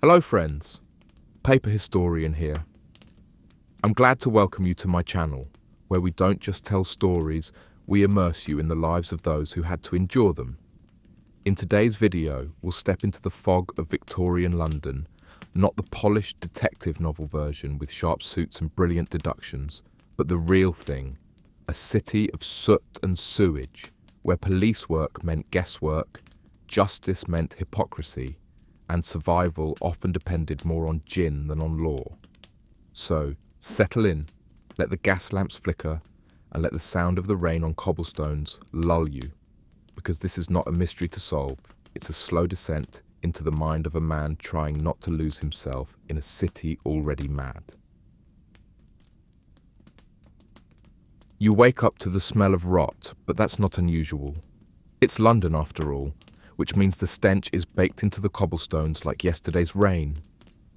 Hello friends, Paper Historian here. I'm glad to welcome you to my channel, where we don't just tell stories, we immerse you in the lives of those who had to endure them. In today's video, we'll step into the fog of Victorian London, not the polished detective novel version with sharp suits and brilliant deductions, but the real thing, a city of soot and sewage, where police work meant guesswork, justice meant hypocrisy, and survival often depended more on gin than on law. So, settle in, let the gas lamps flicker, and let the sound of the rain on cobblestones lull you, because this is not a mystery to solve, it's a slow descent into the mind of a man trying not to lose himself in a city already mad. You wake up to the smell of rot, but that's not unusual. It's London after all, which means the stench is baked into the cobblestones like yesterday's rain.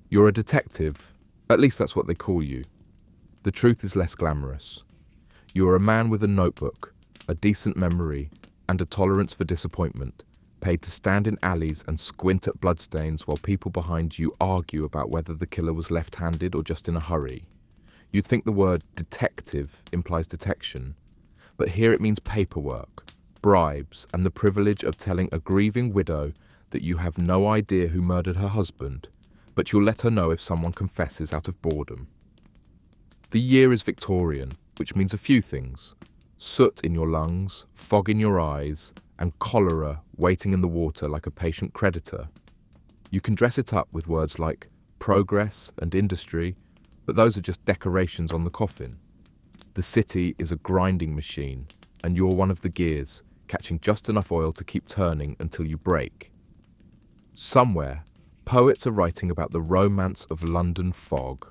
You're a detective, at least that's what they call you. The truth is less glamorous. You're a man with a notebook, a decent memory, and a tolerance for disappointment, paid to stand in alleys and squint at bloodstains while people behind you argue about whether the killer was left-handed or just in a hurry. You'd think the word detective implies detection, but here it means paperwork, bribes, and the privilege of telling a grieving widow that you have no idea who murdered her husband, but you'll let her know if someone confesses out of boredom. The year is Victorian, which means a few things: soot in your lungs, fog in your eyes, and cholera waiting in the water like a patient creditor. You can dress it up with words like progress and industry, but those are just decorations on the coffin. The city is a grinding machine, and you're one of the gears, catching just enough oil to keep turning until you break. Somewhere, poets are writing about the romance of London fog.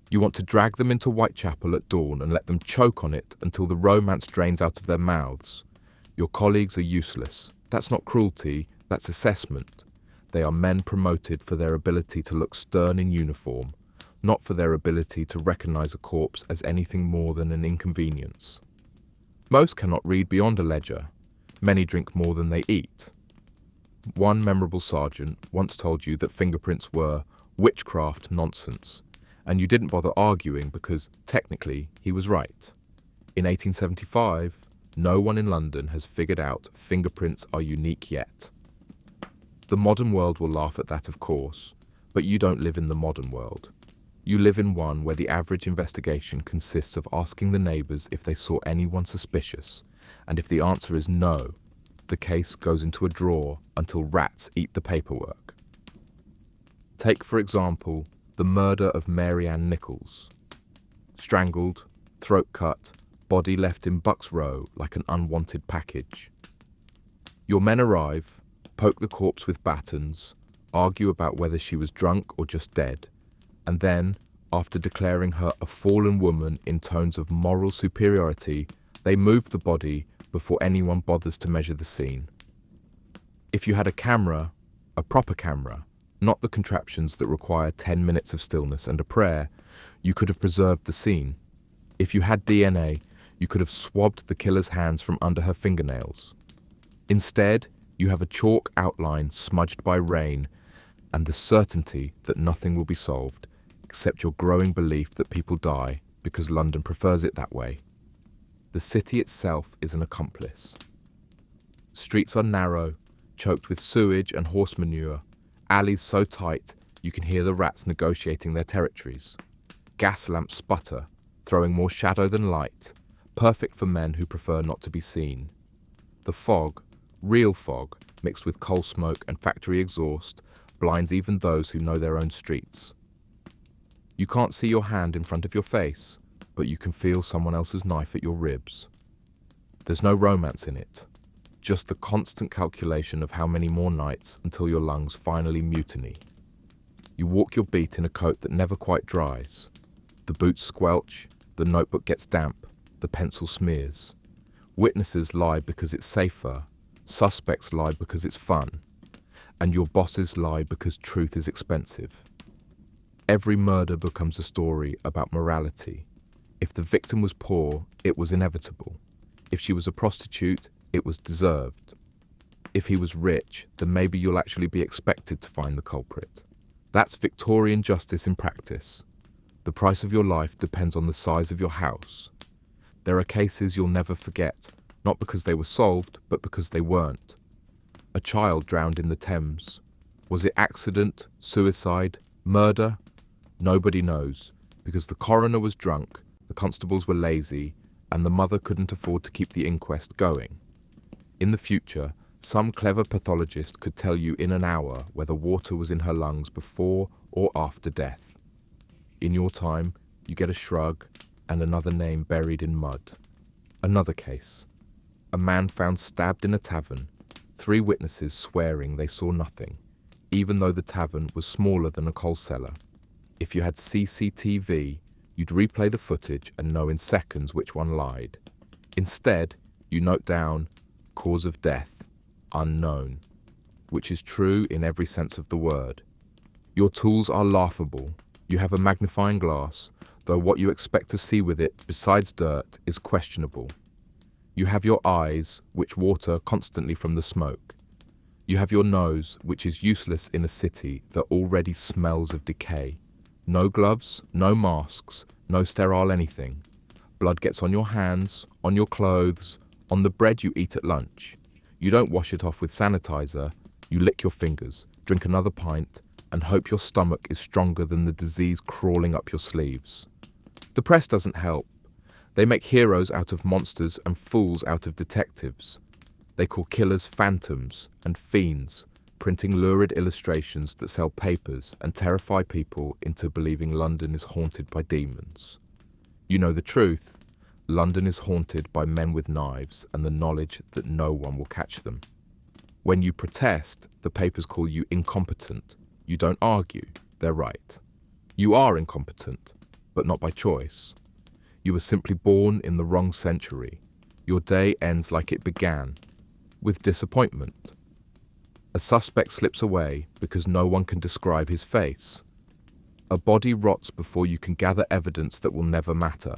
You want to drag them into Whitechapel at dawn and let them choke on it until the romance drains out of their mouths. Your colleagues are useless. That's not cruelty, that's assessment. They are men promoted for their ability to look stern in uniform, not for their ability to recognize a corpse as anything more than an inconvenience. Most cannot read beyond a ledger. Many drink more than they eat. One memorable sergeant once told you that fingerprints were witchcraft nonsense, and you didn't bother arguing because, technically, he was right. In 1875, no one in London has figured out fingerprints are unique yet. The modern world will laugh at that, of course, but you don't live in the modern world. You live in one where the average investigation consists of asking the neighbours if they saw anyone suspicious, and if the answer is no, the case goes into a drawer until rats eat the paperwork. Take, for example, the murder of Mary Ann Nichols. Strangled, throat cut, body left in Bucks Row like an unwanted package. Your men arrive, poke the corpse with batons, argue about whether she was drunk or just dead, and then, after declaring her a fallen woman in tones of moral superiority, they move the body before anyone bothers to measure the scene. If you had a camera, a proper camera, not the contraptions that require 10 minutes of stillness and a prayer, you could have preserved the scene. If you had DNA, you could have swabbed the killer's hands from under her fingernails. Instead, you have a chalk outline smudged by rain and the certainty that nothing will be solved, except your growing belief that people die because London prefers it that way. The city itself is an accomplice. Streets are narrow, choked with sewage and horse manure, alleys so tight you can hear the rats negotiating their territories. Gas lamps sputter, throwing more shadow than light, perfect for men who prefer not to be seen. The fog, real fog, mixed with coal smoke and factory exhaust, blinds even those who know their own streets. You can't see your hand in front of your face, but you can feel someone else's knife at your ribs. There's no romance in it, just the constant calculation of how many more nights until your lungs finally mutiny. You walk your beat in a coat that never quite dries. The boots squelch, the notebook gets damp, the pencil smears. Witnesses lie because it's safer, suspects lie because it's fun, and your bosses lie because truth is expensive. Every murder becomes a story about morality. If the victim was poor, it was inevitable. If she was a prostitute, it was deserved. If he was rich, then maybe you'll actually be expected to find the culprit. That's Victorian justice in practice. The price of your life depends on the size of your house. There are cases you'll never forget, not because they were solved, but because they weren't. A child drowned in the Thames. Was it accident, suicide, murder? Nobody knows, because the coroner was drunk, the constables were lazy, and the mother couldn't afford to keep the inquest going. In the future, some clever pathologist could tell you in an hour whether water was in her lungs before or after death. In your time, you get a shrug and another name buried in mud. Another case. A man found stabbed in a tavern, 3 witnesses swearing they saw nothing, even though the tavern was smaller than a coal cellar. If you had CCTV, you'd replay the footage and know in seconds which one lied. Instead, you note down cause of death, unknown, which is true in every sense of the word. Your tools are laughable. You have a magnifying glass, though what you expect to see with it, besides dirt, is questionable. You have your eyes, which water constantly from the smoke. You have your nose, which is useless in a city that already smells of decay. No gloves, no masks, no sterile anything. Blood gets on your hands, on your clothes, on the bread you eat at lunch. You don't wash it off with sanitizer, you lick your fingers, drink another pint, and hope your stomach is stronger than the disease crawling up your sleeves. The press doesn't help. They make heroes out of monsters and fools out of detectives. They call killers phantoms and fiends, printing lurid illustrations that sell papers and terrify people into believing London is haunted by demons. You know the truth. London is haunted by men with knives and the knowledge that no one will catch them. When you protest, the papers call you incompetent. You don't argue, they're right. You are incompetent, but not by choice. You were simply born in the wrong century. Your day ends like it began, with disappointment. A suspect slips away because no one can describe his face. A body rots before you can gather evidence that will never matter.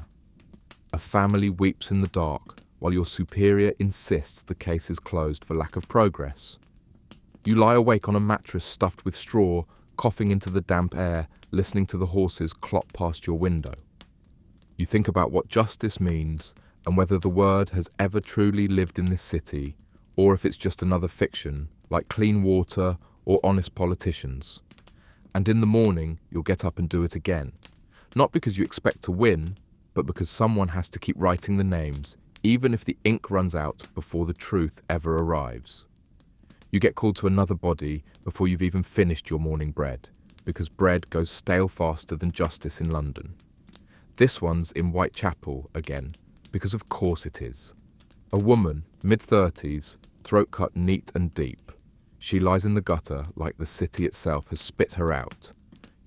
A family weeps in the dark while your superior insists the case is closed for lack of progress. You lie awake on a mattress stuffed with straw, coughing into the damp air, listening to the horses clop past your window. You think about what justice means and whether the word has ever truly lived in this city, or if it's just another fiction, like clean water or honest politicians. And in the morning, you'll get up and do it again. Not because you expect to win, but because someone has to keep writing the names, even if the ink runs out before the truth ever arrives. You get called to another body before you've even finished your morning bread, because bread goes stale faster than justice in London. This one's in Whitechapel again, because of course it is. A woman, mid-30s, throat cut neat and deep. She lies in the gutter like the city itself has spit her out.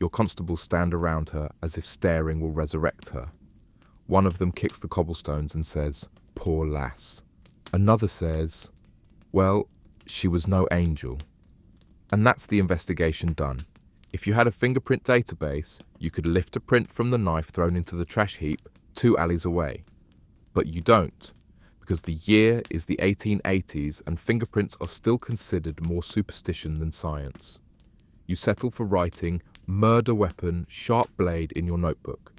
Your constables stand around her as if staring will resurrect her. One of them kicks the cobblestones and says, "Poor lass." Another says, "Well, she was no angel." And that's the investigation done. If you had a fingerprint database, you could lift a print from the knife thrown into the trash heap 2 alleys away. But you don't, because the year is the 1880s and fingerprints are still considered more superstition than science. You settle for writing "murder weapon, sharp blade" in your notebook,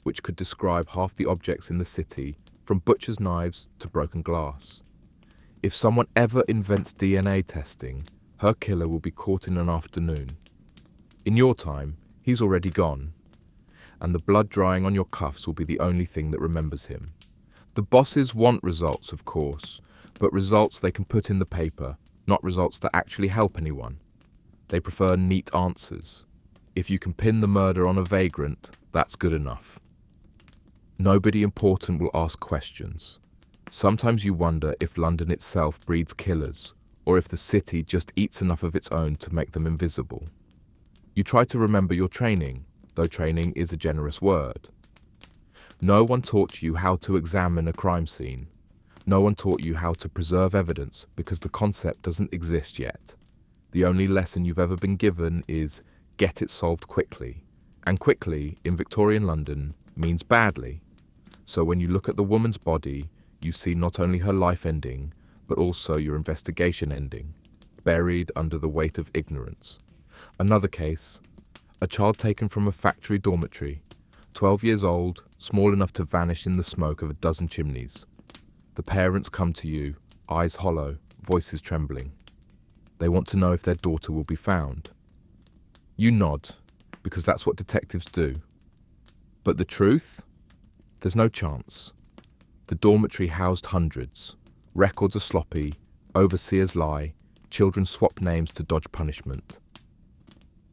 which could describe half the objects in the city, from butcher's knives to broken glass. If someone ever invents DNA testing, her killer will be caught in an afternoon. In your time, he's already gone, and the blood drying on your cuffs will be the only thing that remembers him. The bosses want results, of course, but results they can put in the paper, not results that actually help anyone. They prefer neat answers. If you can pin the murder on a vagrant, that's good enough. Nobody important will ask questions. Sometimes you wonder if London itself breeds killers, or if the city just eats enough of its own to make them invisible. You try to remember your training, though training is a generous word. No one taught you how to examine a crime scene. No one taught you how to preserve evidence because the concept doesn't exist yet. The only lesson you've ever been given is get it solved quickly. And quickly, in Victorian London, means badly. So when you look at the woman's body, you see not only her life ending, but also your investigation ending, buried under the weight of ignorance. Another case, A child taken from a factory dormitory, 12 years old, small enough to vanish in the smoke of a dozen chimneys. The parents come to you, eyes hollow, voices trembling. They want to know if their daughter will be found. You nod, because that's what detectives do. But the truth? There's no chance. The dormitory housed hundreds. Records are sloppy, overseers lie, children swap names to dodge punishment.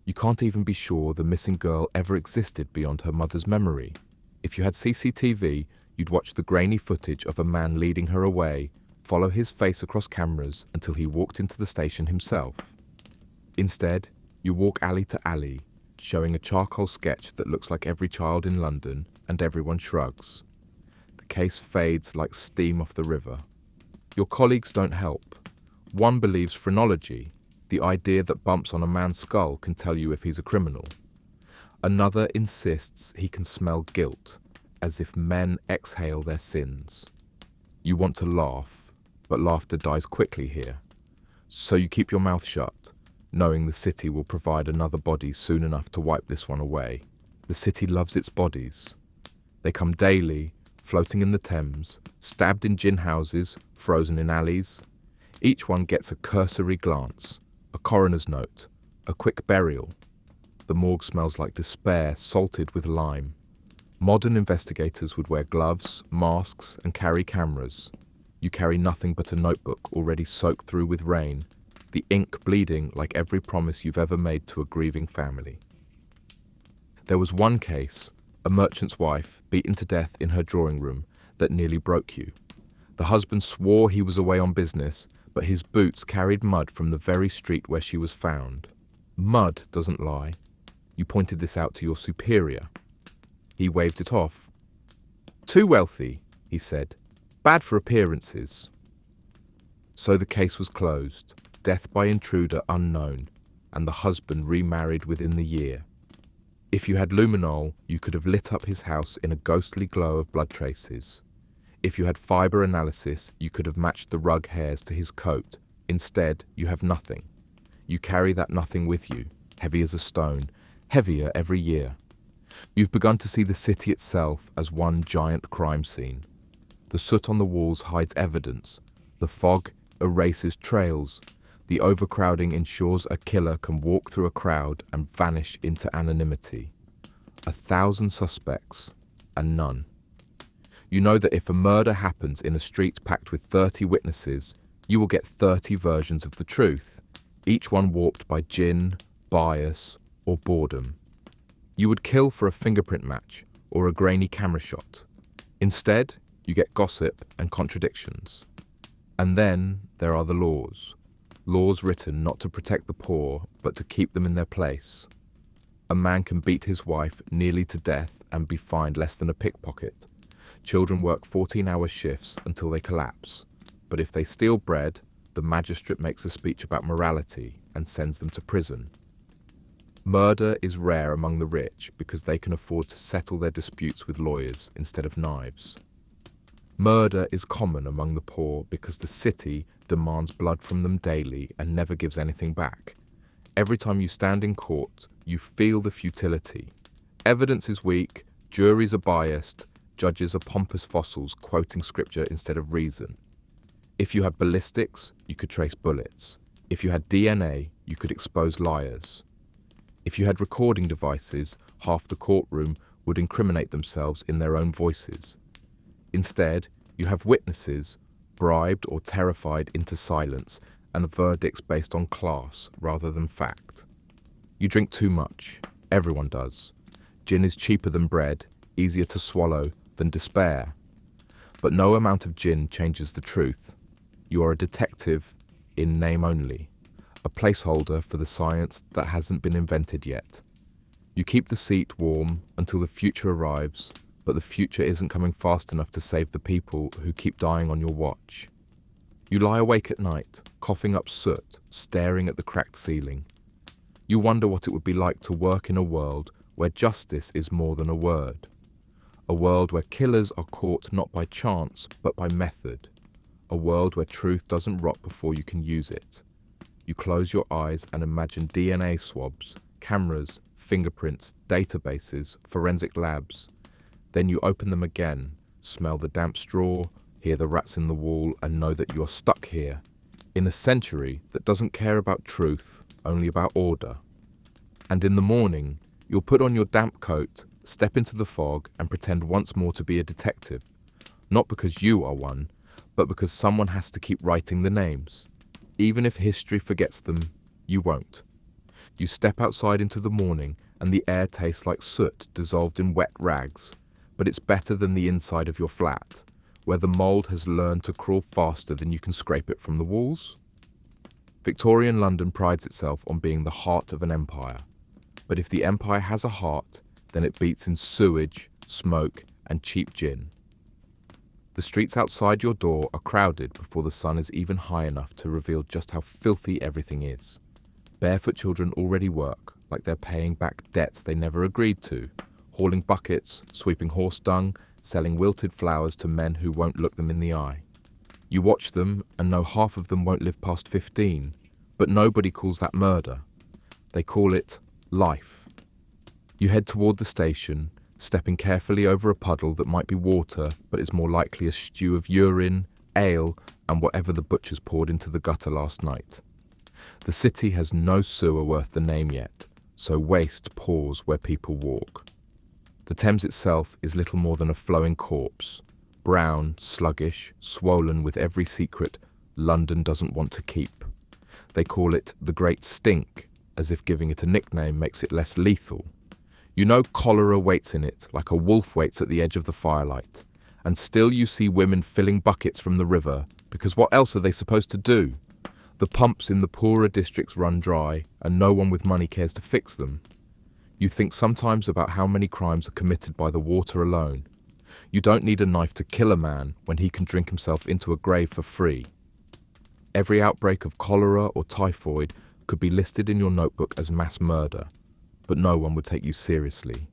You can't even be sure the missing girl ever existed beyond her mother's memory. If you had CCTV, you'd watch the grainy footage of a man leading her away, follow his face across cameras until he walked into the station himself. Instead, you walk alley to alley, showing a charcoal sketch that looks like every child in London, and everyone shrugs. The case fades like steam off the river. Your colleagues don't help. One believes phrenology, the idea that bumps on a man's skull can tell you if he's a criminal. Another insists he can smell guilt, as if men exhale their sins. You want to laugh, but laughter dies quickly here. So you keep your mouth shut, knowing the city will provide another body soon enough to wipe this one away. The city loves its bodies. They come daily, floating in the Thames, stabbed in gin houses, frozen in alleys. Each one gets a cursory glance, a coroner's note, a quick burial. The morgue smells like despair salted with lime. Modern investigators would wear gloves, masks, and carry cameras. You carry nothing but a notebook already soaked through with rain, the ink bleeding like every promise you've ever made to a grieving family. There was one case, a merchant's wife beaten to death in her drawing room, that nearly broke you. The husband swore he was away on business, but his boots carried mud from the very street where she was found. Mud doesn't lie. You pointed this out to your superior. He waved it off. Too wealthy, he said. Bad for appearances. So the case was closed, death by intruder unknown, and the husband remarried within the year. If you had luminol, you could have lit up his house in a ghostly glow of blood traces. If you had fibre analysis, you could have matched the rug hairs to his coat. Instead, you have nothing. You carry that nothing with you, heavy as a stone, heavier every year. You've begun to see the city itself as one giant crime scene. The soot on the walls hides evidence. The fog erases trails. The overcrowding ensures a killer can walk through a crowd and vanish into anonymity. 1,000 suspects and none. You know that if a murder happens in a street packed with 30 witnesses, you will get 30 versions of the truth, each one warped by gin, bias, or boredom. You would kill for a fingerprint match or a grainy camera shot. Instead, you get gossip and contradictions. And then there are the laws. Laws written not to protect the poor, but to keep them in their place. A man can beat his wife nearly to death and be fined less than a pickpocket. Children work 14-hour shifts until they collapse. But if they steal bread, the magistrate makes a speech about morality and sends them to prison. Murder is rare among the rich because they can afford to settle their disputes with lawyers instead of knives. Murder is common among the poor because the city demands blood from them daily and never gives anything back. Every time you stand in court, you feel the futility. Evidence is weak, juries are biased, judges are pompous fossils quoting scripture instead of reason. If you had ballistics, you could trace bullets. If you had DNA, you could expose liars. If you had recording devices, half the courtroom would incriminate themselves in their own voices. Instead, you have witnesses, bribed or terrified into silence, and verdicts based on class rather than fact. You drink too much. Everyone does. Gin is cheaper than bread, easier to swallow than despair. But no amount of gin changes the truth. You are a detective in name only, a placeholder for the science that hasn't been invented yet. You keep the seat warm until the future arrives, but the future isn't coming fast enough to save the people who keep dying on your watch. You lie awake at night, coughing up soot, staring at the cracked ceiling. You wonder what it would be like to work in a world where justice is more than a word. A world where killers are caught not by chance, but by method. A world where truth doesn't rot before you can use it. You close your eyes and imagine DNA swabs, cameras, fingerprints, databases, forensic labs. Then you open them again, smell the damp straw, hear the rats in the wall, and know that you are stuck here, in a century that doesn't care about truth, only about order. And in the morning, you'll put on your damp coat, step into the fog, and pretend once more to be a detective. Not because you are one, but because someone has to keep writing the names. Even if history forgets them, you won't. You step outside into the morning, and the air tastes like soot dissolved in wet rags. But it's better than the inside of your flat, where the mould has learned to crawl faster than you can scrape it from the walls. Victorian London prides itself on being the heart of an empire. But if the empire has a heart, then it beats in sewage, smoke, and cheap gin. The streets outside your door are crowded before the sun is even high enough to reveal just how filthy everything is. Barefoot children already work, like they're paying back debts they never agreed to, hauling buckets, sweeping horse dung, selling wilted flowers to men who won't look them in the eye. You watch them and know half of them won't live past 15, but nobody calls that murder. They call it life. You head toward the station, stepping carefully over a puddle that might be water, but is more likely a stew of urine, ale, and whatever the butchers poured into the gutter last night. The city has no sewer worth the name yet, so waste pours where people walk. The Thames itself is little more than a flowing corpse, brown, sluggish, swollen with every secret London doesn't want to keep. They call it the Great Stink, as if giving it a nickname makes it less lethal. You know cholera waits in it, like a wolf waits at the edge of the firelight, and still you see women filling buckets from the river, because what else are they supposed to do? The pumps in the poorer districts run dry, and no one with money cares to fix them. You think sometimes about how many crimes are committed by the water alone. You don't need a knife to kill a man when he can drink himself into a grave for free. Every outbreak of cholera or typhoid could be listed in your notebook as mass murder, but no one would take you seriously.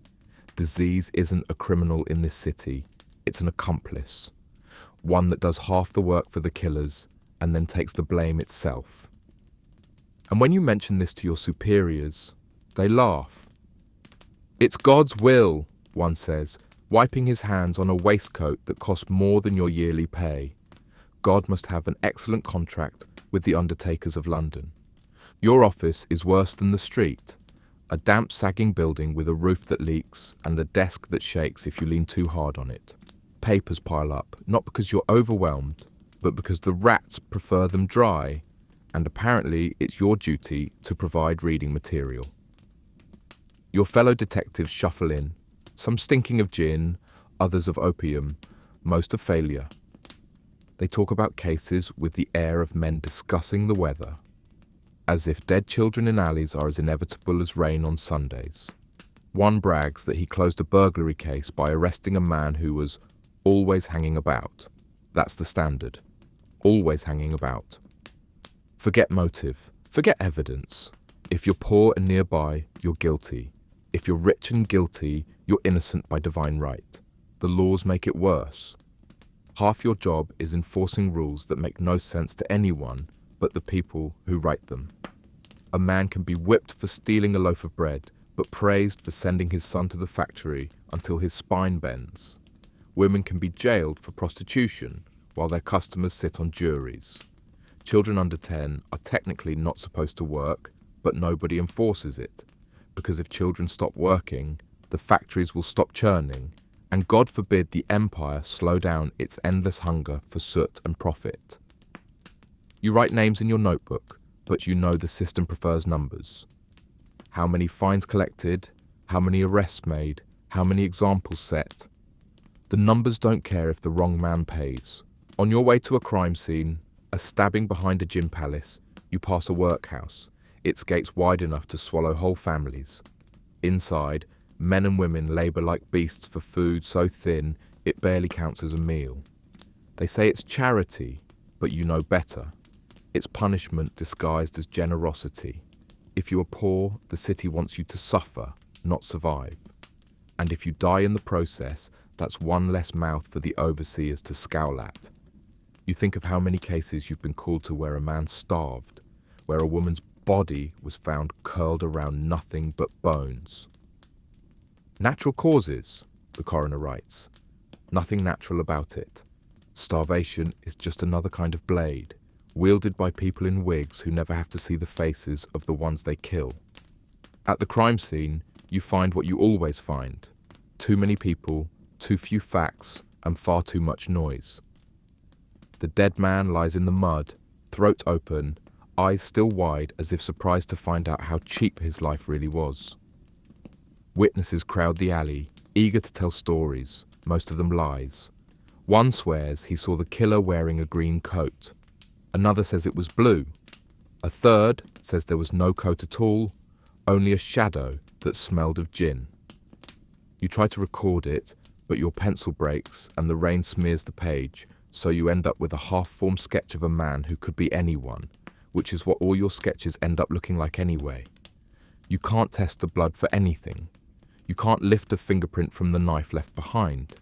Disease isn't a criminal in this city, it's an accomplice. One that does half the work for the killers and then takes the blame itself. And when you mention this to your superiors, they laugh. "It's God's will," one says, wiping his hands on a waistcoat that costs more than your yearly pay. God must have an excellent contract with the undertakers of London. Your office is worse than the street. A damp, sagging building with a roof that leaks and a desk that shakes if you lean too hard on it. Papers pile up, not because you're overwhelmed, but because the rats prefer them dry, and apparently it's your duty to provide reading material. Your fellow detectives shuffle in, some stinking of gin, others of opium, most of failure. They talk about cases with the air of men discussing the weather, as if dead children in alleys are as inevitable as rain on Sundays. One brags that he closed a burglary case by arresting a man who was always hanging about. That's the standard. Always hanging about. Forget motive. Forget evidence. If you're poor and nearby, you're guilty. If you're rich and guilty, you're innocent by divine right. The laws make it worse. Half your job is enforcing rules that make no sense to anyone but the people who write them. A man can be whipped for stealing a loaf of bread, but praised for sending his son to the factory until his spine bends. Women can be jailed for prostitution, while their customers sit on juries. Children under 10 are technically not supposed to work, but nobody enforces it. Because if children stop working, the factories will stop churning, and God forbid the empire slow down its endless hunger for soot and profit. You write names in your notebook, but you know the system prefers numbers. How many fines collected, how many arrests made, how many examples set. The numbers don't care if the wrong man pays. On your way to a crime scene, a stabbing behind a gin palace, you pass a workhouse, its gates wide enough to swallow whole families. Inside, men and women labour like beasts for food so thin it barely counts as a meal. They say it's charity, but you know better. It's punishment disguised as generosity. If you are poor, the city wants you to suffer, not survive. And if you die in the process, that's one less mouth for the overseers to scowl at. You think of how many cases you've been called to where a man starved, where a woman's body was found curled around nothing but bones. Natural causes, the coroner writes. Nothing natural about it. Starvation is just another kind of blade, wielded by people in wigs who never have to see the faces of the ones they kill. At the crime scene, you find what you always find. Too many people, too few facts, and far too much noise. The dead man lies in the mud, throat open, eyes still wide as if surprised to find out how cheap his life really was. Witnesses crowd the alley, eager to tell stories, most of them lies. One swears he saw the killer wearing a green coat. Another says it was blue. A third says there was no coat at all, only a shadow that smelled of gin. You try to record it, but your pencil breaks and the rain smears the page, so you end up with a half-formed sketch of a man who could be anyone, which is what all your sketches end up looking like anyway. You can't test the blood for anything. You can't lift a fingerprint from the knife left behind.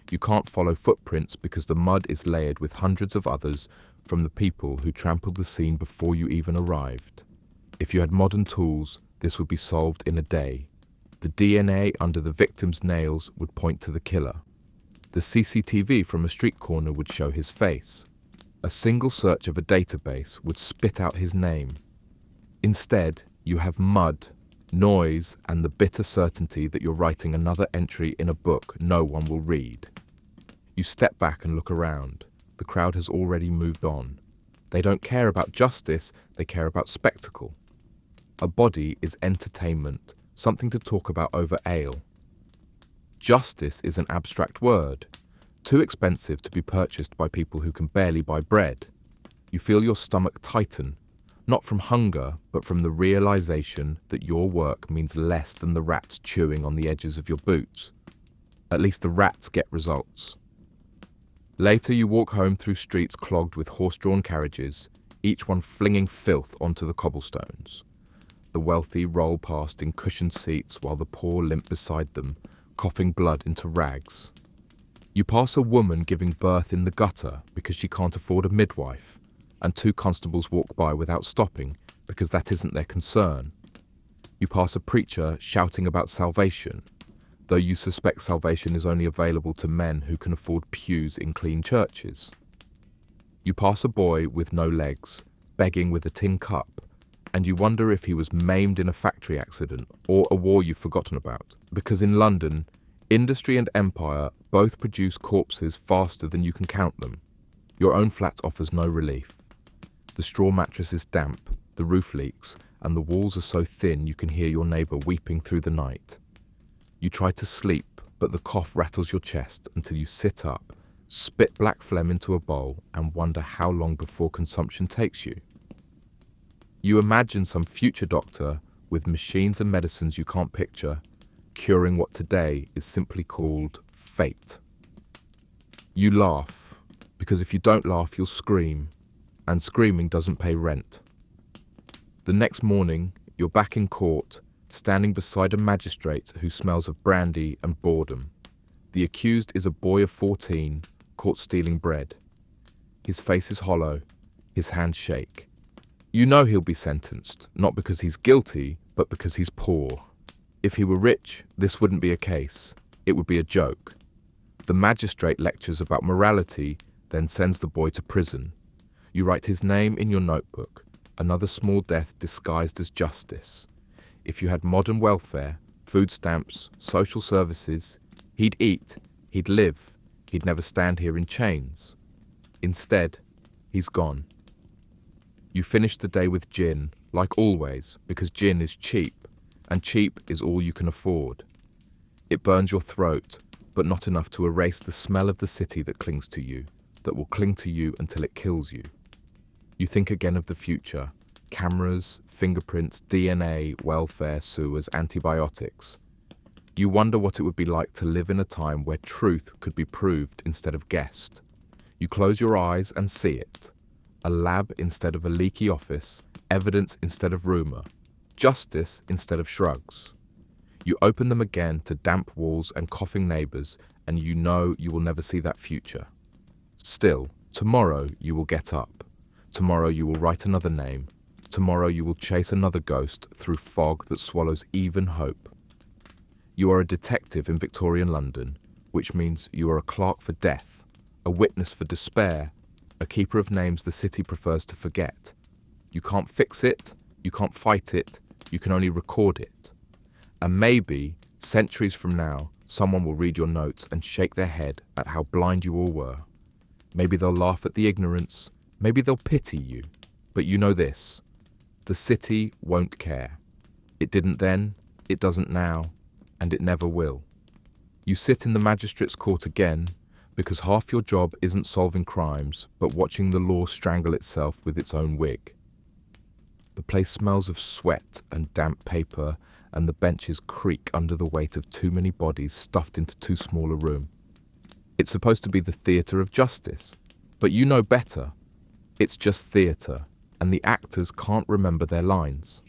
You can't follow footprints because the mud is layered with hundreds of others from the people who trampled the scene before you even arrived. If you had modern tools, this would be solved in a day. The DNA under the victim's nails would point to the killer. The CCTV from a street corner would show his face. A single search of a database would spit out his name. Instead, you have mud, noise, and the bitter certainty that you're writing another entry in a book no one will read. You step back and look around. The crowd has already moved on. They don't care about justice, they care about spectacle. A body is entertainment, something to talk about over ale. Justice is an abstract word, too expensive to be purchased by people who can barely buy bread. You feel your stomach tighten, not from hunger, but from the realization that your work means less than the rats chewing on the edges of your boots. At least the rats get results. Later you walk home through streets clogged with horse-drawn carriages, each one flinging filth onto the cobblestones. The wealthy roll past in cushioned seats while the poor limp beside them, coughing blood into rags. You pass a woman giving birth in the gutter because she can't afford a midwife, and two constables walk by without stopping because that isn't their concern. You pass a preacher shouting about salvation, though you suspect salvation is only available to men who can afford pews in clean churches. You pass a boy with no legs, begging with a tin cup, and you wonder if he was maimed in a factory accident or a war you've forgotten about. Because in London, industry and empire both produce corpses faster than you can count them. Your own flat offers no relief. The straw mattress is damp, the roof leaks, and the walls are so thin you can hear your neighbour weeping through the night. You try to sleep, but the cough rattles your chest until you sit up, spit black phlegm into a bowl, and wonder how long before consumption takes you. You imagine some future doctor with machines and medicines you can't picture, curing what today is simply called fate. You laugh, because if you don't laugh, you'll scream, and screaming doesn't pay rent. The next morning, you're back in court, standing beside a magistrate who smells of brandy and boredom. The accused is a boy of 14, caught stealing bread. His face is hollow, his hands shake. You know he'll be sentenced, not because he's guilty, but because he's poor. If he were rich, this wouldn't be a case. It would be a joke. The magistrate lectures about morality, then sends the boy to prison. You write his name in your notebook, another small death disguised as justice. If you had modern welfare, food stamps, social services, he'd eat, he'd live, he'd never stand here in chains. Instead, he's gone. You finish the day with gin, like always, because gin is cheap, and cheap is all you can afford. It burns your throat, but not enough to erase the smell of the city that clings to you, that will cling to you until it kills you. You think again of the future. Cameras, fingerprints, DNA, welfare, sewers, antibiotics. You wonder what it would be like to live in a time where truth could be proved instead of guessed. You close your eyes and see it. A lab instead of a leaky office, evidence instead of rumour, justice instead of shrugs. You open them again to damp walls and coughing neighbours, and you know you will never see that future. Still, tomorrow you will get up. Tomorrow you will write another name. Tomorrow you will chase another ghost through fog that swallows even hope. You are a detective in Victorian London, which means you are a clerk for death, a witness for despair, a keeper of names the city prefers to forget. You can't fix it, you can't fight it, you can only record it. And maybe, centuries from now, someone will read your notes and shake their head at how blind you all were. Maybe they'll laugh at the ignorance, maybe they'll pity you. But you know this, the city won't care. It didn't then, it doesn't now, and it never will. You sit in the magistrate's court again because half your job isn't solving crimes but watching the law strangle itself with its own wig. The place smells of sweat and damp paper, and the benches creak under the weight of too many bodies stuffed into too small a room. It's supposed to be the theatre of justice, but you know better. It's just theatre, and the actors can't remember their lines.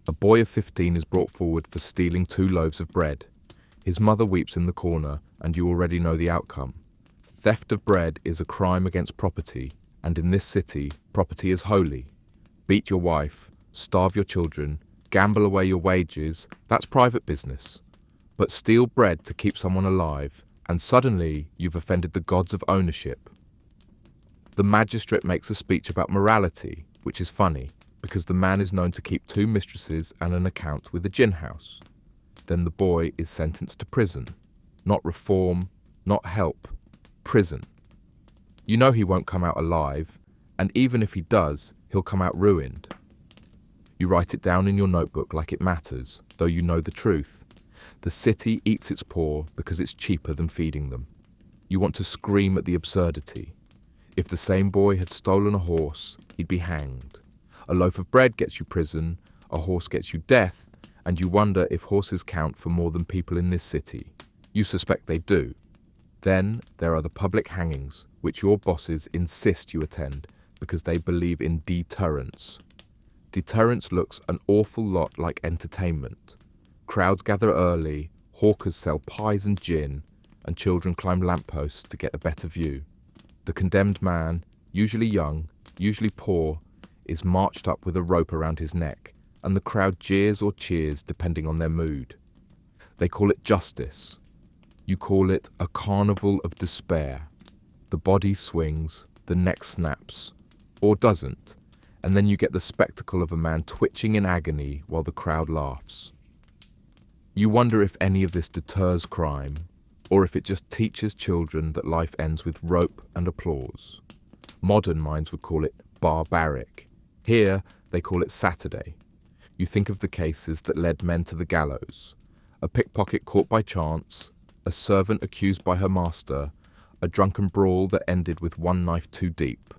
A boy of 15 is brought forward for stealing 2 loaves of bread. His mother weeps in the corner, and you already know the outcome. Theft of bread is a crime against property, and in this city, property is holy. Beat your wife, starve your children, gamble away your wages, that's private business. But steal bread to keep someone alive, and suddenly you've offended the gods of ownership. The magistrate makes a speech about morality, which is funny, because the man is known to keep 2 mistresses and an account with a gin house. Then the boy is sentenced to prison. Not reform, not help, prison. You know he won't come out alive, and even if he does, he'll come out ruined. You write it down in your notebook like it matters, though you know the truth. The city eats its poor because it's cheaper than feeding them. You want to scream at the absurdity. If the same boy had stolen a horse, he'd be hanged. A loaf of bread gets you prison, a horse gets you death, and you wonder if horses count for more than people in this city. You suspect they do. Then there are the public hangings, which your bosses insist you attend because they believe in deterrence. Deterrence looks an awful lot like entertainment. Crowds gather early, hawkers sell pies and gin, and children climb lampposts to get a better view. The condemned man, usually young, usually poor, is marched up with a rope around his neck, and the crowd jeers or cheers depending on their mood. They call it justice. You call it a carnival of despair. The body swings, the neck snaps, or doesn't, and then you get the spectacle of a man twitching in agony while the crowd laughs. You wonder if any of this deters crime, or if it just teaches children that life ends with rope and applause. Modern minds would call it barbaric. Here, they call it Saturday. You think of the cases that led men to the gallows. A pickpocket caught by chance, a servant accused by her master, a drunken brawl that ended with one knife too deep.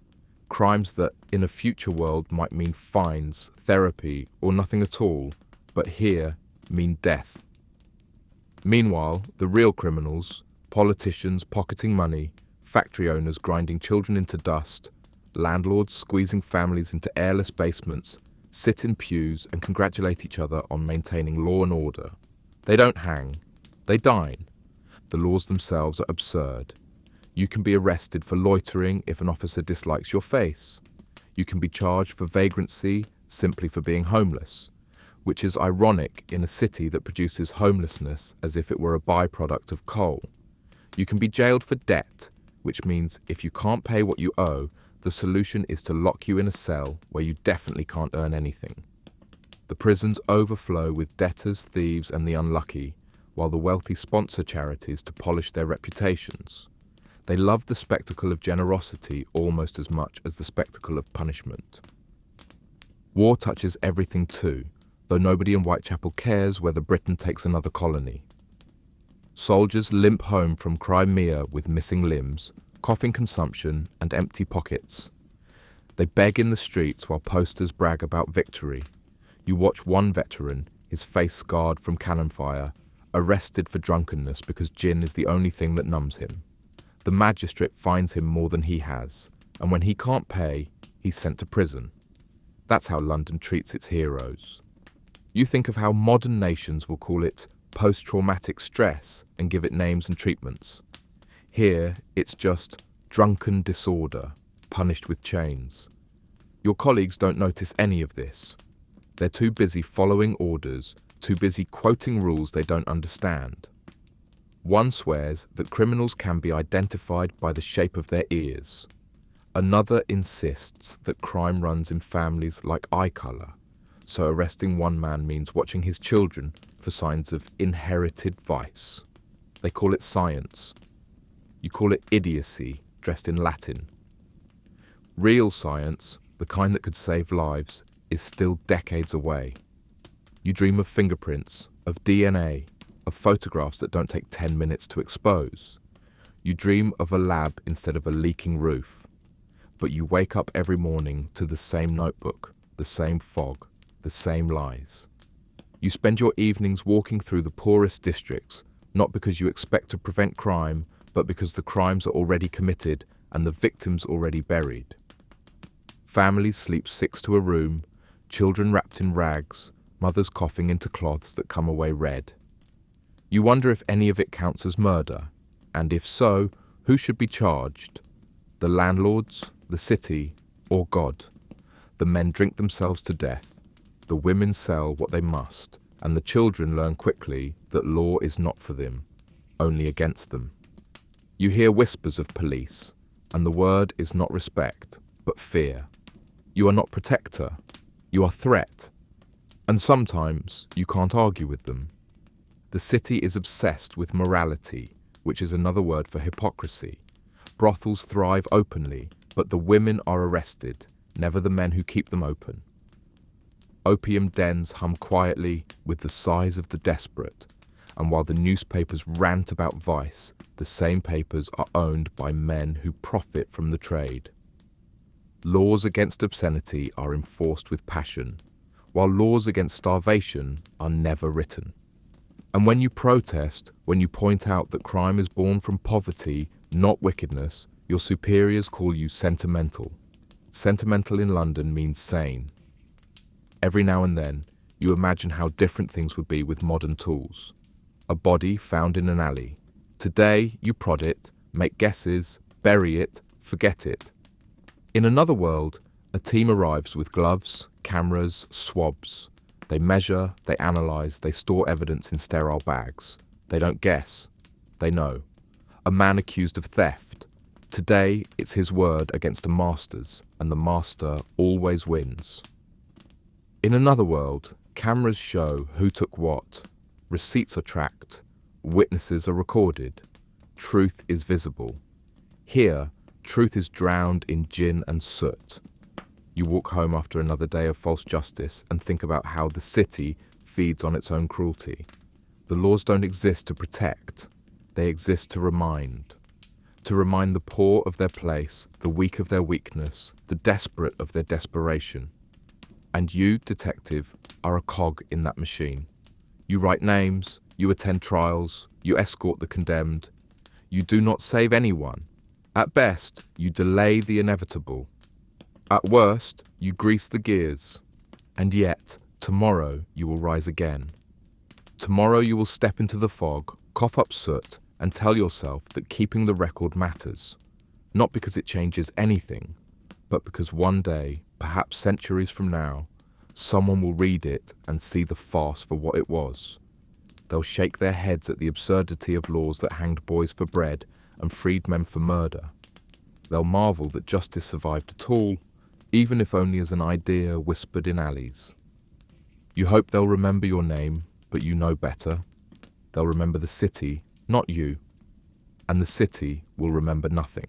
Crimes that, in a future world, might mean fines, therapy, or nothing at all, but here mean death. Meanwhile, the real criminals, politicians pocketing money, factory owners grinding children into dust, landlords squeezing families into airless basements, sit in pews and congratulate each other on maintaining law and order. They don't hang, they dine. The laws themselves are absurd. You can be arrested for loitering if an officer dislikes your face. You can be charged for vagrancy simply for being homeless, which is ironic in a city that produces homelessness as if it were a byproduct of coal. You can be jailed for debt, which means if you can't pay what you owe, the solution is to lock you in a cell where you definitely can't earn anything. The prisons overflow with debtors, thieves, and the unlucky, while the wealthy sponsor charities to polish their reputations. They love the spectacle of generosity almost as much as the spectacle of punishment. War touches everything too, though nobody in Whitechapel cares whether Britain takes another colony. Soldiers limp home from Crimea with missing limbs, coughing consumption, and empty pockets. They beg in the streets while posters brag about victory. You watch one veteran, his face scarred from cannon fire, arrested for drunkenness because gin is the only thing that numbs him. The magistrate fines him more than he has, and when he can't pay, he's sent to prison. That's how London treats its heroes. You think of how modern nations will call it post-traumatic stress and give it names and treatments. Here, it's just drunken disorder, punished with chains. Your colleagues don't notice any of this. They're too busy following orders, too busy quoting rules they don't understand. One swears that criminals can be identified by the shape of their ears. Another insists that crime runs in families like eye color, so arresting one man means watching his children for signs of inherited vice. They call it science. You call it idiocy, dressed in Latin. Real science, the kind that could save lives, is still decades away. You dream of fingerprints, of DNA, of photographs that don't take 10 minutes to expose. You dream of a lab instead of a leaking roof. But you wake up every morning to the same notebook, the same fog, the same lies. You spend your evenings walking through the poorest districts, not because you expect to prevent crime, but because the crimes are already committed and the victims already buried. Families sleep six to a room, children wrapped in rags, mothers coughing into cloths that come away red. You wonder if any of it counts as murder, and if so, who should be charged? The landlords, the city, or God? The men drink themselves to death, the women sell what they must, and the children learn quickly that law is not for them, only against them. You hear whispers of police, and the word is not respect, but fear. You are not protector, you are threat, and sometimes you can't argue with them. The city is obsessed with morality, which is another word for hypocrisy. Brothels thrive openly, but the women are arrested, never the men who keep them open. Opium dens hum quietly with the sighs of the desperate, and while the newspapers rant about vice, the same papers are owned by men who profit from the trade. Laws against obscenity are enforced with passion, while laws against starvation are never written. And when you protest, when you point out that crime is born from poverty, not wickedness, your superiors call you sentimental. Sentimental in London means sane. Every now and then, you imagine how different things would be with modern tools. A body found in an alley. Today, you prod it, make guesses, bury it, forget it. In another world, a team arrives with gloves, cameras, swabs. They measure, they analyze, they store evidence in sterile bags. They don't guess, they know. A man accused of theft. Today, it's his word against a master's, and the master always wins. In another world, cameras show who took what. Receipts are tracked. Witnesses are recorded. Truth is visible. Here, truth is drowned in gin and soot. You walk home after another day of false justice and think about how the city feeds on its own cruelty. The laws don't exist to protect. They exist to remind. To remind the poor of their place, the weak of their weakness, the desperate of their desperation. And you, detective, are a cog in that machine. You write names, you attend trials, you escort the condemned. You do not save anyone. At best, you delay the inevitable. At worst, you grease the gears. And yet, tomorrow you will rise again. Tomorrow you will step into the fog, cough up soot, and tell yourself that keeping the record matters. Not because it changes anything, but because one day, perhaps centuries from now, someone will read it and see the farce for what it was. They'll shake their heads at the absurdity of laws that hanged boys for bread and freed men for murder. They'll marvel that justice survived at all, even if only as an idea whispered in alleys. You hope they'll remember your name, but you know better. They'll remember the city, not you, and the city will remember nothing.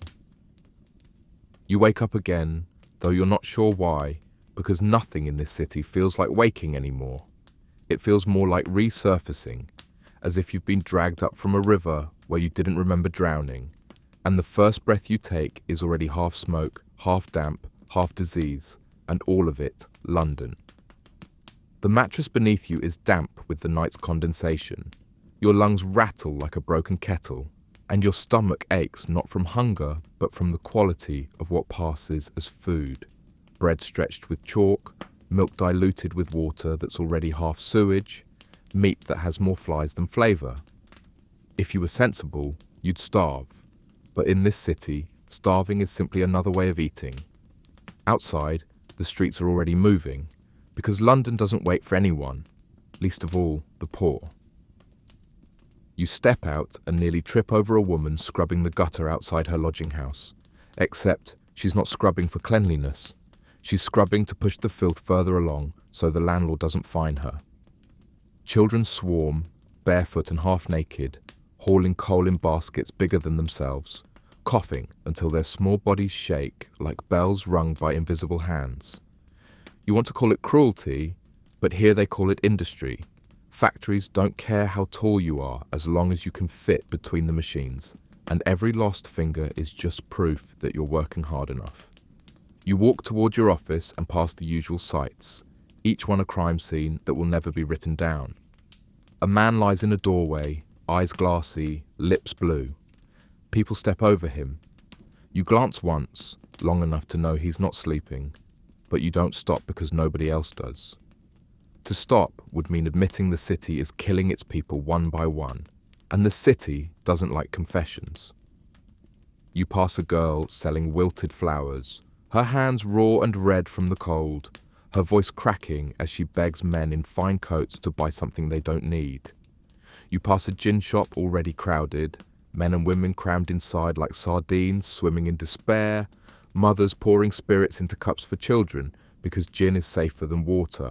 You wake up again, though you're not sure why, because nothing in this city feels like waking anymore. It feels more like resurfacing, as if you've been dragged up from a river where you didn't remember drowning, and the first breath you take is already half smoke, half damp, half disease, and all of it London. The mattress beneath you is damp with the night's condensation. Your lungs rattle like a broken kettle, and your stomach aches not from hunger, but from the quality of what passes as food. Bread stretched with chalk, milk diluted with water that's already half sewage, meat that has more flies than flavour. If you were sensible, you'd starve. But in this city, starving is simply another way of eating. Outside, The streets are already moving, because London doesn't wait for anyone, least of all the poor. You step out and nearly trip over a woman scrubbing the gutter outside her lodging house, except she's not scrubbing for cleanliness. She's scrubbing to push the filth further along so the landlord doesn't fine her. Children swarm, barefoot and half naked, hauling coal in baskets bigger than themselves, coughing until their small bodies shake like bells rung by invisible hands. You want to call it cruelty, but here they call it industry. Factories don't care how tall you are as long as you can fit between the machines, and every lost finger is just proof that you're working hard enough. You walk toward your office and past the usual sights, each one a crime scene that will never be written down. A man lies in a doorway, eyes glassy, lips blue. People step over him. You glance once, long enough to know he's not sleeping, but you don't stop because nobody else does. To stop would mean admitting the city is killing its people one by one, and the city doesn't like confessions. You pass a girl selling wilted flowers, her hands raw and red from the cold, her voice cracking as she begs men in fine coats to buy something they don't need. You pass a gin shop already crowded, men and women crammed inside like sardines swimming in despair, mothers pouring spirits into cups for children because gin is safer than water.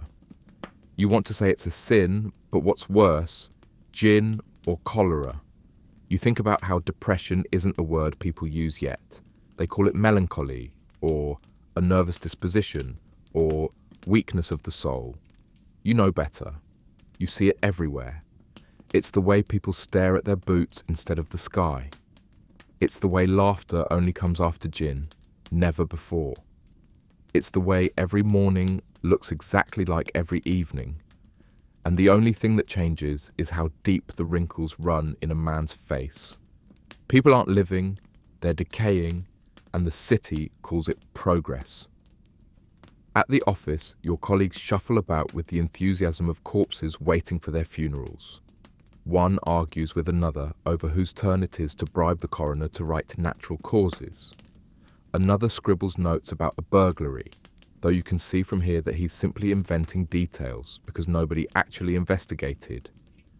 You want to say it's a sin, but what's worse, gin or cholera? You think about how depression isn't a word people use yet. They call it melancholy, or a nervous disposition, or weakness of the soul. You know better. You see it everywhere. It's the way people stare at their boots instead of the sky. It's the way laughter only comes after gin, never before. It's the way every morning looks exactly like every evening, and the only thing that changes is how deep the wrinkles run in a man's face. People aren't living, they're decaying, and the city calls it progress. At the office, your colleagues shuffle about with the enthusiasm of corpses waiting for their funerals. One argues with another over whose turn it is to bribe the coroner to write natural causes. Another scribbles notes about a burglary, though you can see from here that he's simply inventing details because nobody actually investigated.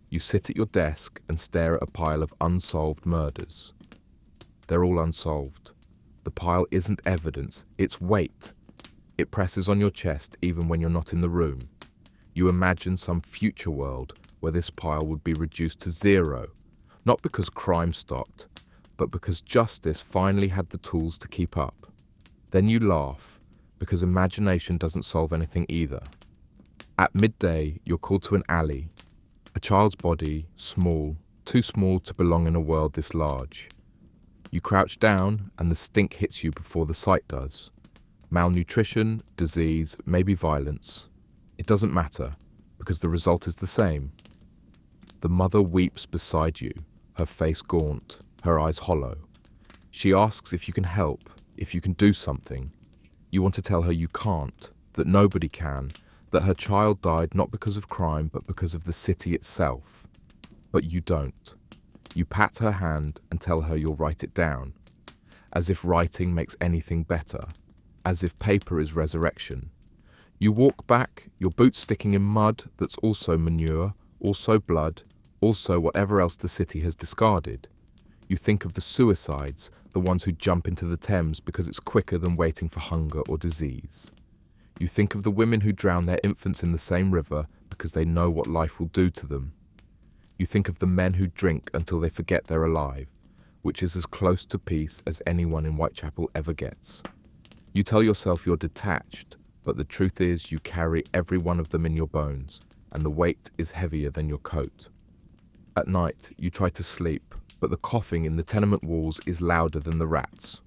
You sit at your desk and stare at a pile of unsolved murders. They're all unsolved. The pile isn't evidence, it's weight. It presses on your chest even when you're not in the room. You imagine some future world where this pile would be reduced to zero, not because crime stopped, but because justice finally had the tools to keep up. Then you laugh, because imagination doesn't solve anything either. At midday, you're called to an alley. A child's body, small, too small to belong in a world this large. You crouch down and the stink hits you before the sight does. Malnutrition, disease, maybe violence. It doesn't matter, because the result is the same. The mother weeps beside you, her face gaunt, her eyes hollow. She asks if you can help, if you can do something. You want to tell her you can't, that nobody can, that her child died not because of crime but because of the city itself. But you don't. You pat her hand and tell her you'll write it down, as if writing makes anything better, as if paper is resurrection. You walk back, your boots sticking in mud that's also manure, also blood, also whatever else the city has discarded. You think of the suicides, the ones who jump into the Thames because it's quicker than waiting for hunger or disease. You think of the women who drown their infants in the same river because they know what life will do to them. You think of the men who drink until they forget they're alive, which is as close to peace as anyone in Whitechapel ever gets. You tell yourself you're detached, but the truth is you carry every one of them in your bones, and the weight is heavier than your coat. At night, you try to sleep, but the coughing in the tenement walls is louder than the rats.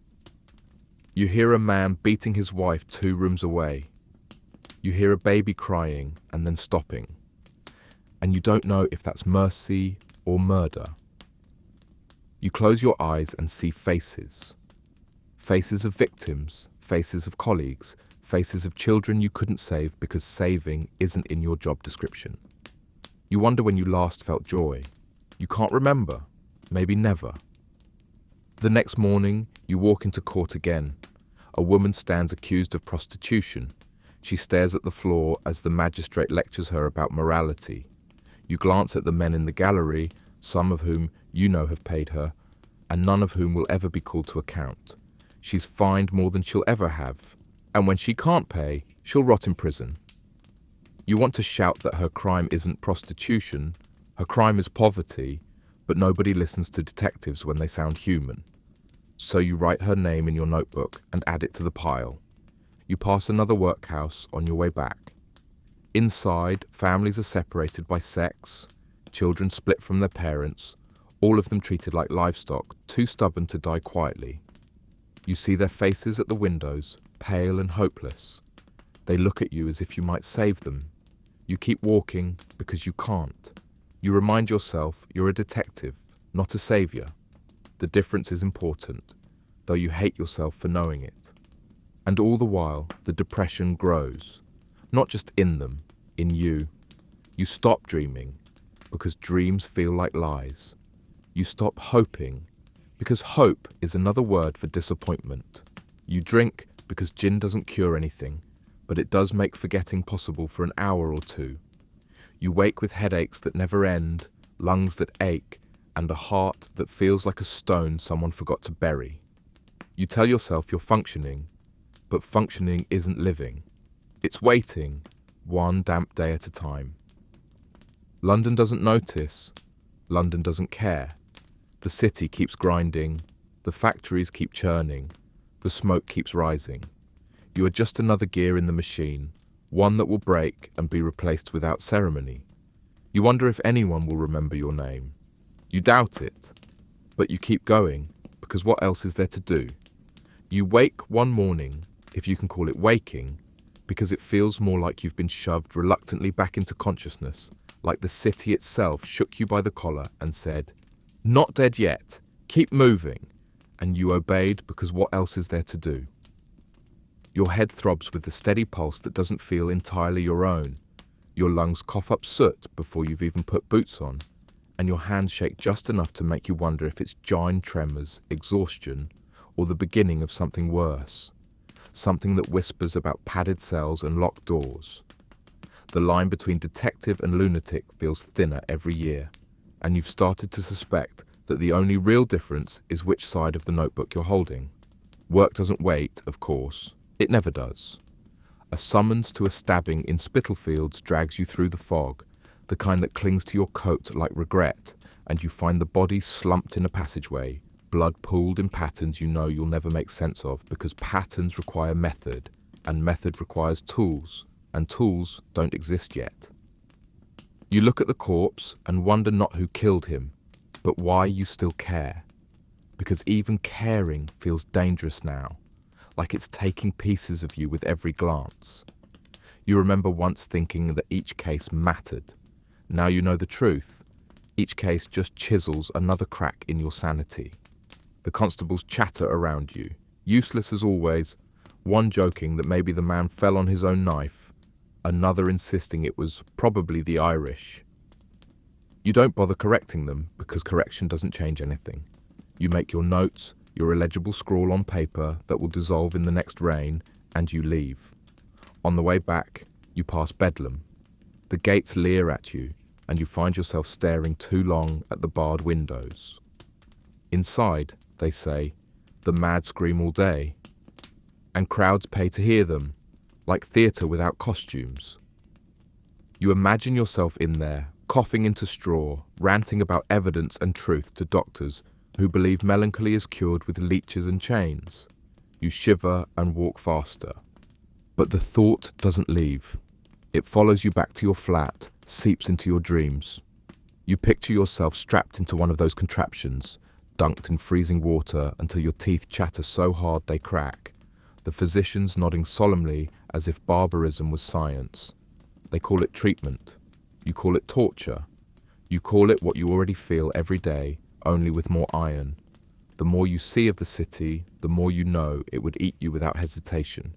You hear a man beating his wife 2 rooms away. You hear a baby crying and then stopping. And you don't know if that's mercy or murder. You close your eyes and see faces. Faces of victims, faces of colleagues, faces of children you couldn't save because saving isn't in your job description. You wonder when you last felt joy. You can't remember. Maybe never. The next morning, you walk into court again. A woman stands accused of prostitution. She stares at the floor as the magistrate lectures her about morality. You glance at the men in the gallery, some of whom you know have paid her, and none of whom will ever be called to account. She's fined more than she'll ever have, and when she can't pay, she'll rot in prison. You want to shout that her crime isn't prostitution, her crime is poverty, but nobody listens to detectives when they sound human. So you write her name in your notebook and add it to the pile. You pass another workhouse on your way back. Inside, families are separated by sex, children split from their parents, all of them treated like livestock, too stubborn to die quietly. You see their faces at the windows, pale and hopeless. They look at you as if you might save them. You keep walking because you can't. You remind yourself you're a detective, not a savior. The difference is important, though you hate yourself for knowing it. And all the while, the depression grows. Not just in them, in you. You stop dreaming, because dreams feel like lies. You stop hoping, because hope is another word for disappointment. You drink because gin doesn't cure anything, but it does make forgetting possible for an hour or two. You wake with headaches that never end, lungs that ache, and a heart that feels like a stone someone forgot to bury. You tell yourself you're functioning, but functioning isn't living. It's waiting, one damp day at a time. London doesn't notice. London doesn't care. The city keeps grinding. The factories keep churning. The smoke keeps rising. You are just another gear in the machine, one that will break and be replaced without ceremony. You wonder if anyone will remember your name. You doubt it, but you keep going, because what else is there to do? You wake one morning, if you can call it waking, because it feels more like you've been shoved reluctantly back into consciousness, like the city itself shook you by the collar and said, "Not dead yet, keep moving," and you obeyed because what else is there to do? Your head throbs with the steady pulse that doesn't feel entirely your own. Your lungs cough up soot before you've even put boots on, and your hands shake just enough to make you wonder if it's giant tremors, exhaustion, or the beginning of something worse. Something that whispers about padded cells and locked doors. The line between detective and lunatic feels thinner every year, and you've started to suspect that the only real difference is which side of the notebook you're holding. Work doesn't wait, of course. It never does. A summons to a stabbing in Spitalfields drags you through the fog, the kind that clings to your coat like regret, and you find the body slumped in a passageway, blood pooled in patterns you know you'll never make sense of because patterns require method, and method requires tools, and tools don't exist yet. You look at the corpse and wonder not who killed him, but why you still care. Because even caring feels dangerous now, like it's taking pieces of you with every glance. You remember once thinking that each case mattered. Now you know the truth. Each case just chisels another crack in your sanity. The constables chatter around you, useless as always, one joking that maybe the man fell on his own knife, another insisting it was probably the Irish. You don't bother correcting them because correction doesn't change anything. You make your notes, your illegible scrawl on paper that will dissolve in the next rain, and you leave. On the way back, you pass Bedlam. The gates leer at you, and you find yourself staring too long at the barred windows. Inside, they say, the mad scream all day. And crowds pay to hear them, like theatre without costumes. You imagine yourself in there, coughing into straw, ranting about evidence and truth to doctors who believe melancholy is cured with leeches and chains. You shiver and walk faster. But the thought doesn't leave. It follows you back to your flat, seeps into your dreams. You picture yourself strapped into one of those contraptions, dunked in freezing water until your teeth chatter so hard they crack, the physicians nodding solemnly as if barbarism was science. They call it treatment. You call it torture. You call it what you already feel every day, only with more iron. The more you see of the city, the more you know it would eat you without hesitation.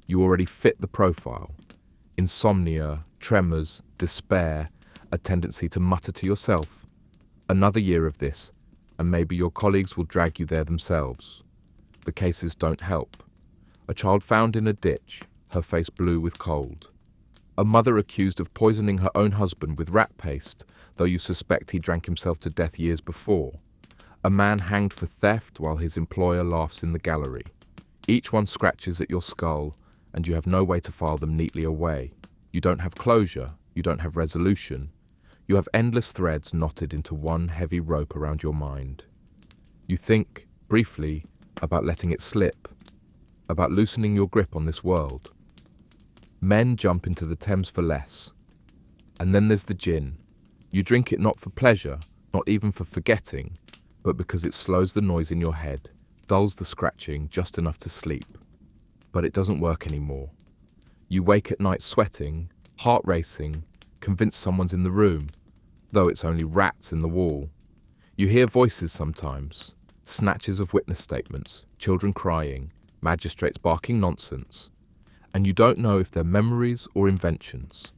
You already fit the profile. Insomnia, tremors, despair, a tendency to mutter to yourself. Another year of this, and maybe your colleagues will drag you there themselves. The cases don't help. A child found in a ditch, her face blue with cold. A mother accused of poisoning her own husband with rat paste, though you suspect he drank himself to death years before. A man hanged for theft while his employer laughs in the gallery. Each one scratches at your skull, and you have no way to file them neatly away. You don't have closure, you don't have resolution. You have endless threads knotted into one heavy rope around your mind. You think, briefly, about letting it slip, about loosening your grip on this world. Men jump into the Thames for less. And then there's the gin. You drink it not for pleasure, not even for forgetting, but because it slows the noise in your head, dulls the scratching just enough to sleep. But it doesn't work anymore. You wake at night sweating, heart racing, convinced someone's in the room, though it's only rats in the wall. You hear voices sometimes, snatches of witness statements, children crying, magistrates barking nonsense, and you don't know if they're memories or inventions.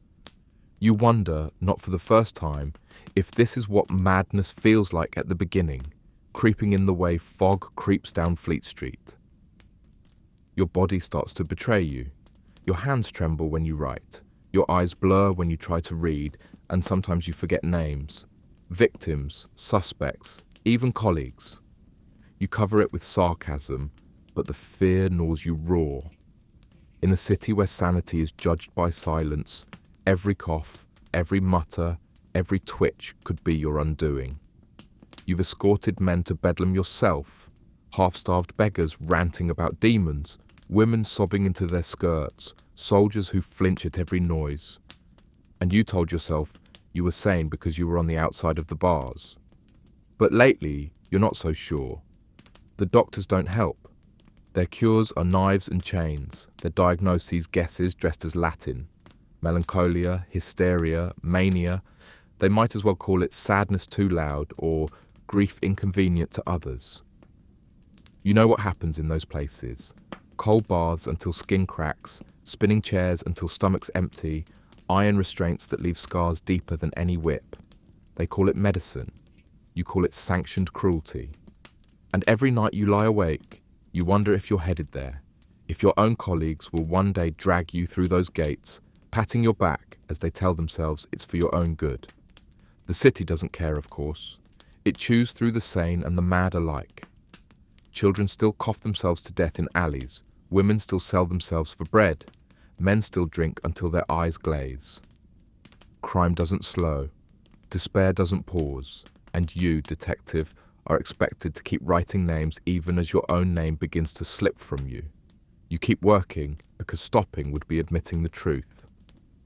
You wonder, not for the first time, if this is what madness feels like at the beginning, creeping in the way fog creeps down Fleet Street. Your body starts to betray you. Your hands tremble when you write. Your eyes blur when you try to read, and sometimes you forget names. Victims, suspects, even colleagues. You cover it with sarcasm, but the fear gnaws you raw. In a city where sanity is judged by silence, every cough, every mutter, every twitch could be your undoing. You've escorted men to Bedlam yourself, half-starved beggars ranting about demons, women sobbing into their skirts, soldiers who flinch at every noise. And you told yourself you were sane because you were on the outside of the bars. But lately, you're not so sure. The doctors don't help. Their cures are knives and chains, their diagnoses guesses dressed as Latin. Melancholia, hysteria, mania, they might as well call it sadness too loud or grief inconvenient to others. You know what happens in those places. Cold baths until skin cracks, spinning chairs until stomachs empty, iron restraints that leave scars deeper than any whip. They call it medicine. You call it sanctioned cruelty. And every night you lie awake, you wonder if you're headed there, if your own colleagues will one day drag you through those gates, patting your back as they tell themselves it's for your own good. The city doesn't care, of course. It chews through the sane and the mad alike. Children still cough themselves to death in alleys. Women still sell themselves for bread. Men still drink until their eyes glaze. Crime doesn't slow. Despair doesn't pause. And you, detective, are expected to keep writing names even as your own name begins to slip from you. You keep working because stopping would be admitting the truth.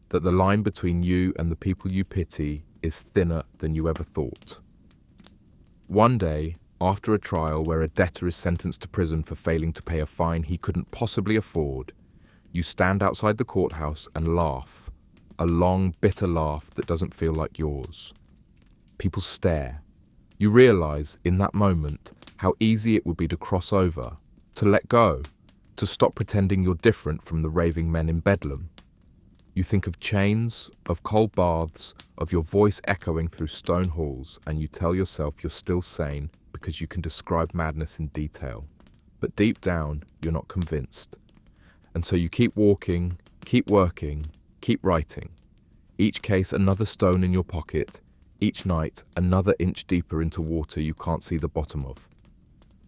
That the line between you and the people you pity is thinner than you ever thought. One day, after a trial where a debtor is sentenced to prison for failing to pay a fine he couldn't possibly afford, you stand outside the courthouse and laugh, a long, bitter laugh that doesn't feel like yours. People stare. You realize, in that moment, how easy it would be to cross over, to let go, to stop pretending you're different from the raving men in Bedlam. You think of chains, of cold baths, of your voice echoing through stone halls, and you tell yourself you're still sane because you can describe madness in detail. But deep down, you're not convinced. And so you keep walking, keep working, keep writing. Each case another stone in your pocket, each night another inch deeper into water you can't see the bottom of.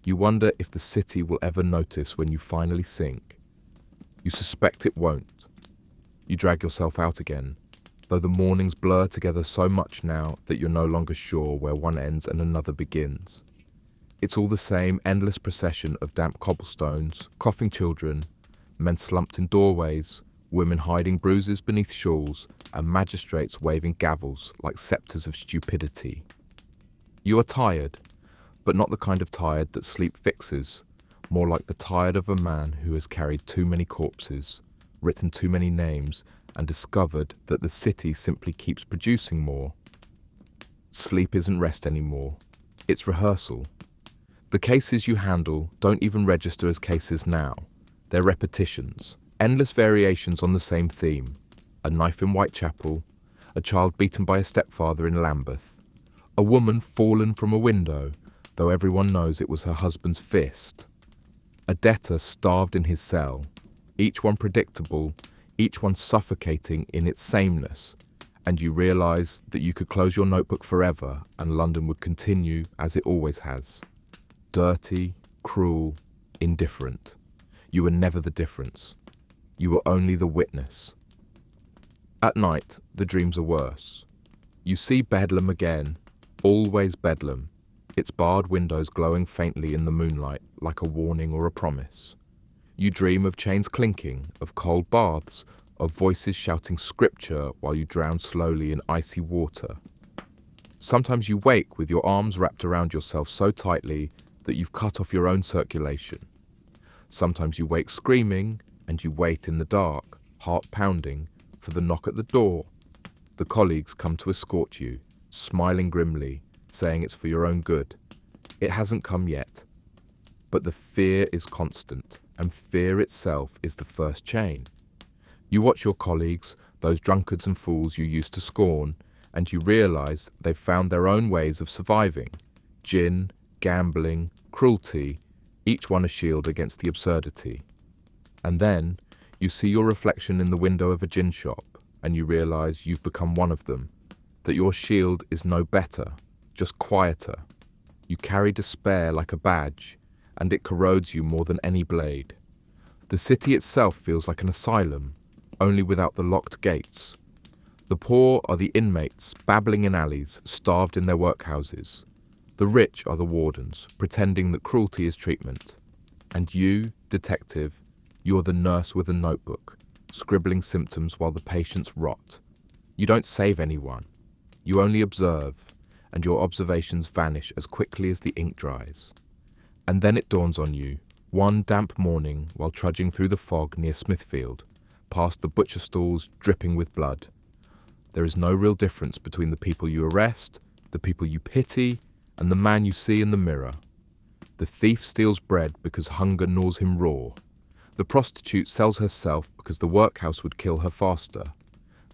You wonder if the city will ever notice when you finally sink. You suspect it won't. You drag yourself out again, though the mornings blur together so much now that you're no longer sure where one ends and another begins. It's all the same endless procession of damp cobblestones, coughing children, men slumped in doorways, women hiding bruises beneath shawls, and magistrates waving gavels like scepters of stupidity. You are tired, but not the kind of tired that sleep fixes, more like the tired of a man who has carried too many corpses, written too many names, and discovered that the city simply keeps producing more. Sleep isn't rest anymore. It's rehearsal. The cases you handle don't even register as cases now. They're repetitions, endless variations on the same theme. A knife in Whitechapel, a child beaten by a stepfather in Lambeth, a woman fallen from a window, though everyone knows it was her husband's fist, a debtor starved in his cell, each one predictable, each one suffocating in its sameness, and you realise that you could close your notebook forever and London would continue as it always has. Dirty, cruel, indifferent. You were never the difference. You were only the witness. At night, the dreams are worse. You see Bedlam again, always Bedlam, its barred windows glowing faintly in the moonlight like a warning or a promise. You dream of chains clinking, of cold baths, of voices shouting scripture while you drown slowly in icy water. Sometimes you wake with your arms wrapped around yourself so tightly that you've cut off your own circulation. Sometimes you wake screaming and you wait in the dark, heart pounding, for the knock at the door. The colleagues come to escort you, smiling grimly, saying it's for your own good. It hasn't come yet. But the fear is constant, and fear itself is the first chain. You watch your colleagues, those drunkards and fools you used to scorn, and you realise they've found their own ways of surviving. Gin, gambling, cruelty, each one a shield against the absurdity. And then you see your reflection in the window of a gin shop, and you realise you've become one of them, that your shield is no better, just quieter. You carry despair like a badge, and it corrodes you more than any blade. The city itself feels like an asylum, only without the locked gates. The poor are the inmates, babbling in alleys, starved in their workhouses. The rich are the wardens, pretending that cruelty is treatment. And you, detective, you're the nurse with a notebook, scribbling symptoms while the patients rot. You don't save anyone. You only observe, and your observations vanish as quickly as the ink dries. And then it dawns on you, one damp morning while trudging through the fog near Smithfield, past the butcher stalls dripping with blood. There is no real difference between the people you arrest, the people you pity, and the man you see in the mirror. The thief steals bread because hunger gnaws him raw. The prostitute sells herself because the workhouse would kill her faster.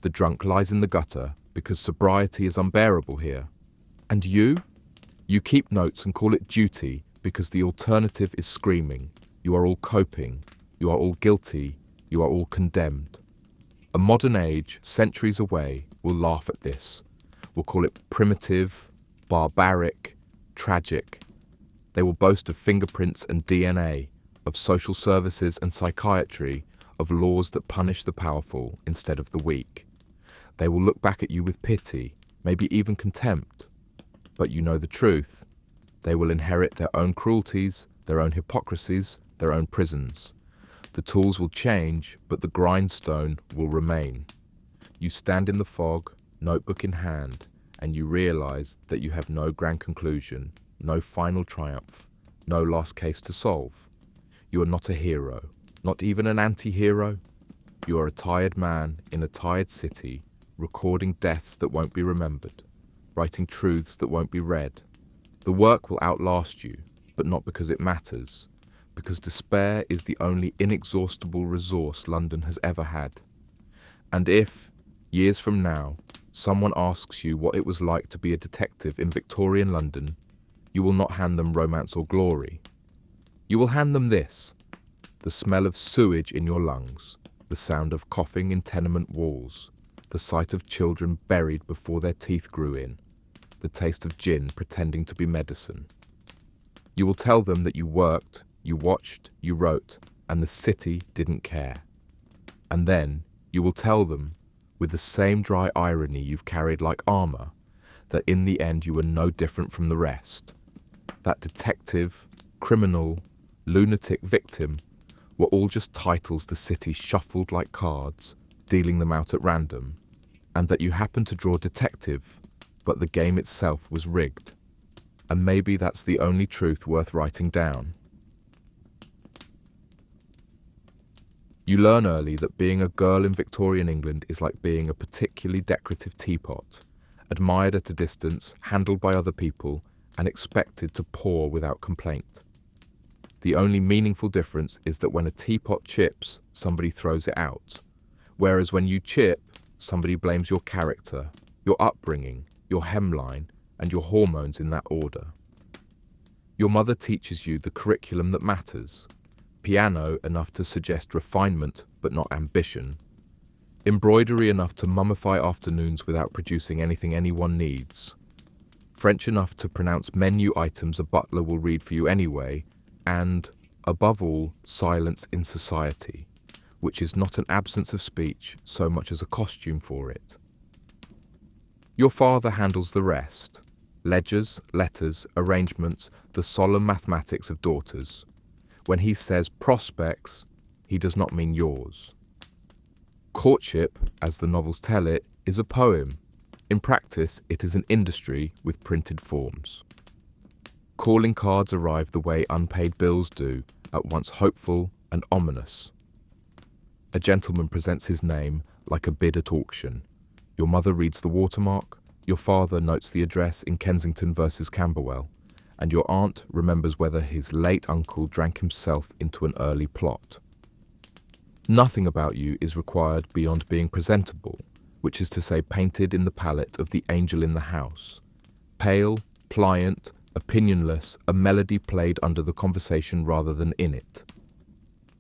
The drunk lies in the gutter because sobriety is unbearable here. And you? You keep notes and call it duty because the alternative is screaming. You are all coping. You are all guilty. You are all condemned. A modern age, centuries away, will laugh at this. Will call it primitive, barbaric, tragic. They will boast of fingerprints and DNA, of social services and psychiatry, of laws that punish the powerful instead of the weak. They will look back at you with pity, maybe even contempt. But you know the truth. They will inherit their own cruelties, their own hypocrisies, their own prisons. The tools will change, but the grindstone will remain. You stand in the fog, notebook in hand, and you realise that you have no grand conclusion, no final triumph, no last case to solve. You are not a hero, not even an anti-hero. You are a tired man in a tired city, recording deaths that won't be remembered, writing truths that won't be read. The work will outlast you, but not because it matters, because despair is the only inexhaustible resource London has ever had. And if, years from now, someone asks you what it was like to be a detective in Victorian London, you will not hand them romance or glory. You will hand them this: the smell of sewage in your lungs, the sound of coughing in tenement walls, the sight of children buried before their teeth grew in, the taste of gin pretending to be medicine. You will tell them that you worked, you watched, you wrote, and the city didn't care. And then you will tell them, with the same dry irony you've carried like armour, that in the end you were no different from the rest. That detective, criminal, lunatic, victim were all just titles the city shuffled like cards, dealing them out at random, and that you happened to draw detective, but the game itself was rigged. And maybe that's the only truth worth writing down. You learn early that being a girl in Victorian England is like being a particularly decorative teapot, admired at a distance, handled by other people, and expected to pour without complaint. The only meaningful difference is that when a teapot chips, somebody throws it out, whereas when you chip, somebody blames your character, your upbringing, your hemline, and your hormones in that order. Your mother teaches you the curriculum that matters, piano enough to suggest refinement but not ambition, embroidery enough to mummify afternoons without producing anything anyone needs, French enough to pronounce menu items a butler will read for you anyway, and, above all, silence in society, which is not an absence of speech so much as a costume for it. Your father handles the rest: ledgers, letters, arrangements, the solemn mathematics of daughters. When he says prospects, he does not mean yours. Courtship, as the novels tell it, is a poem. In practice, it is an industry with printed forms. Calling cards arrive the way unpaid bills do, at once hopeful and ominous. A gentleman presents his name like a bid at auction. Your mother reads the watermark, your father notes the address in Kensington versus Camberwell, and your aunt remembers whether his late uncle drank himself into an early plot. Nothing about you is required beyond being presentable, which is to say painted in the palette of the angel in the house. Pale, pliant, opinionless, a melody played under the conversation rather than in it.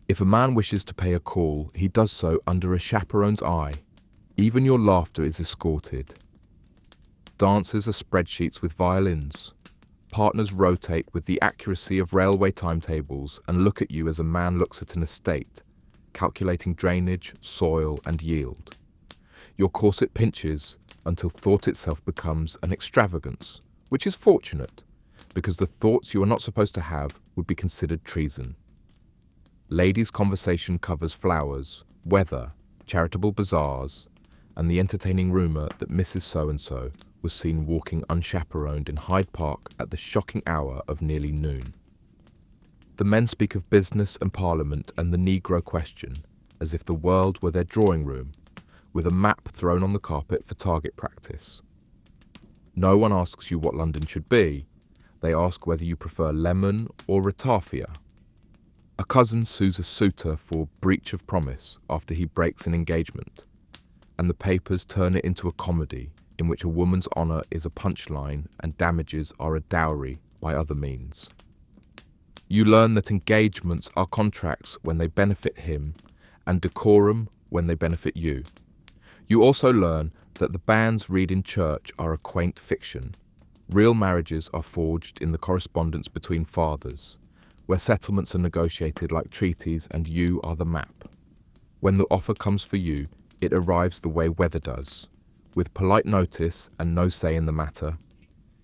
If a man wishes to pay a call, he does so under a chaperone's eye. Even your laughter is escorted. Dances are spreadsheets with violins. Partners rotate with the accuracy of railway timetables and look at you as a man looks at an estate, calculating drainage, soil, and yield. Your corset pinches until thought itself becomes an extravagance, which is fortunate, because the thoughts you are not supposed to have would be considered treason. Ladies' conversation covers flowers, weather, charitable bazaars, and the entertaining rumour that Mrs. So-and-so was seen walking unchaperoned in Hyde Park at the shocking hour of nearly noon. The men speak of business and Parliament and the Negro question, as if the world were their drawing room, with a map thrown on the carpet for target practice. No one asks you what London should be. They ask whether you prefer lemon or ratafia. A cousin sues a suitor for breach of promise after he breaks an engagement, and the papers turn it into a comedy in which a woman's honour is a punchline and damages are a dowry by other means. You learn that engagements are contracts when they benefit him, and decorum when they benefit you. You also learn that the banns read in church are a quaint fiction. Real marriages are forged in the correspondence between fathers, where settlements are negotiated like treaties and you are the map. When the offer comes for you, it arrives the way weather does, with polite notice and no say in the matter.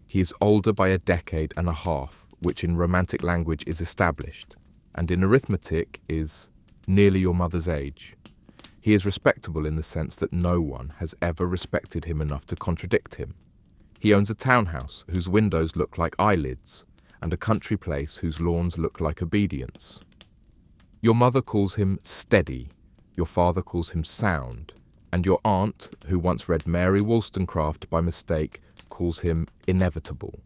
He is older by a decade and a half, which in romantic language is established, and in arithmetic is nearly your mother's age. He is respectable in the sense that no one has ever respected him enough to contradict him. He owns a townhouse whose windows look like eyelids, and a country place whose lawns look like obedience. Your mother calls him steady, your father calls him sound, and your aunt, who once read Mary Wollstonecraft by mistake, calls him inevitable.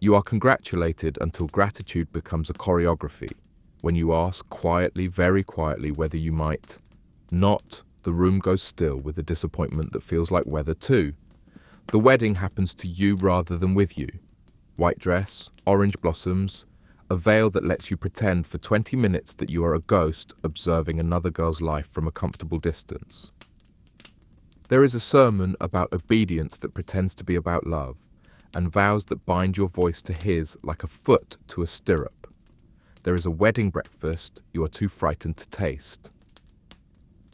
You are congratulated until gratitude becomes a choreography, when you ask quietly, very quietly, whether you might. Not, the room goes still with a disappointment that feels like weather too. The wedding happens to you rather than with you. White dress, orange blossoms, a veil that lets you pretend for 20 minutes that you are a ghost observing another girl's life from a comfortable distance. There is a sermon about obedience that pretends to be about love, and vows that bind your voice to his like a foot to a stirrup. There is a wedding breakfast you are too frightened to taste.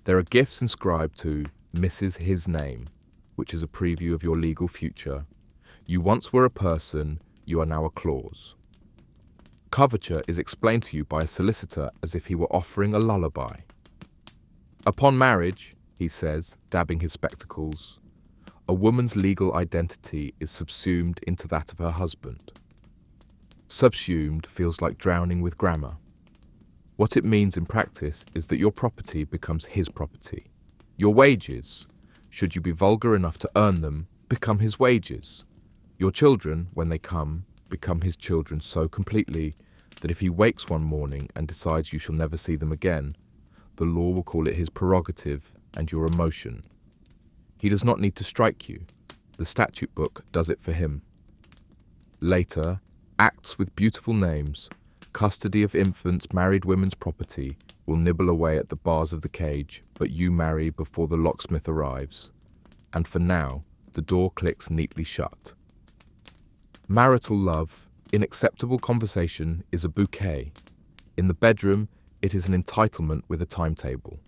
There are gifts inscribed to Mrs. His Name, which is a preview of your legal future. You once were a person, you are now a clause. Coverture is explained to you by a solicitor as if he were offering a lullaby. Upon marriage, he says, dabbing his spectacles, a woman's legal identity is subsumed into that of her husband. Subsumed feels like drowning with grammar. What it means in practice is that your property becomes his property. Your wages, should you be vulgar enough to earn them, become his wages. Your children, when they come, become his children so completely that if he wakes one morning and decides you shall never see them again, the law will call it his prerogative and your emotion. He does not need to strike you. The statute book does it for him. Later, acts with beautiful names, Custody of infants, married women's property, will nibble away at the bars of the cage, but you marry before the locksmith arrives. And for now, the door clicks neatly shut. Marital love, in acceptable conversation, is a bouquet. In the bedroom, it is an entitlement with a timetable.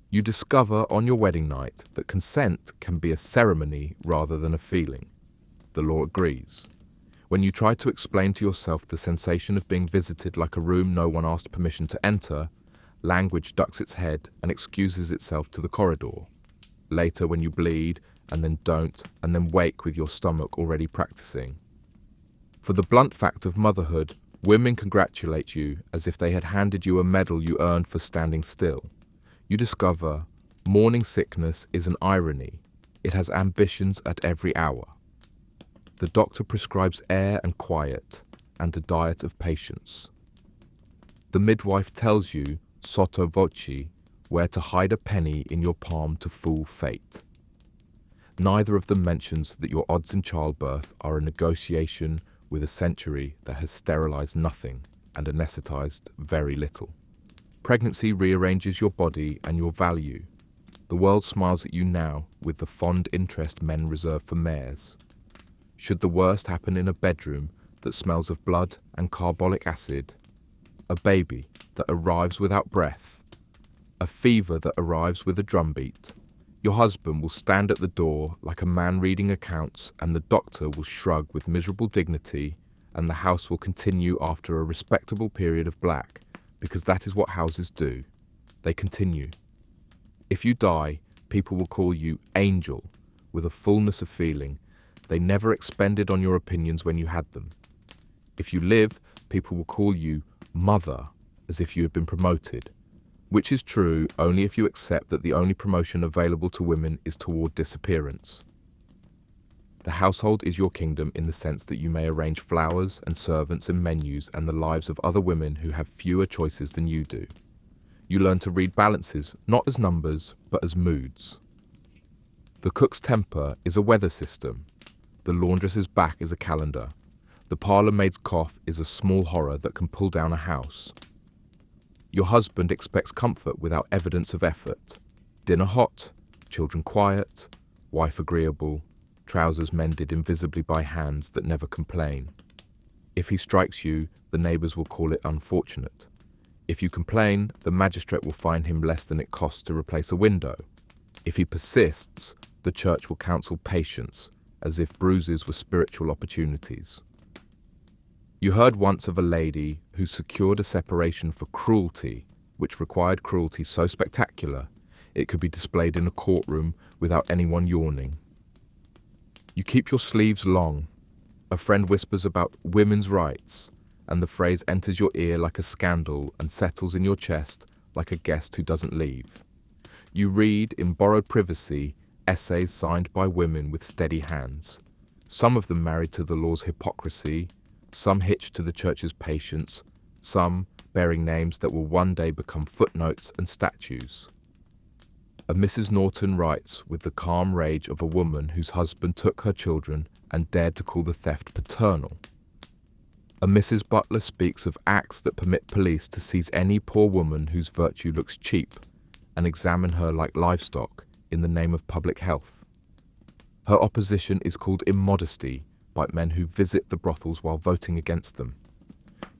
You discover on your wedding night that consent can be a ceremony rather than a feeling. The law agrees. When you try to explain to yourself the sensation of being visited like a room no one asked permission to enter, language ducks its head and excuses itself to the corridor. Later, when you bleed, and then don't, and then wake with your stomach already practicing. For the blunt fact of motherhood, women congratulate you as if they had handed you a medal you earned for standing still. You discover morning sickness is an irony. It has ambitions at every hour. The doctor prescribes air and quiet, and a diet of patience. The midwife tells you, sotto voce, where to hide a penny in your palm to fool fate. Neither of them mentions that your odds in childbirth are a negotiation with a century that has sterilized nothing and anesthetized very little. Pregnancy rearranges your body and your value. The world smiles at you now with the fond interest men reserve for mares. Should the worst happen in a bedroom that smells of blood and carbolic acid, a baby that arrives without breath, a fever that arrives with a drumbeat, your husband will stand at the door like a man reading accounts, and the doctor will shrug with miserable dignity, and the house will continue after a respectable period of black, because that is what houses do. They continue. If you die, people will call you angel with a fullness of feeling they never expended on your opinions when you had them. If you live, people will call you mother as if you had been promoted, which is true only if you accept that the only promotion available to women is toward disappearance. The household is your kingdom in the sense that you may arrange flowers and servants and menus and the lives of other women who have fewer choices than you do. You learn to read balances, not as numbers, but as moods. The cook's temper is a weather system. The laundress's back is a calendar. The parlour maid's cough is a small horror that can pull down a house. Your husband expects comfort without evidence of effort. Dinner hot, children quiet, wife agreeable, trousers mended invisibly by hands that never complain. If he strikes you, the neighbours will call it unfortunate. If you complain, the magistrate will fine him less than it costs to replace a window. If he persists, the church will counsel patience, as if bruises were spiritual opportunities. You heard once of a lady who secured a separation for cruelty, which required cruelty so spectacular it could be displayed in a courtroom without anyone yawning. You keep your sleeves long. A friend whispers about women's rights, and the phrase enters your ear like a scandal and settles in your chest like a guest who doesn't leave. You read, in borrowed privacy, essays signed by women with steady hands, some of them married to the law's hypocrisy, some hitched to the church's patience, some bearing names that will one day become footnotes and statues. A Mrs. Norton writes with the calm rage of a woman whose husband took her children and dared to call the theft paternal. A Mrs. Butler speaks of acts that permit police to seize any poor woman whose virtue looks cheap and examine her like livestock in the name of public health. Her opposition is called immodesty by men who visit the brothels while voting against them.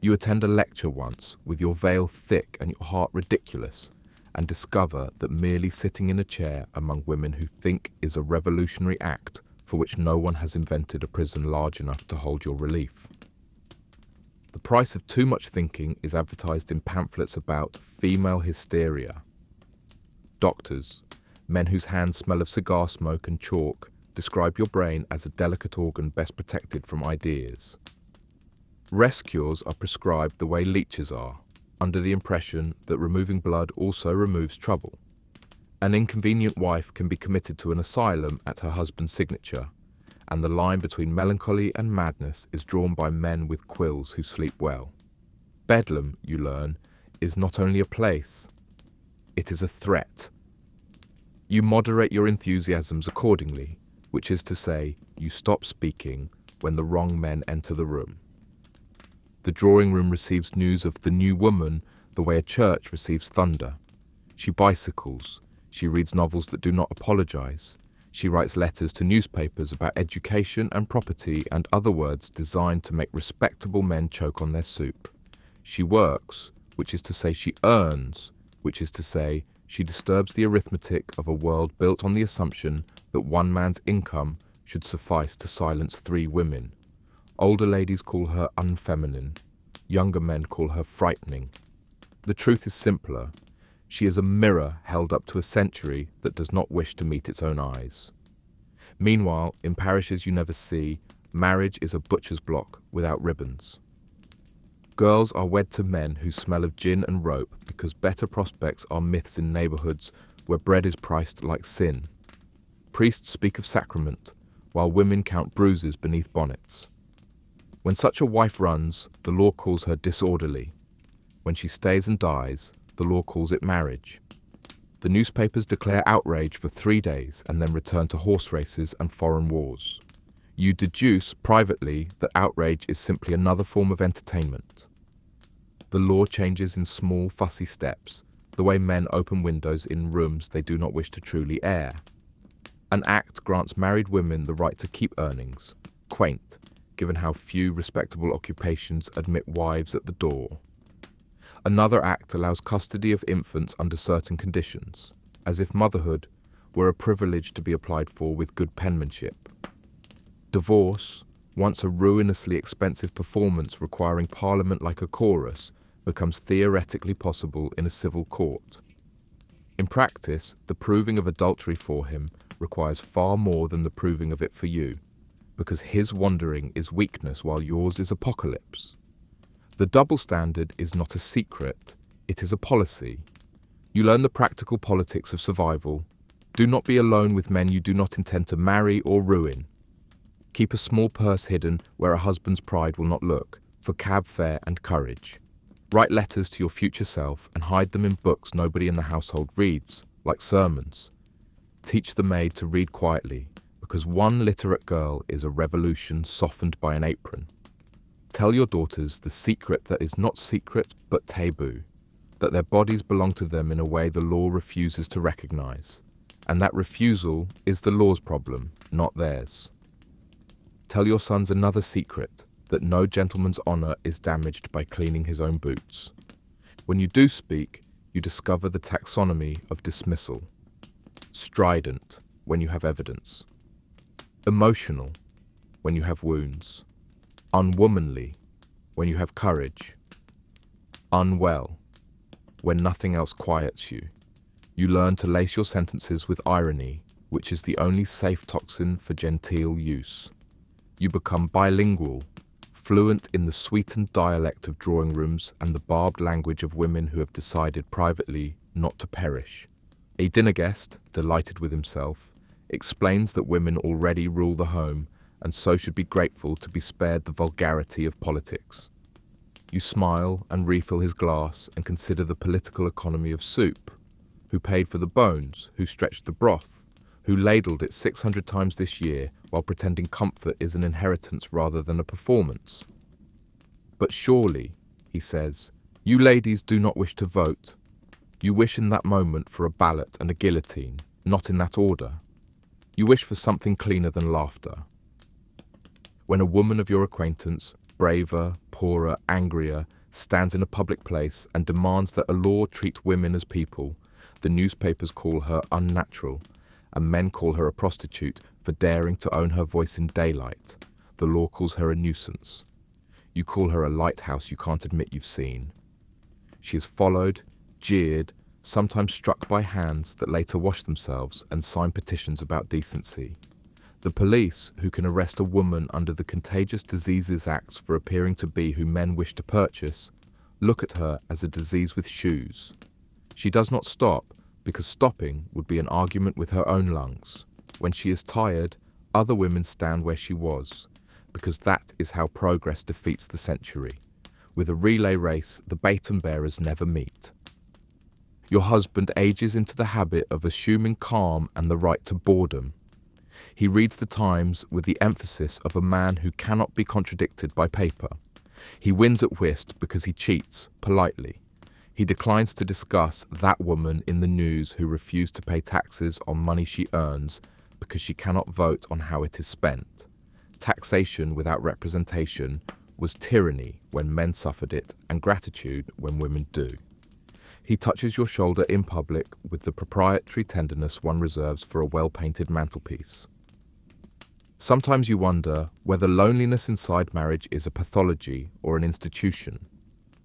You attend a lecture once with your veil thick and your heart ridiculous, and discover that merely sitting in a chair among women who think is a revolutionary act for which no one has invented a prison large enough to hold your relief. The price of too much thinking is advertised in pamphlets about female hysteria. Doctors, men whose hands smell of cigar smoke and chalk, describe your brain as a delicate organ best protected from ideas. Rest cures are prescribed the way leeches are, under the impression that removing blood also removes trouble. An inconvenient wife can be committed to an asylum at her husband's signature, and the line between melancholy and madness is drawn by men with quills who sleep well. Bedlam, you learn, is not only a place, it is a threat. You moderate your enthusiasms accordingly, which is to say, you stop speaking when the wrong men enter the room. The The drawing room receives news of the new woman the way a church receives thunder. She bicycles. She reads novels that do not apologize. She writes letters to newspapers about education and property and other words designed to make respectable men choke on their soup. She works, which is to say she earns, which is to say she disturbs the arithmetic of a world built on the assumption that one man's income should suffice to silence 3 women. Older ladies call her unfeminine. Younger men call her frightening. The truth is simpler. She is a mirror held up to a century that does not wish to meet its own eyes. Meanwhile, in parishes you never see, marriage is a butcher's block without ribbons. Girls are wed to men who smell of gin and rope because better prospects are myths in neighborhoods where bread is priced like sin. Priests speak of sacrament, while women count bruises beneath bonnets. When such a wife runs, the law calls her disorderly. When she stays and dies, the law calls it marriage. The newspapers declare outrage for 3 days and then return to horse races and foreign wars. You deduce privately that outrage is simply another form of entertainment. The law changes in small, fussy steps, the way men open windows in rooms they do not wish to truly air. An act grants married women the right to keep earnings, quaint, given how few respectable occupations admit wives at the door. Another act allows custody of infants under certain conditions, as if motherhood were a privilege to be applied for with good penmanship. Divorce, once a ruinously expensive performance requiring Parliament like a chorus, becomes theoretically possible in a civil court. In practice, the proving of adultery for him requires far more than the proving of it for you, because his wandering is weakness while yours is apocalypse. The double standard is not a secret, it is a policy. You learn the practical politics of survival. Do not be alone with men you do not intend to marry or ruin. Keep a small purse hidden where a husband's pride will not look, for cab fare and courage. Write letters to your future self and hide them in books nobody in the household reads, like sermons. Teach the maid to read quietly, because one literate girl is a revolution softened by an apron. Tell your daughters the secret that is not secret but taboo, that their bodies belong to them in a way the law refuses to recognize, and that refusal is the law's problem, not theirs. Tell your sons another secret, that no gentleman's honor is damaged by cleaning his own boots. When you do speak, you discover the taxonomy of dismissal. Strident, when you have evidence. Emotional, when you have wounds. Unwomanly, when you have courage. Unwell, when nothing else quiets you. You learn to lace your sentences with irony, which is the only safe toxin for genteel use. You become bilingual, fluent in the sweetened dialect of drawing rooms and the barbed language of women who have decided privately not to perish. A dinner guest, delighted with himself, explains that women already rule the home and so should be grateful to be spared the vulgarity of politics. You smile and refill his glass and consider the political economy of soup. Who paid for the bones? Who stretched the broth? Who ladled it 600 times this year while pretending comfort is an inheritance rather than a performance? But surely, he says, you ladies do not wish to vote. You wish in that moment for a ballot and a guillotine, not in that order. You wish for something cleaner than laughter. When a woman of your acquaintance, braver, poorer, angrier, stands in a public place and demands that a law treat women as people, the newspapers call her unnatural, and men call her a prostitute for daring to own her voice in daylight. The law calls her a nuisance. You call her a lighthouse you can't admit you've seen. She is followed, jeered, sometimes struck by hands that later wash themselves and sign petitions about decency. The police, who can arrest a woman under the Contagious Diseases Acts for appearing to be who men wish to purchase, look at her as a disease with shoes. She does not stop, because stopping would be an argument with her own lungs. When she is tired, other women stand where she was, because that is how progress defeats the century. With a relay race, the baton bearers never meet. Your husband ages into the habit of assuming calm and the right to boredom. He reads the Times with the emphasis of a man who cannot be contradicted by paper, He wins at whist because he cheats, politely. He declines to discuss that woman in the news who refused to pay taxes on money she earns because she cannot vote on how it is spent. Taxation without representation was tyranny when men suffered it and gratitude when women do. He touches your shoulder in public with the proprietary tenderness one reserves for a well-painted mantelpiece. Sometimes you wonder whether loneliness inside marriage is a pathology or an institution.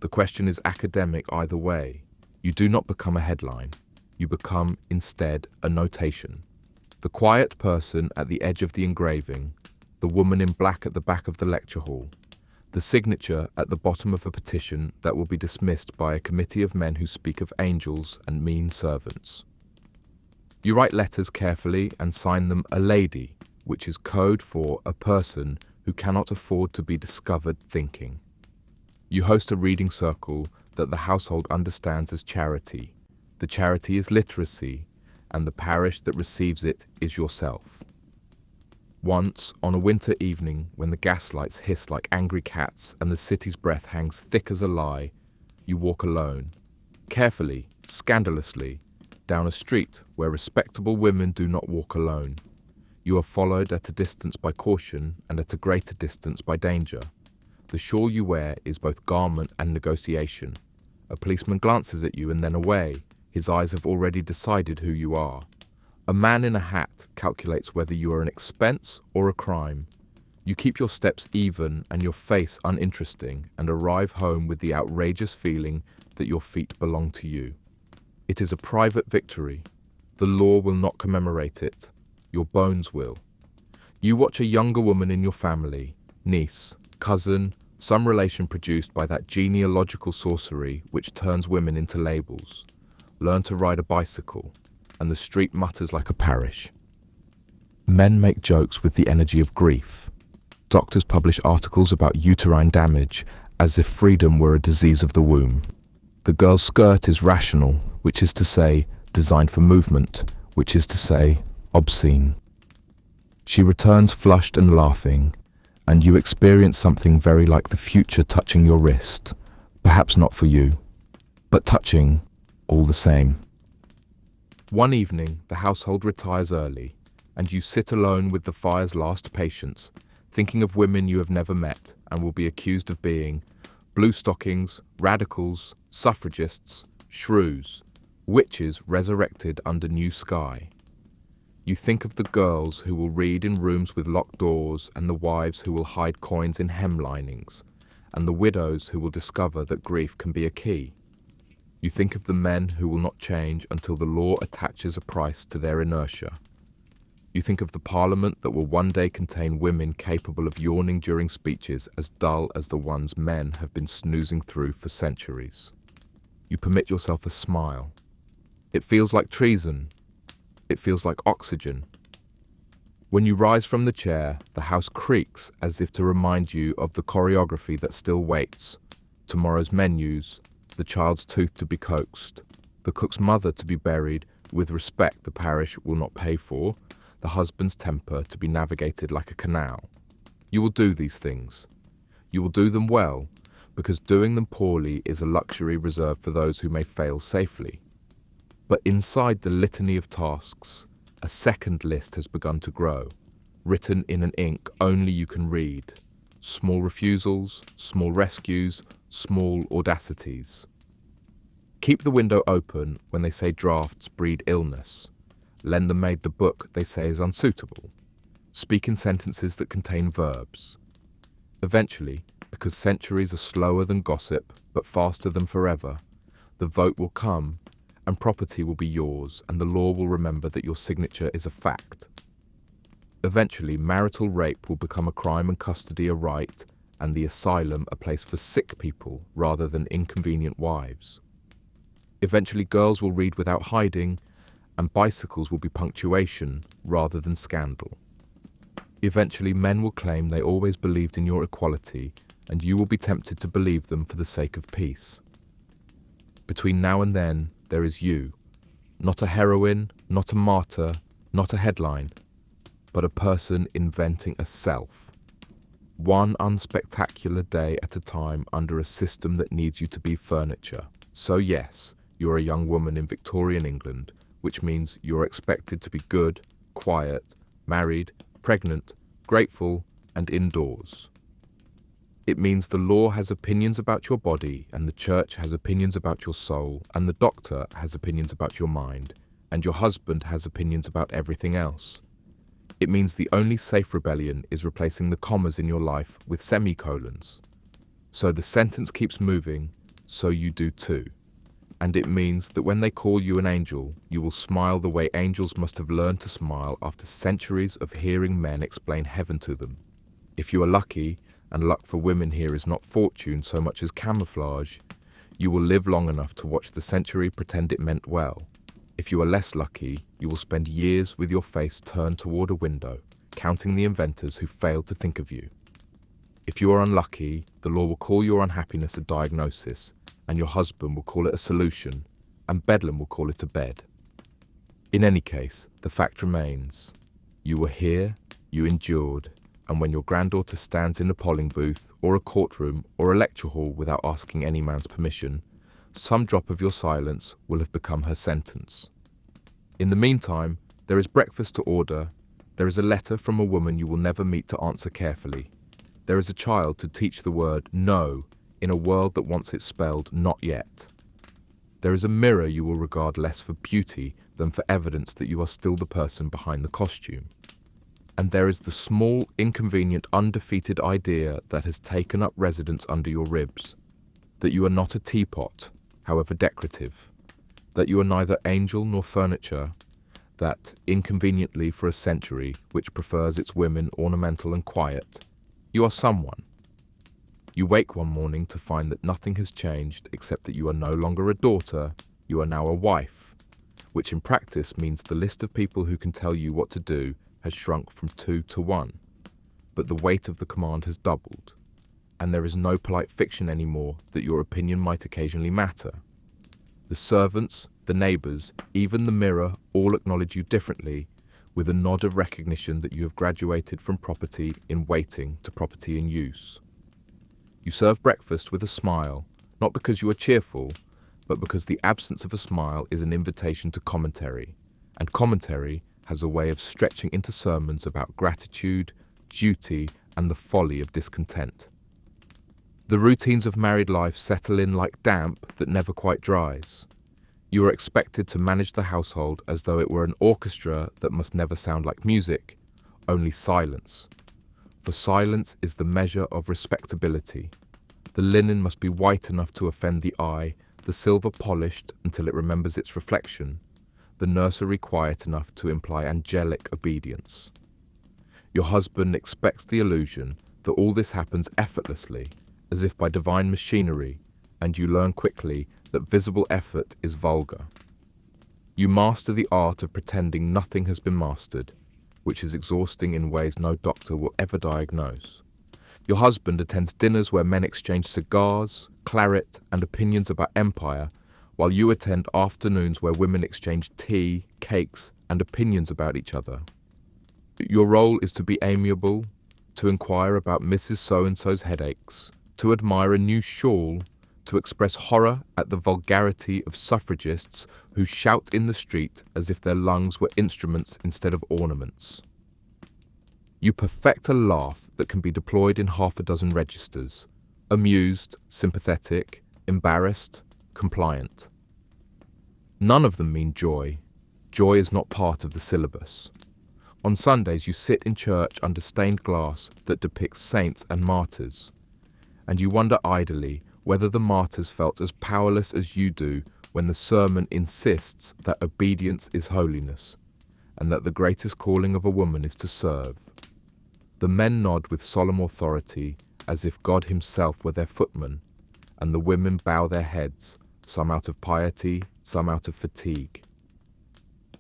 The question is academic either way. You do not become a headline. You become, instead, a notation. The quiet person at the edge of the engraving, the woman in black at the back of the lecture hall, the signature at the bottom of a petition that will be dismissed by a committee of men who speak of angels and mean servants. You write letters carefully and sign them "a lady," which is code for a person who cannot afford to be discovered thinking. You host a reading circle that the household understands as charity. The charity is literacy, and the parish that receives it is yourself. Once, on a winter evening, when the gaslights hiss like angry cats and the city's breath hangs thick as a lie, you walk alone, carefully, scandalously, down a street where respectable women do not walk alone. You are followed at a distance by caution and at a greater distance by danger. The shawl you wear is both garment and negotiation. A policeman glances at you and then away. His eyes have already decided who you are. A man in a hat calculates whether you are an expense or a crime. You keep your steps even and your face uninteresting and arrive home with the outrageous feeling that your feet belong to you. It is a private victory. The law will not commemorate it. Your bones will. You watch a younger woman in your family, niece, cousin, some relation produced by that genealogical sorcery which turns women into labels, learn to ride a bicycle, and the street mutters like a parish. Men make jokes with the energy of grief. Doctors publish articles about uterine damage as if freedom were a disease of the womb. The girl's skirt is rational, which is to say, designed for movement, which is to say, obscene. She returns flushed and laughing, and you experience something very like the future touching your wrist, perhaps not for you, but touching all the same. One evening, the household retires early, and you sit alone with the fire's last patients, thinking of women you have never met and will be accused of being blue stockings, radicals, suffragists, shrews, witches resurrected under new sky. You think of the girls who will read in rooms with locked doors and the wives who will hide coins in hem linings, and the widows who will discover that grief can be a key. You think of the men who will not change until the law attaches a price to their inertia. You think of the parliament that will one day contain women capable of yawning during speeches as dull as the ones men have been snoozing through for centuries. You permit yourself a smile. It feels like treason. It feels like oxygen. When you rise from the chair, the house creaks as if to remind you of the choreography that still waits. Tomorrow's menus, the child's tooth to be coaxed, the cook's mother to be buried with respect the parish will not pay for, the husband's temper to be navigated like a canal. You will do these things. You will do them well, because doing them poorly is a luxury reserved for those who may fail safely. But inside the litany of tasks, a second list has begun to grow, written in an ink only you can read. Small refusals, small rescues, small audacities. Keep the window open when they say drafts breed illness. Lend the maid the book they say is unsuitable. Speak in sentences that contain verbs. Eventually, because centuries are slower than gossip but faster than forever, the vote will come and property will be yours and the law will remember that your signature is a fact. Eventually, marital rape will become a crime and custody a right, and the asylum a place for sick people rather than inconvenient wives. Eventually, girls will read without hiding, and bicycles will be punctuation rather than scandal. Eventually, men will claim they always believed in your equality, and you will be tempted to believe them for the sake of peace. Between now and then, there is you, not a heroine, not a martyr, not a headline, but a person inventing a self. one unspectacular day at a time under a system that needs you to be furniture. So yes, you're a young woman in Victorian England, which means you're expected to be good, quiet, married, pregnant, grateful, and indoors. It means the law has opinions about your body, and the church has opinions about your soul, and the doctor has opinions about your mind, and your husband has opinions about everything else. It means the only safe rebellion is replacing the commas in your life with semicolons. So the sentence keeps moving, so you do too. And it means that when they call you an angel, you will smile the way angels must have learned to smile after centuries of hearing men explain heaven to them. If you are lucky, and luck for women here is not fortune so much as camouflage, you will live long enough to watch the century pretend it meant well. If you are less lucky, you will spend years with your face turned toward a window, counting the inventors who failed to think of you. If you are unlucky, the law will call your unhappiness a diagnosis, and your husband will call it a solution, and Bedlam will call it a bed. In any case, the fact remains. You were here, you endured, and when your granddaughter stands in a polling booth, or a courtroom, or a lecture hall without asking any man's permission, some drop of your silence will have become her sentence. In the meantime, there is breakfast to order, there is a letter from a woman you will never meet to answer carefully, there is a child to teach the word no in a world that wants it spelled not yet. There is a mirror you will regard less for beauty than for evidence that you are still the person behind the costume. And there is the small, inconvenient, undefeated idea that has taken up residence under your ribs, that you are not a teapot, however decorative, that you are neither angel nor furniture, that, inconveniently for a century which prefers its women ornamental and quiet, you are someone. You wake one morning to find that nothing has changed except that you are no longer a daughter, you are now a wife, which in practice means the list of people who can tell you what to do has shrunk from 2 to 1, but the weight of the command has doubled, and there is no polite fiction anymore that your opinion might occasionally matter. The servants, the neighbours, even the mirror all acknowledge you differently, with a nod of recognition that you have graduated from property in waiting to property in use. You serve breakfast with a smile, not because you are cheerful, but because the absence of a smile is an invitation to commentary, and commentary has a way of stretching into sermons about gratitude, duty, and the folly of discontent. The routines of married life settle in like damp that never quite dries. You are expected to manage the household as though it were an orchestra that must never sound like music, only silence. For silence is the measure of respectability. The linen must be white enough to offend the eye, the silver polished until it remembers its reflection, the nursery quiet enough to imply angelic obedience. Your husband expects the illusion that all this happens effortlessly, as if by divine machinery, and you learn quickly that visible effort is vulgar. You master the art of pretending nothing has been mastered, which is exhausting in ways no doctor will ever diagnose. Your husband attends dinners where men exchange cigars, claret, and opinions about empire, while you attend afternoons where women exchange tea, cakes, and opinions about each other. Your role is to be amiable, to inquire about Mrs. So-and-so's headaches, to admire a new shawl, to express horror at the vulgarity of suffragists who shout in the street as if their lungs were instruments instead of ornaments. You perfect a laugh that can be deployed in half a dozen registers: amused, sympathetic, embarrassed, compliant. None of them mean joy. Joy is not part of the syllabus. On Sundays you sit in church under stained glass that depicts saints and martyrs, and you wonder idly whether the martyrs felt as powerless as you do when the sermon insists that obedience is holiness, and that the greatest calling of a woman is to serve. The men nod with solemn authority as if God himself were their footman, and the women bow their heads, some out of piety, some out of fatigue.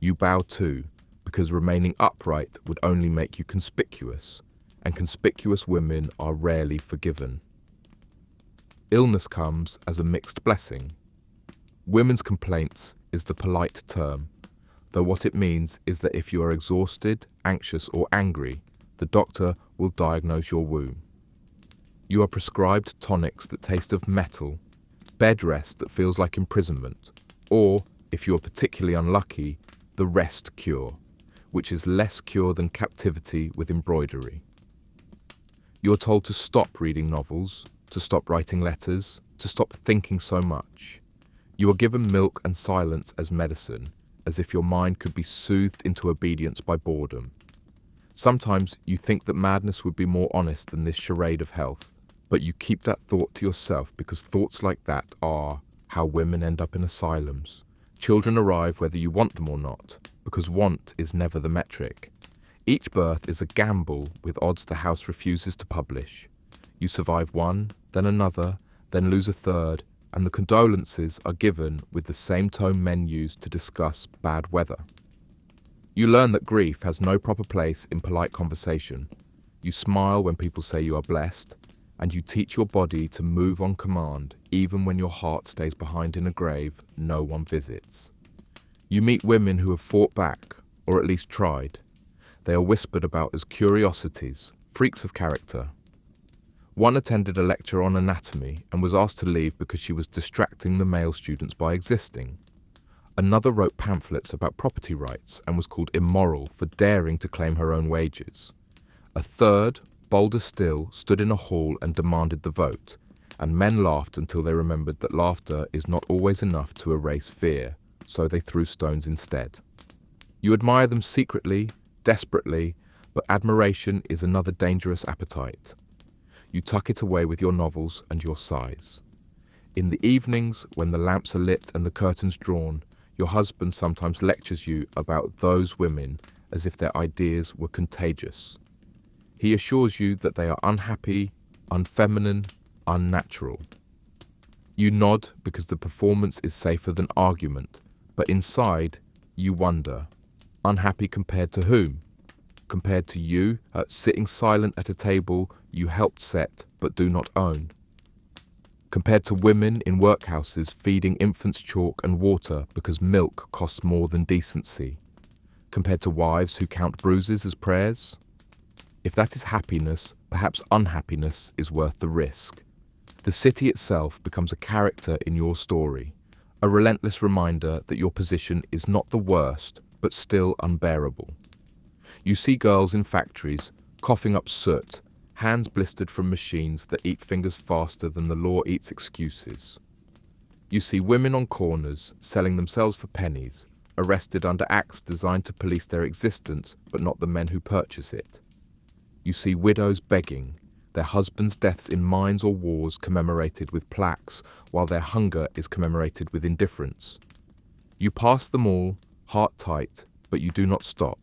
You bow too, because remaining upright would only make you conspicuous, and conspicuous women are rarely forgiven. Illness comes as a mixed blessing. Women's complaints is the polite term, though what it means is that if you are exhausted, anxious, or angry, the doctor will diagnose your womb. You are prescribed tonics that taste of metal, bed rest that feels like imprisonment, or, if you are particularly unlucky, the rest cure, which is less cure than captivity with embroidery. You are told to stop reading novels, to stop writing letters, to stop thinking so much. You are given milk and silence as medicine, as if your mind could be soothed into obedience by boredom. Sometimes you think that madness would be more honest than this charade of health, but you keep that thought to yourself because thoughts like that are how women end up in asylums. Children arrive whether you want them or not, because want is never the metric. Each birth is a gamble with odds the house refuses to publish. You survive one, then another, then lose a third, and the condolences are given with the same tone men use to discuss bad weather. You learn that grief has no proper place in polite conversation. You smile when people say you are blessed, and you teach your body to move on command even when your heart stays behind in a grave no one visits. You meet women who have fought back, or at least tried. They are whispered about as curiosities, freaks of character. One attended a lecture on anatomy and was asked to leave because she was distracting the male students by existing. Another wrote pamphlets about property rights and was called immoral for daring to claim her own wages. A third, bolder still, stood in a hall and demanded the vote, and men laughed until they remembered that laughter is not always enough to erase fear, so they threw stones instead. You admire them secretly, desperately, but admiration is another dangerous appetite. You tuck it away with your novels and your sighs. In the evenings, when the lamps are lit and the curtains drawn, your husband sometimes lectures you about those women as if their ideas were contagious. He assures you that they are unhappy, unfeminine, unnatural. You nod because the performance is safer than argument, but inside, you wonder, unhappy compared to whom? Compared to you, sitting silent at a table you helped set but do not own. Compared to women in workhouses feeding infants chalk and water because milk costs more than decency. Compared to wives who count bruises as prayers. If that is happiness, perhaps unhappiness is worth the risk. The city itself becomes a character in your story, a relentless reminder that your position is not the worst, but still unbearable. You see girls in factories, coughing up soot, hands blistered from machines that eat fingers faster than the law eats excuses. You see women on corners, selling themselves for pennies, arrested under acts designed to police their existence, but not the men who purchase it. You see widows begging, their husbands' deaths in mines or wars commemorated with plaques, while their hunger is commemorated with indifference. You pass them all, heart tight, but you do not stop,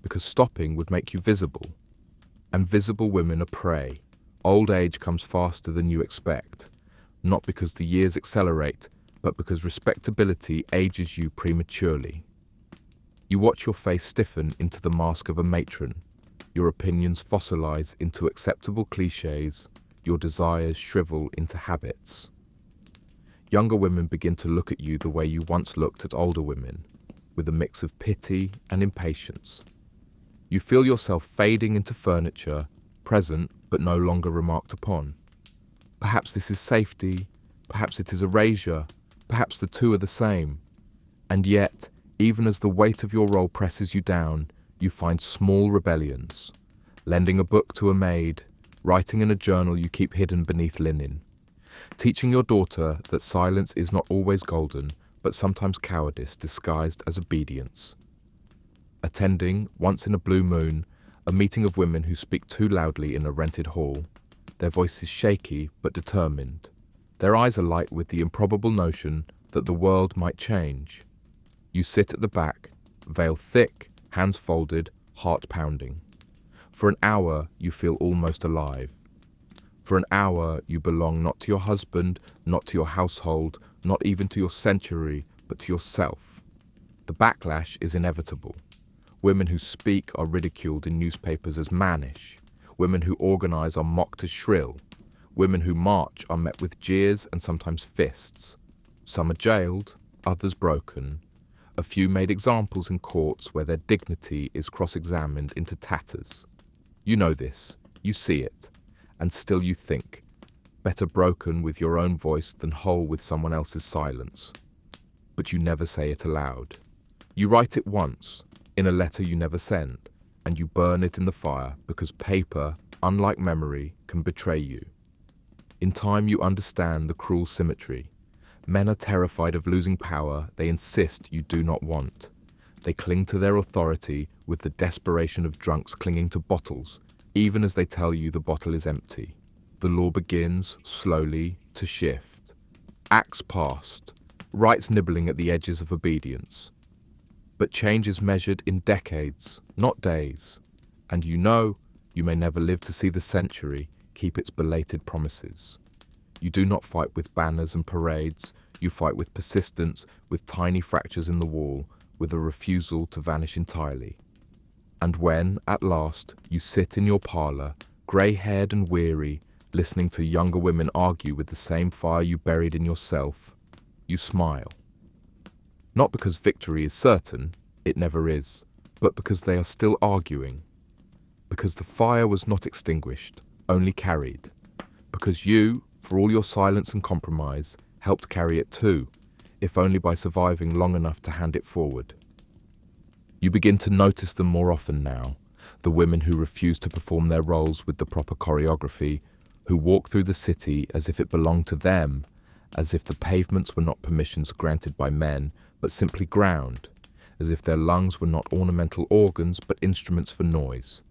because stopping would make you visible. And visible women are prey. Old age comes faster than you expect, not because the years accelerate, but because respectability ages you prematurely. You watch your face stiffen into the mask of a matron, your opinions fossilize into acceptable cliches, your desires shrivel into habits. Younger women begin to look at you the way you once looked at older women, with a mix of pity and impatience. You feel yourself fading into furniture, present but no longer remarked upon. Perhaps this is safety, perhaps it is erasure, perhaps the two are the same. And yet, even as the weight of your role presses you down, you find small rebellions. Lending a book to a maid, writing in a journal you keep hidden beneath linen. Teaching your daughter that silence is not always golden, but sometimes cowardice disguised as obedience. Attending, once in a blue moon, a meeting of women who speak too loudly in a rented hall, their voices shaky but determined. Their eyes alight with the improbable notion that the world might change. You sit at the back, veil thick, hands folded, heart pounding. For an hour you feel almost alive. For an hour you belong not to your husband, not to your household, not even to your century, but to yourself. The backlash is inevitable. Women who speak are ridiculed in newspapers as mannish. Women who organize are mocked as shrill. Women who march are met with jeers and sometimes fists. Some are jailed, others broken. A few made examples in courts where their dignity is cross-examined into tatters. You know this, you see it, And still you think, better broken with your own voice than whole with someone else's silence. But you never say it aloud. You write it once, in a letter you never send, and you burn it in the fire because paper, unlike memory, can betray you. In time you understand the cruel symmetry. Men are terrified of losing power they insist you do not want. They cling to their authority with the desperation of drunks clinging to bottles, even as they tell you the bottle is empty. The law begins, slowly, to shift. Acts passed, rights nibbling at the edges of obedience. But change is measured in decades, not days. And you know you may never live to see the century keep its belated promises. You do not fight with banners and parades. You fight with persistence, with tiny fractures in the wall, with a refusal to vanish entirely. And when, at last, you sit in your parlour, grey-haired and weary, listening to younger women argue with the same fire you buried in yourself, you smile. Not because victory is certain, it never is, but because they are still arguing. Because the fire was not extinguished, only carried. Because you, for all your silence and compromise, helped carry it too, if only by surviving long enough to hand it forward. You begin to notice them more often now, the women who refuse to perform their roles with the proper choreography, who walk through the city as if it belonged to them, as if the pavements were not permissions granted by men, but simply ground, as if their lungs were not ornamental organs, but instruments for noise.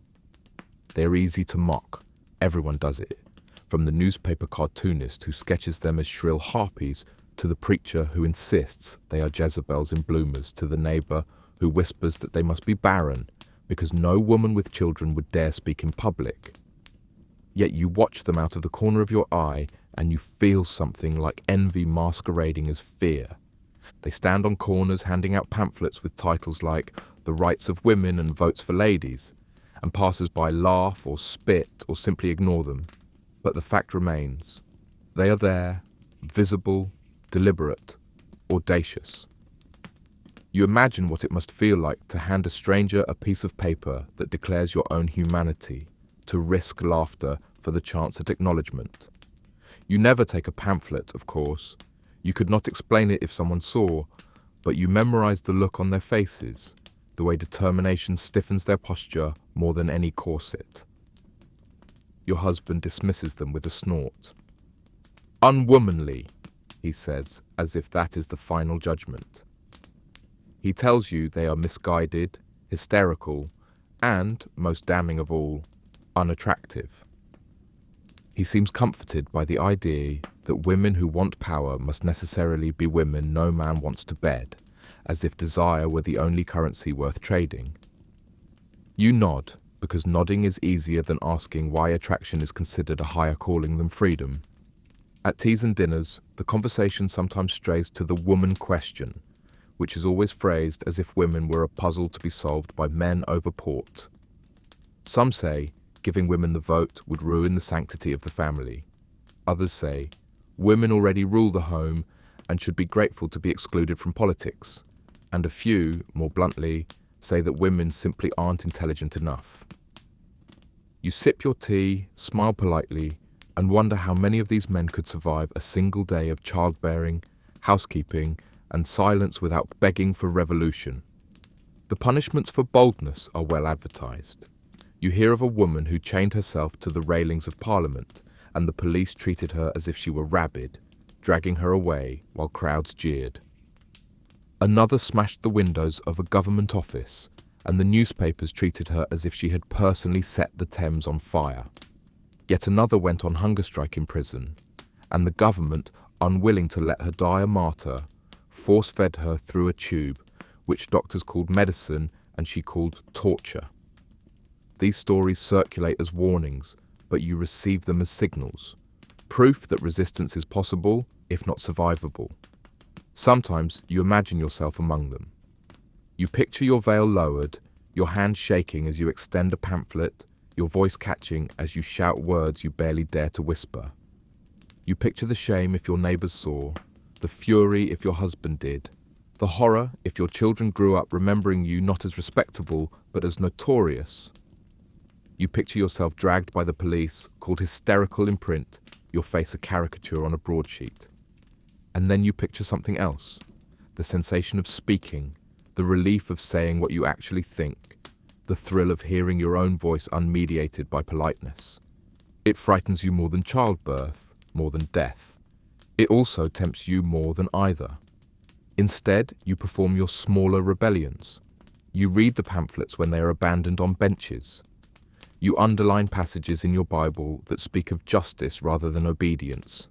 They are easy to mock. Everyone does it, from the newspaper cartoonist who sketches them as shrill harpies, to the preacher who insists they are Jezebels in bloomers, to the neighbour who whispers that they must be barren, because no woman with children would dare speak in public. Yet you watch them out of the corner of your eye, and you feel something like envy masquerading as fear. They stand on corners handing out pamphlets with titles like The Rights of Women and Votes for Ladies, and passers-by laugh or spit or simply ignore them. But the fact remains. They are there, visible, deliberate, audacious. You imagine what it must feel like to hand a stranger a piece of paper that declares your own humanity, to risk laughter for the chance at acknowledgement. You never take a pamphlet, of course. You could not explain it if someone saw, but you memorize the look on their faces, the way determination stiffens their posture more than any corset. Your husband dismisses them with a snort. Unwomanly, he says, as if that is the final judgment. He tells you they are misguided, hysterical, and, most damning of all, unattractive. He seems comforted by the idea that women who want power must necessarily be women no man wants to bed, as if desire were the only currency worth trading. You nod, because nodding is easier than asking why attraction is considered a higher calling than freedom. At teas and dinners, the conversation sometimes strays to the woman question, which is always phrased as if women were a puzzle to be solved by men over port. Some say giving women the vote would ruin the sanctity of the family. Others say women already rule the home and should be grateful to be excluded from politics. And a few, more bluntly, say that women simply aren't intelligent enough. You sip your tea, smile politely, and wonder how many of these men could survive a single day of childbearing, housekeeping, and silence without begging for revolution. The punishments for boldness are well advertised. You hear of a woman who chained herself to the railings of Parliament, and the police treated her as if she were rabid, dragging her away while crowds jeered. Another smashed the windows of a government office, and the newspapers treated her as if she had personally set the Thames on fire. Yet another went on hunger strike in prison, and the government, unwilling to let her die a martyr, force-fed her through a tube, which doctors called medicine and she called torture. These stories circulate as warnings, but you receive them as signals, proof that resistance is possible, if not survivable. Sometimes you imagine yourself among them. You picture your veil lowered, your hand shaking as you extend a pamphlet, your voice catching as you shout words you barely dare to whisper. You picture the shame if your neighbours saw, the fury if your husband did, the horror if your children grew up remembering you not as respectable but as notorious. You picture yourself dragged by the police, called hysterical in print, your face a caricature on a broadsheet. And then you picture something else, the sensation of speaking, the relief of saying what you actually think, the thrill of hearing your own voice unmediated by politeness. It frightens you more than childbirth, more than death. It also tempts you more than either. Instead, you perform your smaller rebellions. You read the pamphlets when they are abandoned on benches. You underline passages in your Bible that speak of justice rather than obedience.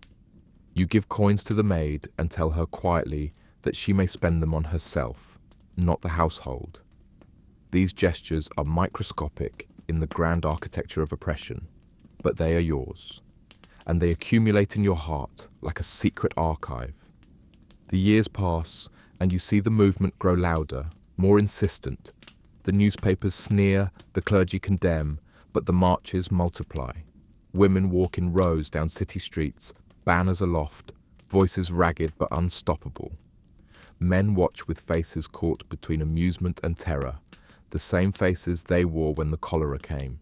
You give coins to the maid and tell her quietly that she may spend them on herself, not the household. These gestures are microscopic in the grand architecture of oppression, but they are yours, and they accumulate in your heart like a secret archive. The years pass, and you see the movement grow louder, more insistent. The newspapers sneer, the clergy condemn, but the marches multiply. Women walk in rows down city streets, banners aloft, voices ragged but unstoppable. Men watch with faces caught between amusement and terror, the same faces they wore when the cholera came,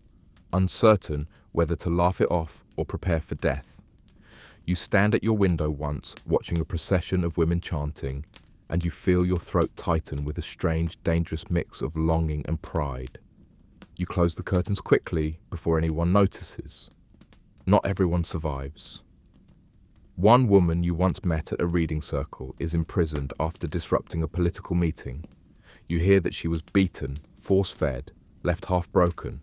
uncertain whether to laugh it off or prepare for death. You stand at your window once, watching a procession of women chanting, and you feel your throat tighten with a strange, dangerous mix of longing and pride. You close the curtains quickly before anyone notices. Not everyone survives. One woman you once met at a reading circle is imprisoned after disrupting a political meeting. You hear that she was beaten, force-fed, left half-broken.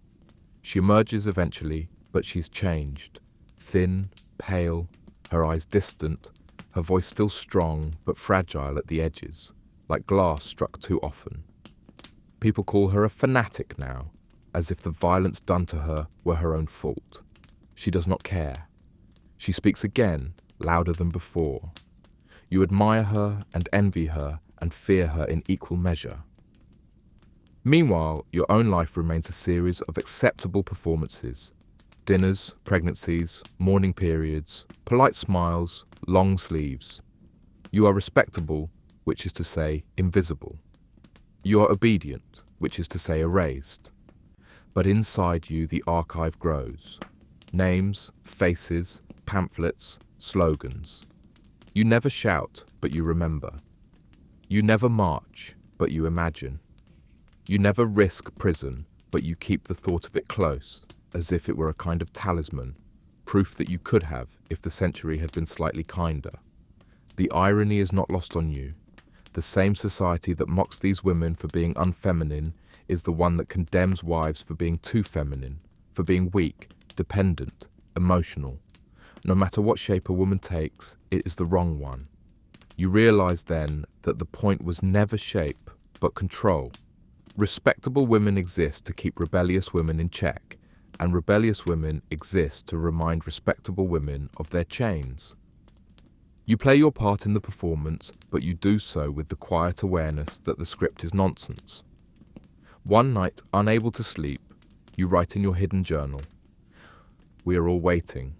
She emerges eventually, but she's changed. Thin, pale, her eyes distant, her voice still strong but fragile at the edges, like glass struck too often. People call her a fanatic now, as if the violence done to her were her own fault. She does not care. She speaks again, louder than before. You admire her and envy her and fear her in equal measure. Meanwhile, your own life remains a series of acceptable performances. Dinners, pregnancies, mourning periods, polite smiles, long sleeves. You are respectable, which is to say, invisible. You are obedient, which is to say, erased. But inside you the archive grows. Names, faces, pamphlets, slogans. You never shout, but you remember. You never march, but you imagine. You never risk prison, but you keep the thought of it close, as if it were a kind of talisman, proof that you could have if the century had been slightly kinder. The irony is not lost on you. The same society that mocks these women for being unfeminine is the one that condemns wives for being too feminine, for being weak, dependent, emotional. No matter what shape a woman takes, it is the wrong one. You realize then that the point was never shape, but control. Respectable women exist to keep rebellious women in check, and rebellious women exist to remind respectable women of their chains. You play your part in the performance, but you do so with the quiet awareness that the script is nonsense. One night, unable to sleep, you write in your hidden journal, "We are all waiting.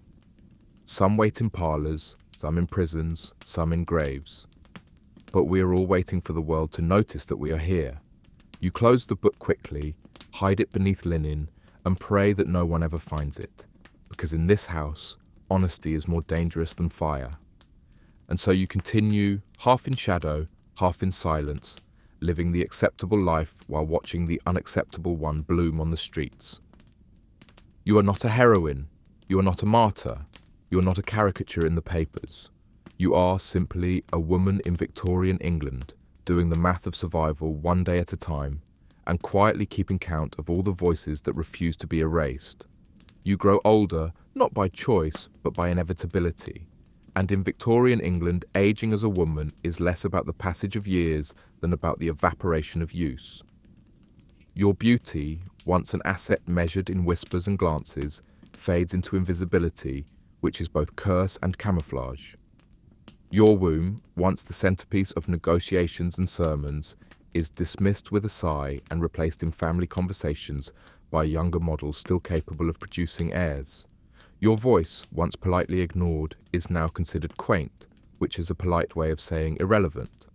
Some wait in parlours, some in prisons, some in graves. But we are all waiting for the world to notice that we are here." You close the book quickly, hide it beneath linen, and pray that no one ever finds it, because in this house, honesty is more dangerous than fire. And so you continue, half in shadow, half in silence, living the acceptable life while watching the unacceptable one bloom on the streets. You are not a heroine, you are not a martyr, you are not a caricature in the papers. You are simply a woman in Victorian England, doing the math of survival one day at a time, and quietly keeping count of all the voices that refuse to be erased. You grow older, not by choice, but by inevitability. And in Victorian England, aging as a woman is less about the passage of years than about the evaporation of use. Your beauty, once an asset measured in whispers and glances, fades into invisibility, which is both curse and camouflage. Your womb, once the centerpiece of negotiations and sermons, is dismissed with a sigh and replaced in family conversations by younger models still capable of producing heirs. Your voice, once politely ignored, is now considered quaint, which is a polite way of saying irrelevant.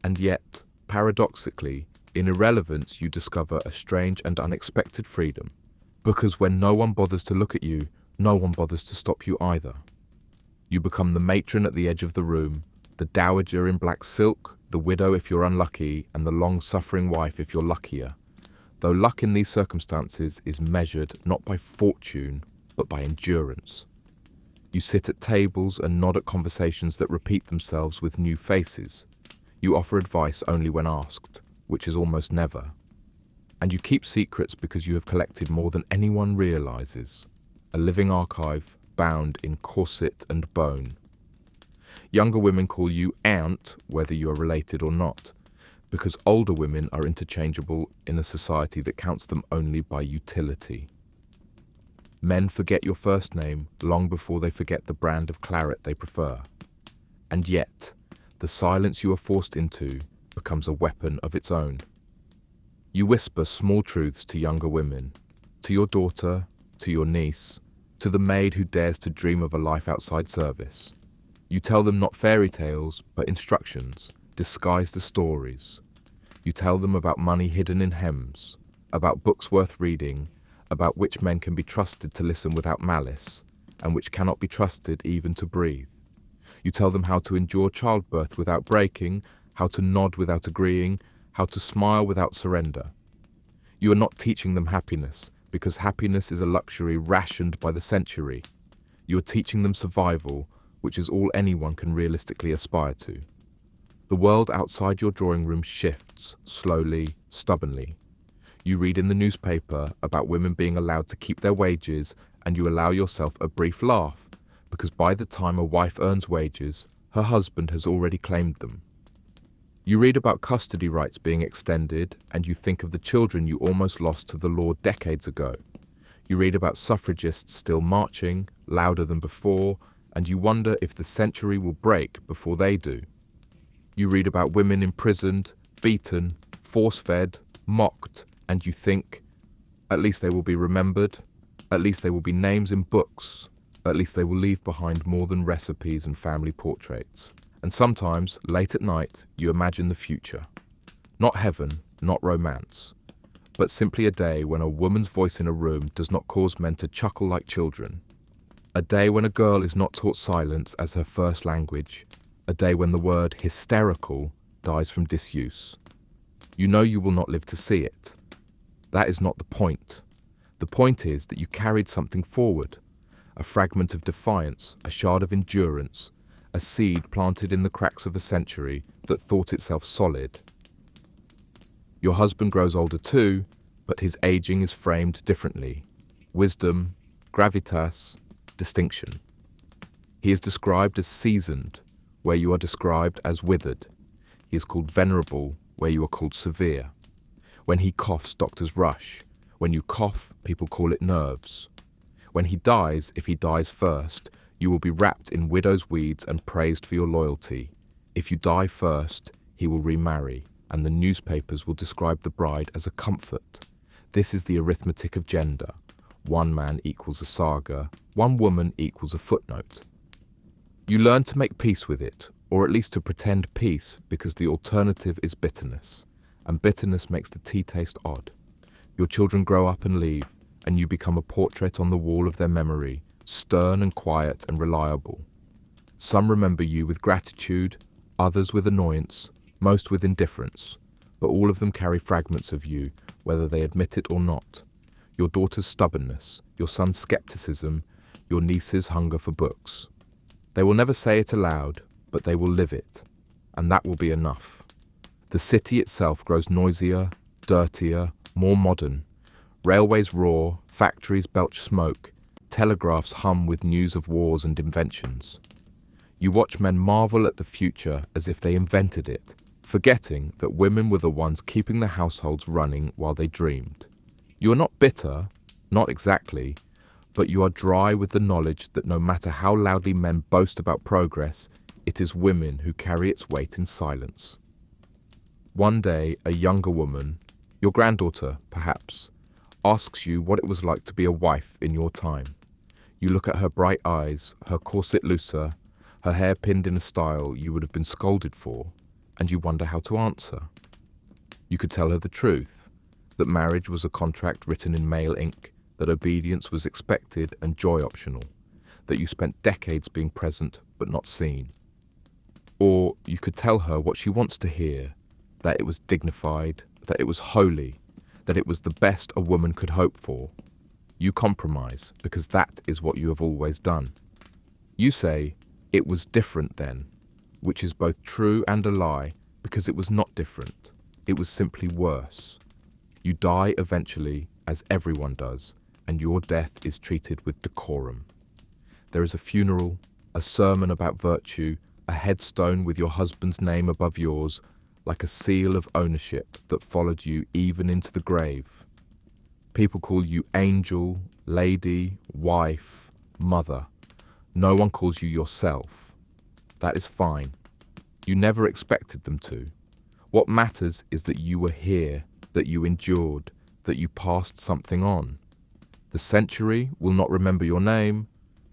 And yet, paradoxically, in irrelevance you discover a strange and unexpected freedom, Because when no one bothers to look at you, no one bothers to stop you either. You become the matron at the edge of the room, the dowager in black silk, the widow if you're unlucky, and the long-suffering wife if you're luckier. Though luck in these circumstances is measured not by fortune, but by endurance. You sit at tables and nod at conversations that repeat themselves with new faces. You offer advice only when asked, which is almost never. And you keep secrets because you have collected more than anyone realizes. A living archive bound in corset and bone. Younger women call you aunt, whether you are related or not, because older women are interchangeable in a society that counts them only by utility. Men forget your first name long before they forget the brand of claret they prefer. And yet, the silence you are forced into becomes a weapon of its own. You whisper small truths to younger women, to your daughter, to your niece, to the maid who dares to dream of a life outside service. You tell them not fairy tales, but instructions, disguised as stories. You tell them about money hidden in hems, about books worth reading, about which men can be trusted to listen without malice, and which cannot be trusted even to breathe. You tell them how to endure childbirth without breaking, how to nod without agreeing, how to smile without surrender. You are not teaching them happiness, because happiness is a luxury rationed by the century. You are teaching them survival, which is all anyone can realistically aspire to. The world outside your drawing room shifts, slowly, stubbornly. You read in the newspaper about women being allowed to keep their wages, and you allow yourself a brief laugh, because by the time a wife earns wages, her husband has already claimed them. You read about custody rights being extended, and you think of the children you almost lost to the law decades ago. You read about suffragists still marching, louder than before, and you wonder if the century will break before they do. You read about women imprisoned, beaten, force-fed, mocked, and you think, at least they will be remembered, at least they will be names in books, at least they will leave behind more than recipes and family portraits. And sometimes, late at night, you imagine the future. Not heaven, not romance, but simply a day when a woman's voice in a room does not cause men to chuckle like children. A day when a girl is not taught silence as her first language. A day when the word hysterical dies from disuse. You know you will not live to see it. That is not the point. The point is that you carried something forward. A fragment of defiance, a shard of endurance, a seed planted in the cracks of a century that thought itself solid. Your husband grows older too, but his aging is framed differently. Wisdom, gravitas, distinction. He is described as seasoned, where you are described as withered. He is called venerable, where you are called severe. When he coughs, doctors rush. When you cough, people call it nerves. When he dies, if he dies first, you will be wrapped in widow's weeds and praised for your loyalty. If you die first, he will remarry, and the newspapers will describe the bride as a comfort. This is the arithmetic of gender. One man equals a saga, one woman equals a footnote. You learn to make peace with it, or at least to pretend peace, because the alternative is bitterness, and bitterness makes the tea taste odd. Your children grow up and leave, and you become a portrait on the wall of their memory, stern and quiet and reliable. Some remember you with gratitude, others with annoyance, most with indifference, but all of them carry fragments of you, whether they admit it or not. Your daughter's stubbornness, your son's skepticism, your niece's hunger for books. They will never say it aloud, but they will live it, and that will be enough. The city itself grows noisier, dirtier, more modern. Railways roar, factories belch smoke, telegraphs hum with news of wars and inventions. You watch men marvel at the future as if they invented it, forgetting that women were the ones keeping the households running while they dreamed. You are not bitter, not exactly, but you are dry with the knowledge that no matter how loudly men boast about progress, it is women who carry its weight in silence. One day, a younger woman, your granddaughter, perhaps, asks you what it was like to be a wife in your time. You look at her bright eyes, her corset looser, her hair pinned in a style you would have been scolded for, and you wonder how to answer. You could tell her the truth, that marriage was a contract written in male ink, that obedience was expected and joy optional, that you spent decades being present but not seen. Or you could tell her what she wants to hear, that it was dignified, that it was holy, that it was the best a woman could hope for. You compromise because that is what you have always done. You say, it was different then, which is both true and a lie because it was not different. It was simply worse. You die eventually, as everyone does, and your death is treated with decorum. There is a funeral, a sermon about virtue, a headstone with your husband's name above yours, like a seal of ownership that followed you even into the grave. People call you angel, lady, wife, mother. No one calls you yourself. That is fine. You never expected them to. What matters is that you were here, that you endured, that you passed something on. The century will not remember your name,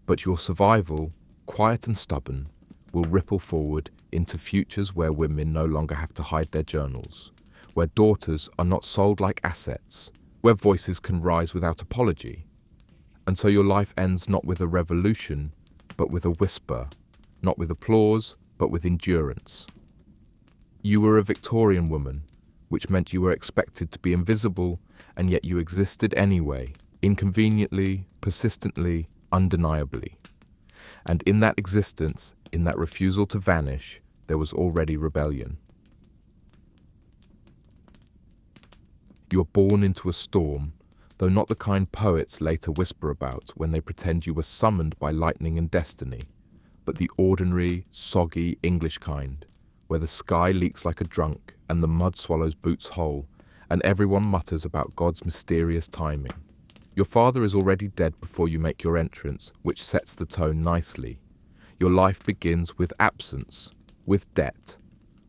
but your survival, quiet and stubborn, will ripple forward into futures where women no longer have to hide their journals, where daughters are not sold like assets, where voices can rise without apology. And so your life ends not with a revolution, but with a whisper, not with applause, but with endurance. You were a Victorian woman, which meant you were expected to be invisible, and yet you existed anyway, inconveniently, persistently, undeniably. And in that existence, in that refusal to vanish, there was already rebellion. You are born into a storm, though not the kind poets later whisper about when they pretend you were summoned by lightning and destiny, but the ordinary, soggy English kind, where the sky leaks like a drunk and the mud swallows boots whole, and everyone mutters about God's mysterious timing. Your father is already dead before you make your entrance, which sets the tone nicely. Your life begins with absence, with debt,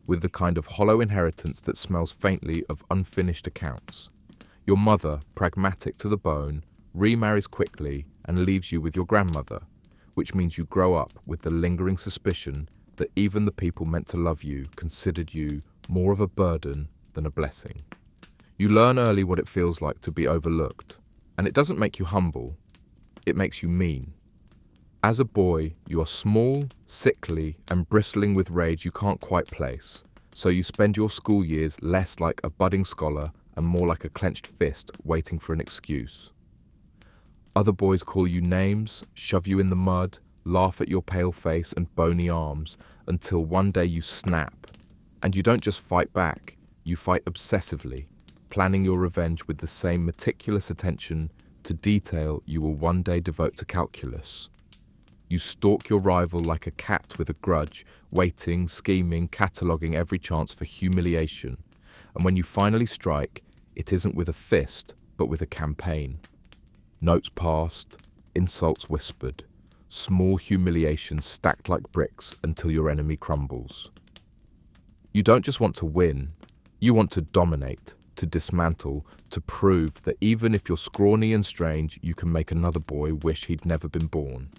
with the kind of hollow inheritance that smells faintly of unfinished accounts. Your mother, pragmatic to the bone, remarries quickly and leaves you with your grandmother, which means you grow up with the lingering suspicion that even the people meant to love you considered you more of a burden than a blessing. You learn early what it feels like to be overlooked, and it doesn't make you humble, it makes you mean. As a boy, you are small, sickly, and bristling with rage you can't quite place, so you spend your school years less like a budding scholar and more like a clenched fist waiting for an excuse. Other boys call you names, shove you in the mud, laugh at your pale face and bony arms, until one day you snap. And you don't just fight back, you fight obsessively, planning your revenge with the same meticulous attention to detail you will one day devote to calculus. You stalk your rival like a cat with a grudge, waiting, scheming, cataloguing every chance for humiliation. And when you finally strike, it isn't with a fist, but with a campaign. Notes passed, insults whispered, small humiliations stacked like bricks until your enemy crumbles. You don't just want to win, you want to dominate, to dismantle, to prove that even if you're scrawny and strange, you can make another boy wish he'd never been born.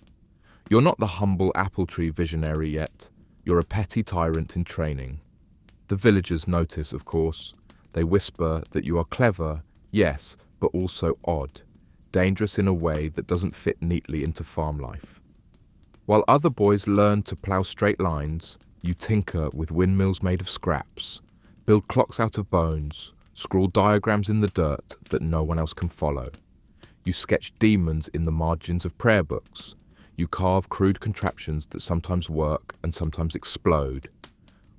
You're not the humble apple tree visionary yet. You're a petty tyrant in training. The villagers notice, of course. They whisper that you are clever, yes, but also odd, dangerous in a way that doesn't fit neatly into farm life. While other boys learn to plough straight lines, you tinker with windmills made of scraps, build clocks out of bones, scrawl diagrams in the dirt that no one else can follow. You sketch demons in the margins of prayer books. You carve crude contraptions that sometimes work and sometimes explode.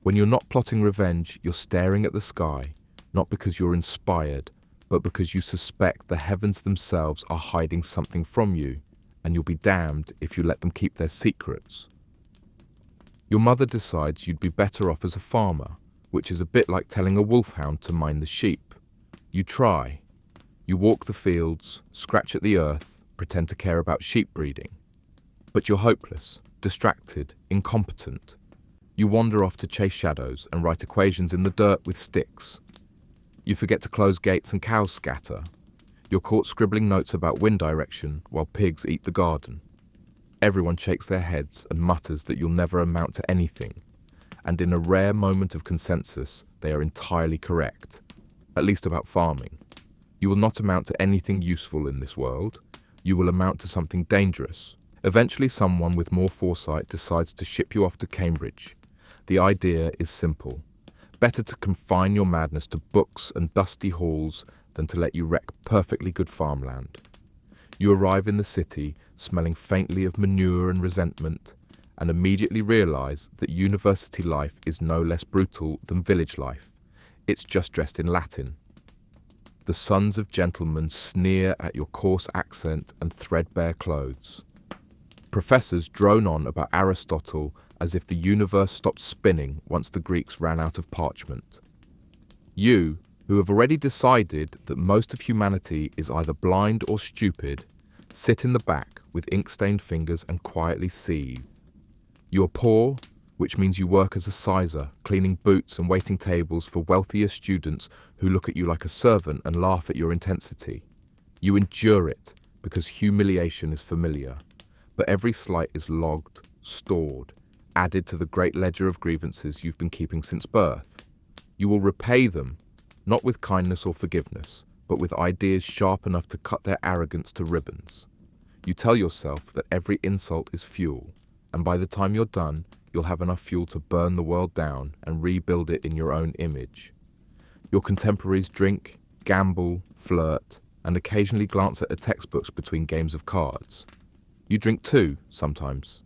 When you're not plotting revenge, you're staring at the sky, not because you're inspired, but because you suspect the heavens themselves are hiding something from you, and you'll be damned if you let them keep their secrets. Your mother decides you'd be better off as a farmer, which is a bit like telling a wolfhound to mind the sheep. You try. You walk the fields, scratch at the earth, pretend to care about sheep breeding. But you're hopeless, distracted, incompetent. You wander off to chase shadows and write equations in the dirt with sticks. You forget to close gates and cows scatter. You're caught scribbling notes about wind direction while pigs eat the garden. Everyone shakes their heads and mutters that you'll never amount to anything. And in a rare moment of consensus, they are entirely correct, at least about farming. You will not amount to anything useful in this world. You will amount to something dangerous. Eventually, someone with more foresight decides to ship you off to Cambridge. The idea is simple. Better to confine your madness to books and dusty halls than to let you wreck perfectly good farmland. You arrive in the city, smelling faintly of manure and resentment, and immediately realize that university life is no less brutal than village life. It's just dressed in Latin. The sons of gentlemen sneer at your coarse accent and threadbare clothes. Professors drone on about Aristotle as if the universe stopped spinning once the Greeks ran out of parchment. You, who have already decided that most of humanity is either blind or stupid, sit in the back with ink-stained fingers and quietly seethe. You are poor, which means you work as a sizer, cleaning boots and waiting tables for wealthier students who look at you like a servant and laugh at your intensity. You endure it because humiliation is familiar, but every slight is logged, stored, added to the great ledger of grievances you've been keeping since birth. You will repay them, not with kindness or forgiveness, but with ideas sharp enough to cut their arrogance to ribbons. You tell yourself that every insult is fuel, and by the time you're done, you'll have enough fuel to burn the world down and rebuild it in your own image. Your contemporaries drink, gamble, flirt, and occasionally glance at the textbooks between games of cards. You drink too, sometimes.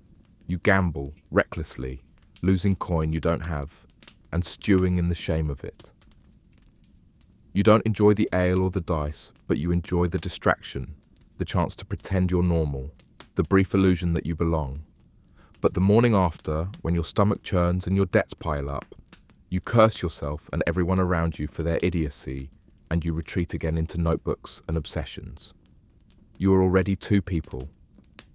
You gamble, recklessly, losing coin you don't have, and stewing in the shame of it. You don't enjoy the ale or the dice, but you enjoy the distraction, the chance to pretend you're normal, the brief illusion that you belong. But the morning after, when your stomach churns and your debts pile up, you curse yourself and everyone around you for their idiocy, and you retreat again into notebooks and obsessions. You are already two people,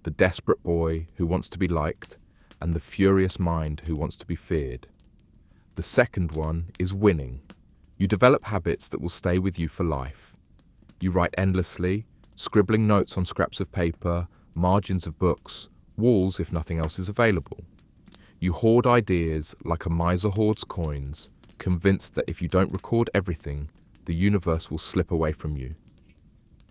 the desperate boy who wants to be liked, and the furious mind who wants to be feared. The second one is winning. You develop habits that will stay with you for life. You write endlessly, scribbling notes on scraps of paper, margins of books, walls if nothing else is available. You hoard ideas like a miser hoards coins, convinced that if you don't record everything, the universe will slip away from you.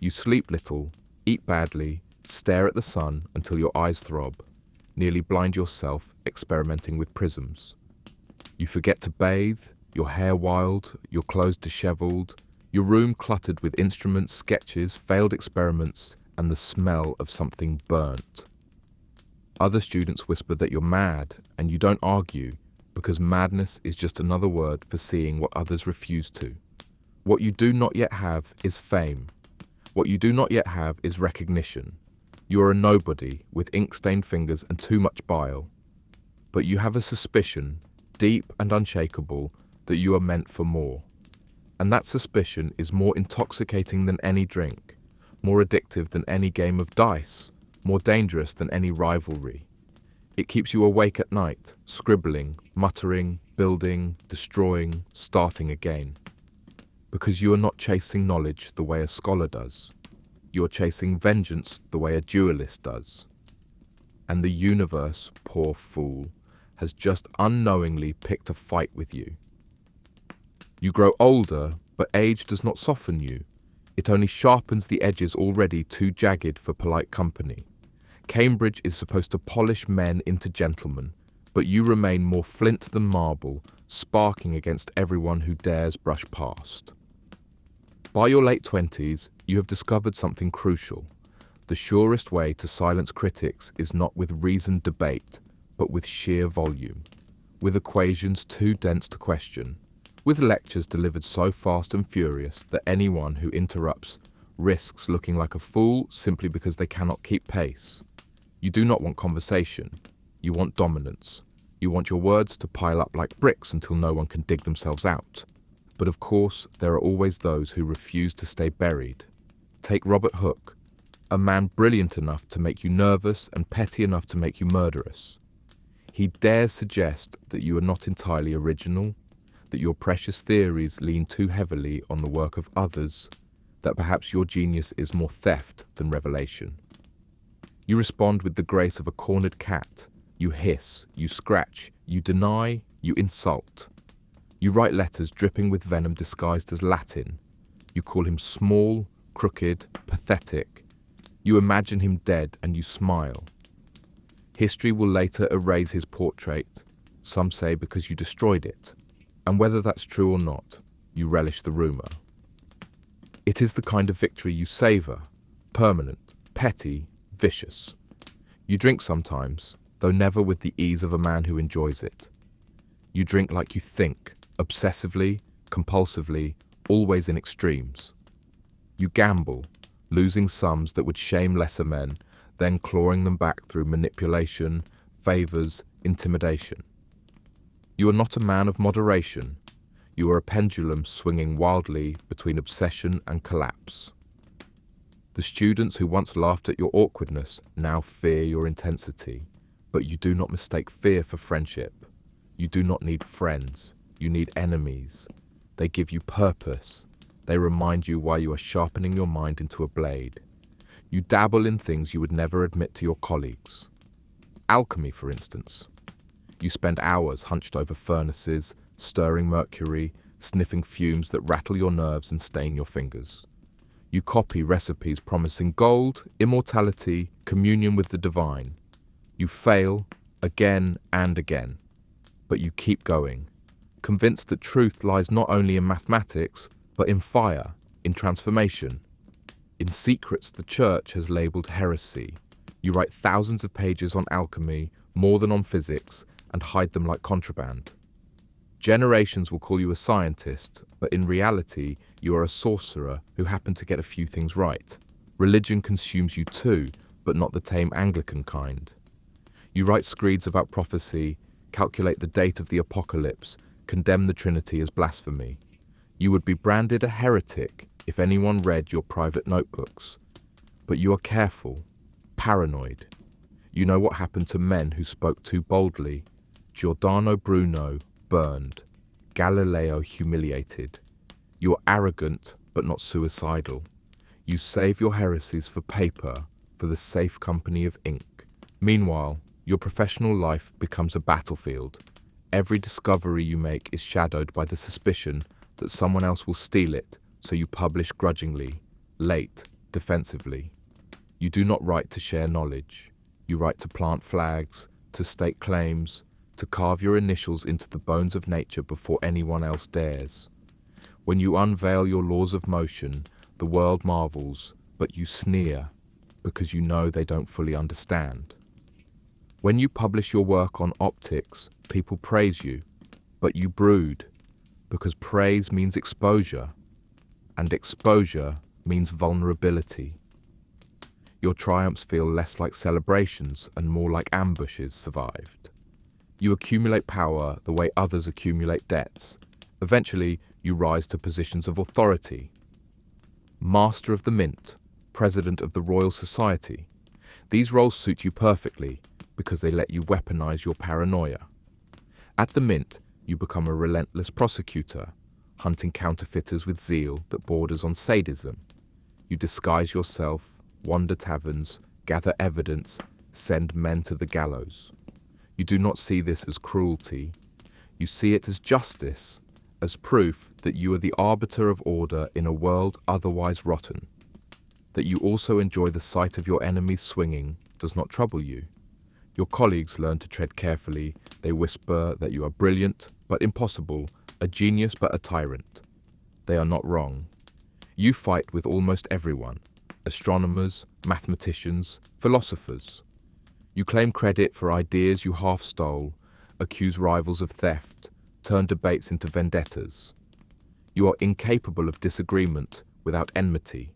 You sleep little, eat badly, stare at the sun until your eyes throb, nearly blind yourself experimenting with prisms. You forget to bathe, your hair wild, your clothes disheveled, your room cluttered with instruments, sketches, failed experiments, and the smell of something burnt. Other students whisper that you're mad, and you don't argue, because madness is just another word for seeing what others refuse to. What you do not yet have is fame. What you do not yet have is recognition. You are a nobody with ink-stained fingers and too much bile. But you have a suspicion, deep and unshakable, that you are meant for more. And that suspicion is more intoxicating than any drink, more addictive than any game of dice, more dangerous than any rivalry. It keeps you awake at night, scribbling, muttering, building, destroying, starting again. Because you are not chasing knowledge the way a scholar does. You are chasing vengeance the way a duelist does. And the universe, poor fool, has just unknowingly picked a fight with you. You grow older, but age does not soften you. It only sharpens the edges already too jagged for polite company. Cambridge is supposed to polish men into gentlemen, but you remain more flint than marble, sparking against everyone who dares brush past. By your late 20s, you have discovered something crucial. The surest way to silence critics is not with reasoned debate, but with sheer volume, with equations too dense to question, with lectures delivered so fast and furious that anyone who interrupts risks looking like a fool simply because they cannot keep pace. You do not want conversation. You want dominance. You want your words to pile up like bricks until no one can dig themselves out. But of course, there are always those who refuse to stay buried. Take Robert Hooke, a man brilliant enough to make you nervous and petty enough to make you murderous. He dares suggest that you are not entirely original, that your precious theories lean too heavily on the work of others, that perhaps your genius is more theft than revelation. You respond with the grace of a cornered cat. You hiss, you scratch, you deny, you insult. You write letters dripping with venom disguised as Latin. You call him small, crooked, pathetic. You imagine him dead and you smile. History will later erase his portrait, some say because you destroyed it. And whether that's true or not, you relish the rumour. It is the kind of victory you savour, permanent, petty, vicious. You drink sometimes, though never with the ease of a man who enjoys it. You drink like you think, obsessively, compulsively, always in extremes. You gamble, losing sums that would shame lesser men, then clawing them back through manipulation, favours, intimidation. You are not a man of moderation. You are a pendulum swinging wildly between obsession and collapse. The students who once laughed at your awkwardness now fear your intensity, but you do not mistake fear for friendship. You do not need friends, you need enemies. They give you purpose. They remind you why you are sharpening your mind into a blade. You dabble in things you would never admit to your colleagues. Alchemy, for instance. You spend hours hunched over furnaces, stirring mercury, sniffing fumes that rattle your nerves and stain your fingers. You copy recipes promising gold, immortality, communion with the divine. You fail again and again, but you keep going, convinced that truth lies not only in mathematics, but in fire, in transformation. In secrets the church has labelled heresy. You write thousands of pages on alchemy, more than on physics, and hide them like contraband. Generations will call you a scientist, but in reality, you are a sorcerer who happened to get a few things right. Religion consumes you too, but not the tame Anglican kind. You write screeds about prophecy, calculate the date of the apocalypse, condemn the Trinity as blasphemy. You would be branded a heretic if anyone read your private notebooks. But you are careful, paranoid. You know what happened to men who spoke too boldly. Giordano Bruno burned, Galileo humiliated. You are arrogant, but not suicidal. You save your heresies for paper, for the safe company of ink. Meanwhile, your professional life becomes a battlefield. Every discovery you make is shadowed by the suspicion that someone else will steal it, so you publish grudgingly, late, defensively. You do not write to share knowledge. You write to plant flags, to stake claims, to carve your initials into the bones of nature before anyone else dares. When you unveil your laws of motion, the world marvels, but you sneer, because you know they don't fully understand. When you publish your work on optics, people praise you, but you brood, because praise means exposure, and exposure means vulnerability. Your triumphs feel less like celebrations and more like ambushes survived. You accumulate power the way others accumulate debts. Eventually, you rise to positions of authority. Master of the Mint, President of the Royal Society. These roles suit you perfectly because they let you weaponize your paranoia. At the Mint, you become a relentless prosecutor, hunting counterfeiters with zeal that borders on sadism. You disguise yourself, wander taverns, gather evidence, send men to the gallows. You do not see this as cruelty. You see it as justice, as proof that you are the arbiter of order in a world otherwise rotten. That you also enjoy the sight of your enemies swinging does not trouble you. Your colleagues learn to tread carefully. They whisper that you are brilliant but impossible, a genius but a tyrant. They are not wrong. You fight with almost everyone, astronomers, mathematicians, philosophers. You claim credit for ideas you half stole, accuse rivals of theft, turn debates into vendettas. You are incapable of disagreement without enmity.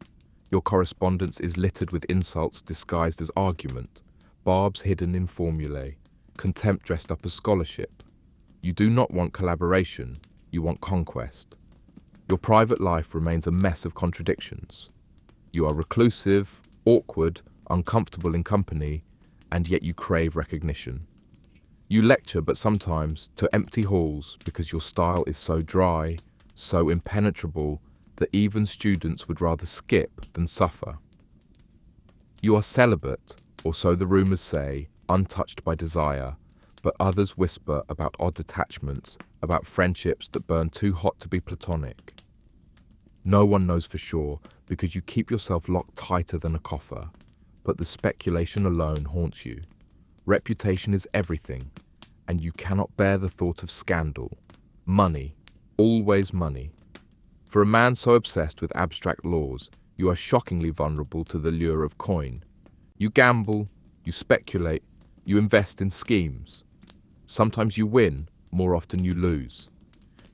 Your correspondence is littered with insults disguised as argument, barbs hidden in formulae, contempt dressed up as scholarship. You do not want collaboration, you want conquest. Your private life remains a mess of contradictions. You are reclusive, awkward, uncomfortable in company, and yet you crave recognition. You lecture, but sometimes to empty halls because your style is so dry, so impenetrable, that even students would rather skip than suffer. You are celibate, or so the rumours say, untouched by desire, but others whisper about odd attachments, about friendships that burn too hot to be platonic. No one knows for sure because you keep yourself locked tighter than a coffer, but the speculation alone haunts you. Reputation is everything, and you cannot bear the thought of scandal. Money, always money. For a man so obsessed with abstract laws, you are shockingly vulnerable to the lure of coin. You gamble, you speculate, you invest in schemes. Sometimes you win, more often you lose.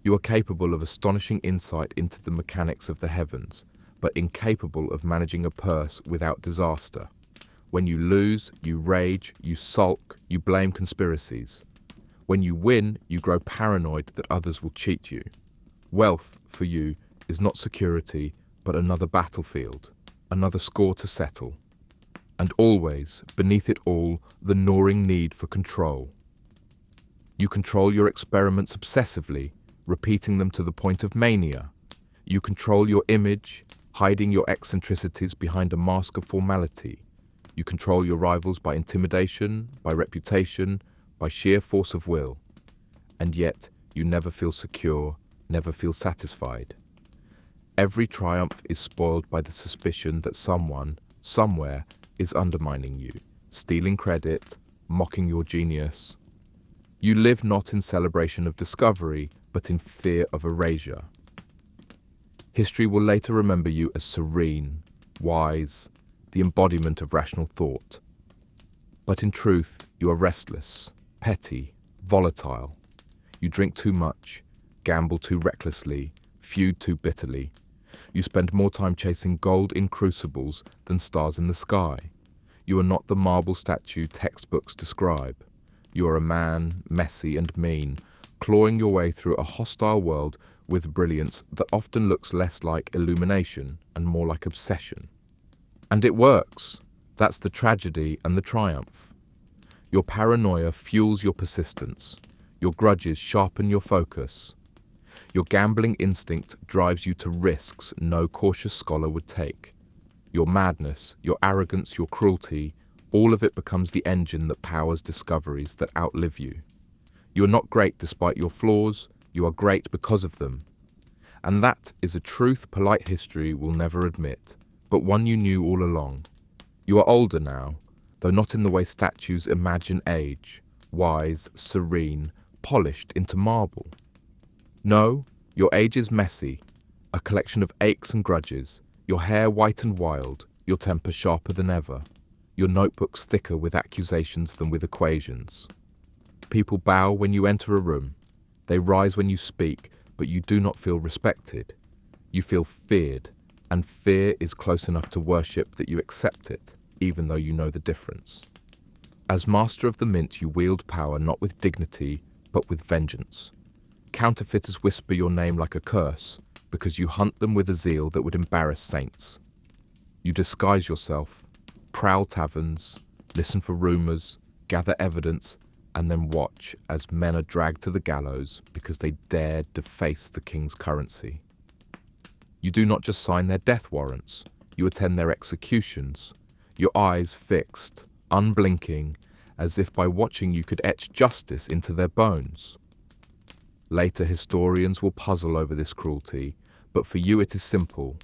You are capable of astonishing insight into the mechanics of the heavens, but incapable of managing a purse without disaster. When you lose, you rage, you sulk, you blame conspiracies. When you win, you grow paranoid that others will cheat you. Wealth, for you, is not security, but another battlefield, another score to settle. And always, beneath it all, the gnawing need for control. You control your experiments obsessively, repeating them to the point of mania. You control your image, hiding your eccentricities behind a mask of formality. You control your rivals by intimidation, by reputation, by sheer force of will. And yet, you never feel secure, never feel satisfied. Every triumph is spoiled by the suspicion that someone, somewhere, is undermining you, stealing credit, mocking your genius. You live not in celebration of discovery, but in fear of erasure. History will later remember you as serene, wise, the embodiment of rational thought. But in truth, you are restless, petty, volatile. You drink too much, gamble too recklessly, feud too bitterly. You spend more time chasing gold in crucibles than stars in the sky. You are not the marble statue textbooks describe. You are a man, messy and mean, clawing your way through a hostile world with brilliance that often looks less like illumination and more like obsession. And it works. That's the tragedy and the triumph. Your paranoia fuels your persistence. Your grudges sharpen your focus. Your gambling instinct drives you to risks no cautious scholar would take. Your madness, your arrogance, your cruelty, all of it becomes the engine that powers discoveries that outlive you. You are not great despite your flaws, you are great because of them. And that is a truth polite history will never admit, but one you knew all along. You are older now, though not in the way statues imagine age, wise, serene, polished into marble. No, your age is messy, a collection of aches and grudges, your hair white and wild, your temper sharper than ever, your notebooks thicker with accusations than with equations. People bow when you enter a room, they rise when you speak, but you do not feel respected. You feel feared, and fear is close enough to worship that you accept it, even though you know the difference. As master of the mint, you wield power not with dignity, but with vengeance. Counterfeiters whisper your name like a curse, because you hunt them with a zeal that would embarrass saints. You disguise yourself, prowl taverns, listen for rumors, gather evidence, and then watch as men are dragged to the gallows because they dared deface the king's currency. You do not just sign their death warrants, you attend their executions, your eyes fixed, unblinking, as if by watching you could etch justice into their bones. Later historians will puzzle over this cruelty, but for you it is simple.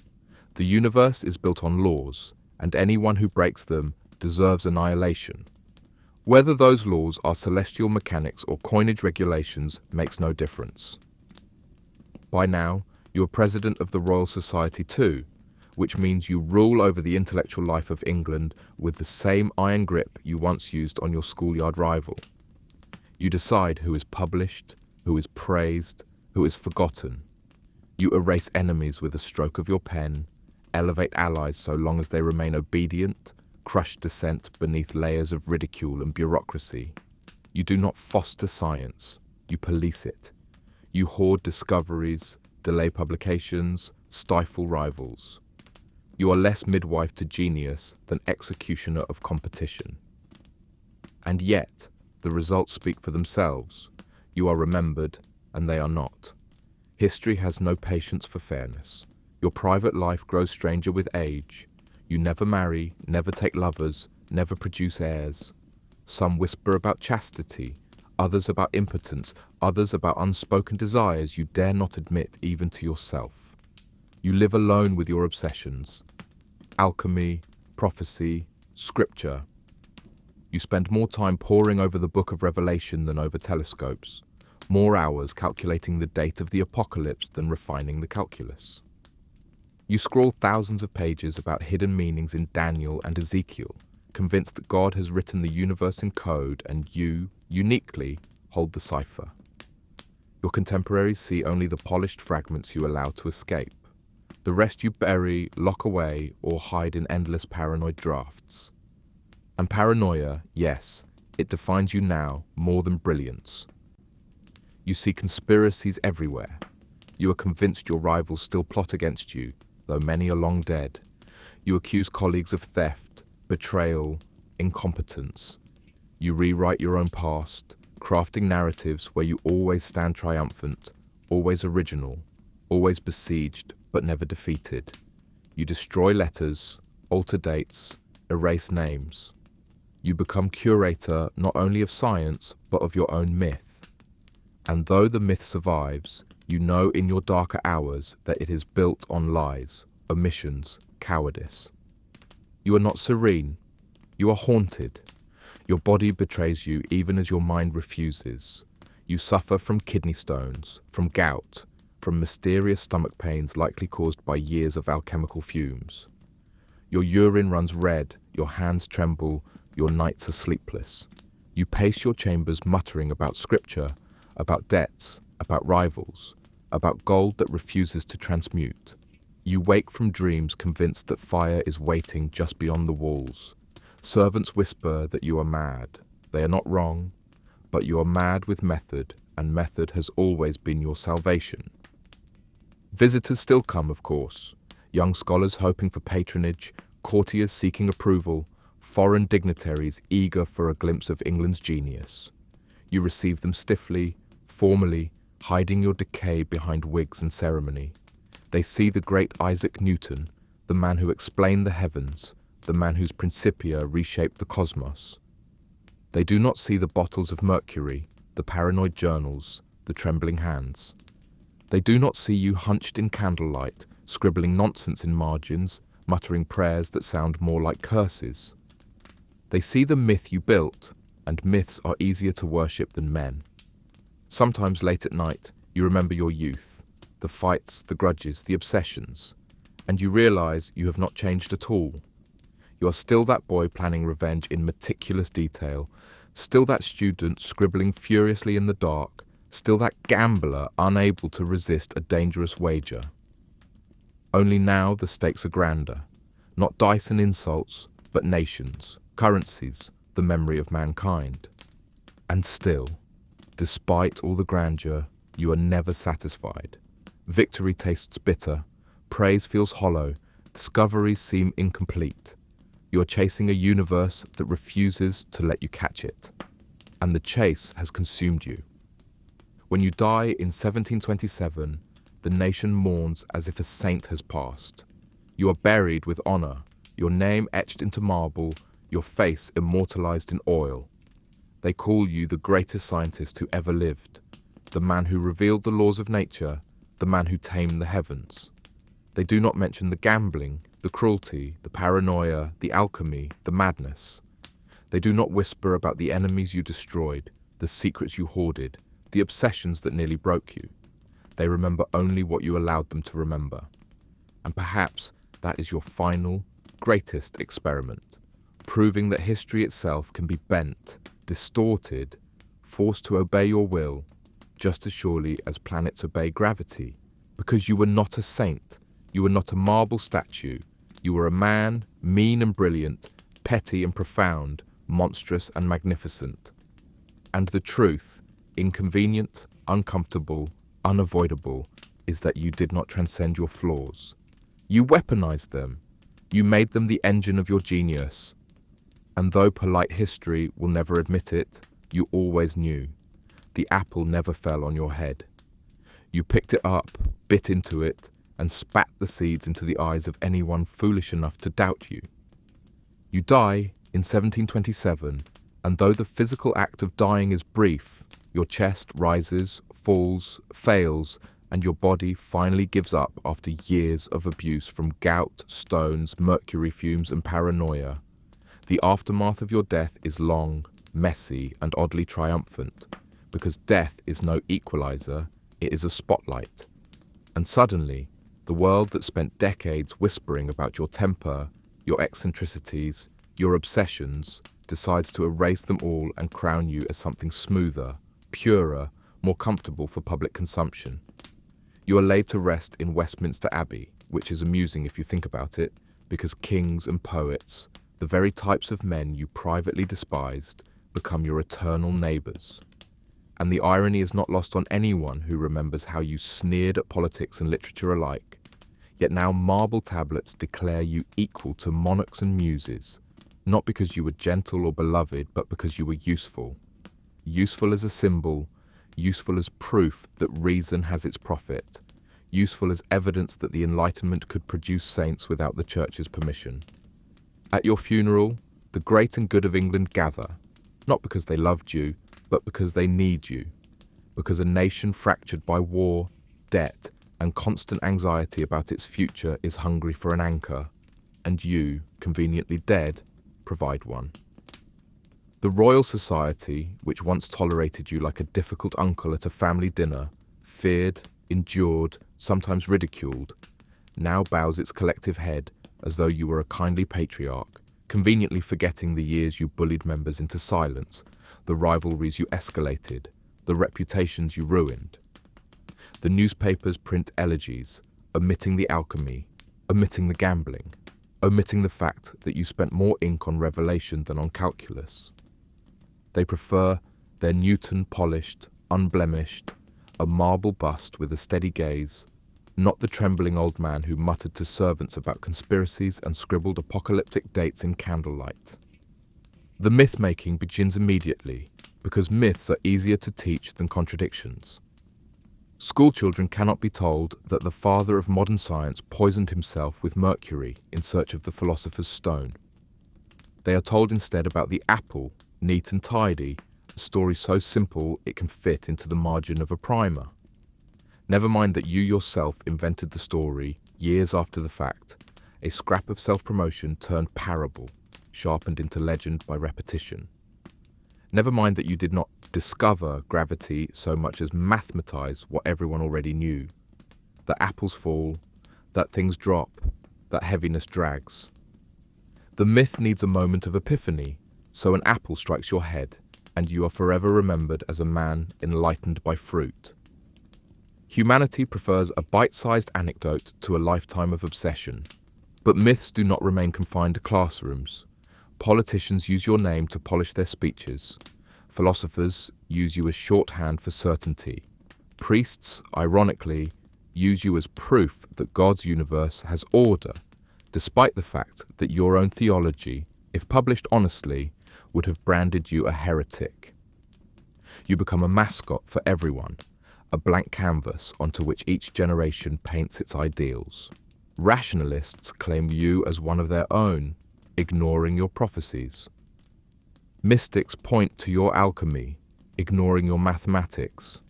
The universe is built on laws, and anyone who breaks them deserves annihilation. Whether those laws are celestial mechanics or coinage regulations makes no difference. By now, you are president of the Royal Society too, which means you rule over the intellectual life of England with the same iron grip you once used on your schoolyard rival. You decide who is published, who is praised, who is forgotten. You erase enemies with a stroke of your pen, elevate allies so long as they remain obedient, crush dissent beneath layers of ridicule and bureaucracy. You do not foster science, you police it. You hoard discoveries, delay publications, stifle rivals. You are less midwife to genius than executioner of competition. And yet, the results speak for themselves. You are remembered, and they are not. History has no patience for fairness. Your private life grows stranger with age. You never marry, never take lovers, never produce heirs. Some whisper about chastity, others about impotence, others about unspoken desires you dare not admit even to yourself. You live alone with your obsessions. Alchemy, prophecy, scripture. You spend more time poring over the book of Revelation than over telescopes, more hours calculating the date of the apocalypse than refining the calculus. You scroll thousands of pages about hidden meanings in Daniel and Ezekiel, convinced that God has written the universe in code and you, uniquely, hold the cipher. Your contemporaries see only the polished fragments you allow to escape. The rest you bury, lock away, or hide in endless paranoid drafts. And paranoia, yes, it defines you now more than brilliance. You see conspiracies everywhere. You are convinced your rivals still plot against you, though many are long dead. You accuse colleagues of theft, betrayal, incompetence. You rewrite your own past, crafting narratives where you always stand triumphant, always original, always besieged but never defeated. You destroy letters, alter dates, erase names. You become curator not only of science but of your own myth. And though the myth survives, you know in your darker hours that it is built on lies, omissions, cowardice. You are not serene. You are haunted. Your body betrays you even as your mind refuses. You suffer from kidney stones, from gout, from mysterious stomach pains likely caused by years of alchemical fumes. Your urine runs red, your hands tremble, your nights are sleepless. You pace your chambers muttering about scripture, about debts, about rivals, about gold that refuses to transmute. You wake from dreams convinced that fire is waiting just beyond the walls. Servants whisper that you are mad. They are not wrong, but you are mad with method, and method has always been your salvation. Visitors still come, of course. Young scholars hoping for patronage, courtiers seeking approval, foreign dignitaries eager for a glimpse of England's genius. You receive them stiffly, formally, hiding your decay behind wigs and ceremony. They see the great Isaac Newton, the man who explained the heavens, the man whose Principia reshaped the cosmos. They do not see the bottles of mercury, the paranoid journals, the trembling hands. They do not see you hunched in candlelight, scribbling nonsense in margins, muttering prayers that sound more like curses. They see the myth you built, and myths are easier to worship than men. Sometimes late at night, you remember your youth, the fights, the grudges, the obsessions, and you realize you have not changed at all. You are still that boy planning revenge in meticulous detail, still that student scribbling furiously in the dark, still that gambler unable to resist a dangerous wager. Only now the stakes are grander, not dice and insults, but nations, currencies, the memory of mankind. And still, despite all the grandeur, you are never satisfied. Victory tastes bitter, praise feels hollow, discoveries seem incomplete. You are chasing a universe that refuses to let you catch it. And the chase has consumed you. When you die in 1727, the nation mourns as if a saint has passed. You are buried with honor, your name etched into marble, your face immortalized in oil. They call you the greatest scientist who ever lived, the man who revealed the laws of nature, the man who tamed the heavens. They do not mention the gambling, the cruelty, the paranoia, the alchemy, the madness. They do not whisper about the enemies you destroyed, the secrets you hoarded, the obsessions that nearly broke you. They remember only what you allowed them to remember. And perhaps that is your final, greatest experiment, proving that history itself can be bent, distorted, forced to obey your will, just as surely as planets obey gravity, because you were not a saint, you were not a marble statue, you were a man, mean and brilliant, petty and profound, monstrous and magnificent. And the truth, inconvenient, uncomfortable, unavoidable, is that you did not transcend your flaws. You weaponized them. You made them the engine of your genius. And though polite history will never admit it, you always knew. The apple never fell on your head. You picked it up, bit into it, and spat the seeds into the eyes of anyone foolish enough to doubt you. You die in 1727, and though the physical act of dying is brief, your chest rises, falls, fails, and your body finally gives up after years of abuse from gout, stones, mercury fumes, and paranoia. The aftermath of your death is long, messy, and oddly triumphant, because death is no equalizer, it is a spotlight. And suddenly, the world that spent decades whispering about your temper, your eccentricities, your obsessions, decides to erase them all and crown you as something smoother, purer, more comfortable for public consumption. You are laid to rest in Westminster Abbey, which is amusing if you think about it, because kings and poets, the very types of men you privately despised, become your eternal neighbours. And the irony is not lost on anyone who remembers how you sneered at politics and literature alike. Yet now marble tablets declare you equal to monarchs and muses, not because you were gentle or beloved, but because you were useful. Useful as a symbol, useful as proof that reason has its profit, useful as evidence that the Enlightenment could produce saints without the Church's permission. At your funeral, the great and good of England gather, not because they loved you, but because they need you, because a nation fractured by war, debt, and constant anxiety about its future is hungry for an anchor, and you, conveniently dead, provide one. The Royal Society, which once tolerated you like a difficult uncle at a family dinner, feared, endured, sometimes ridiculed, now bows its collective head as though you were a kindly patriarch, conveniently forgetting the years you bullied members into silence, the rivalries you escalated, the reputations you ruined. The newspapers print elegies, omitting the alchemy, omitting the gambling, omitting the fact that you spent more ink on Revelation than on calculus. They prefer their Newton polished, unblemished, a marble bust with a steady gaze, not the trembling old man who muttered to servants about conspiracies and scribbled apocalyptic dates in candlelight. The myth-making begins immediately, because myths are easier to teach than contradictions. Schoolchildren cannot be told that the father of modern science poisoned himself with mercury in search of the philosopher's stone. They are told instead about the apple, neat and tidy, a story so simple it can fit into the margin of a primer. Never mind that you yourself invented the story years after the fact, a scrap of self-promotion turned parable, sharpened into legend by repetition. Never mind that you did not discover gravity so much as mathematize what everyone already knew. That apples fall, that things drop, that heaviness drags. The myth needs a moment of epiphany, so an apple strikes your head, and you are forever remembered as a man enlightened by fruit. Humanity prefers a bite-sized anecdote to a lifetime of obsession. But myths do not remain confined to classrooms. Politicians use your name to polish their speeches. Philosophers use you as shorthand for certainty. Priests, ironically, use you as proof that God's universe has order, despite the fact that your own theology, if published honestly, would have branded you a heretic. You become a mascot for everyone, a blank canvas onto which each generation paints its ideals. Rationalists claim you as one of their own, ignoring your prophecies. Mystics point to your alchemy, ignoring your mathematics.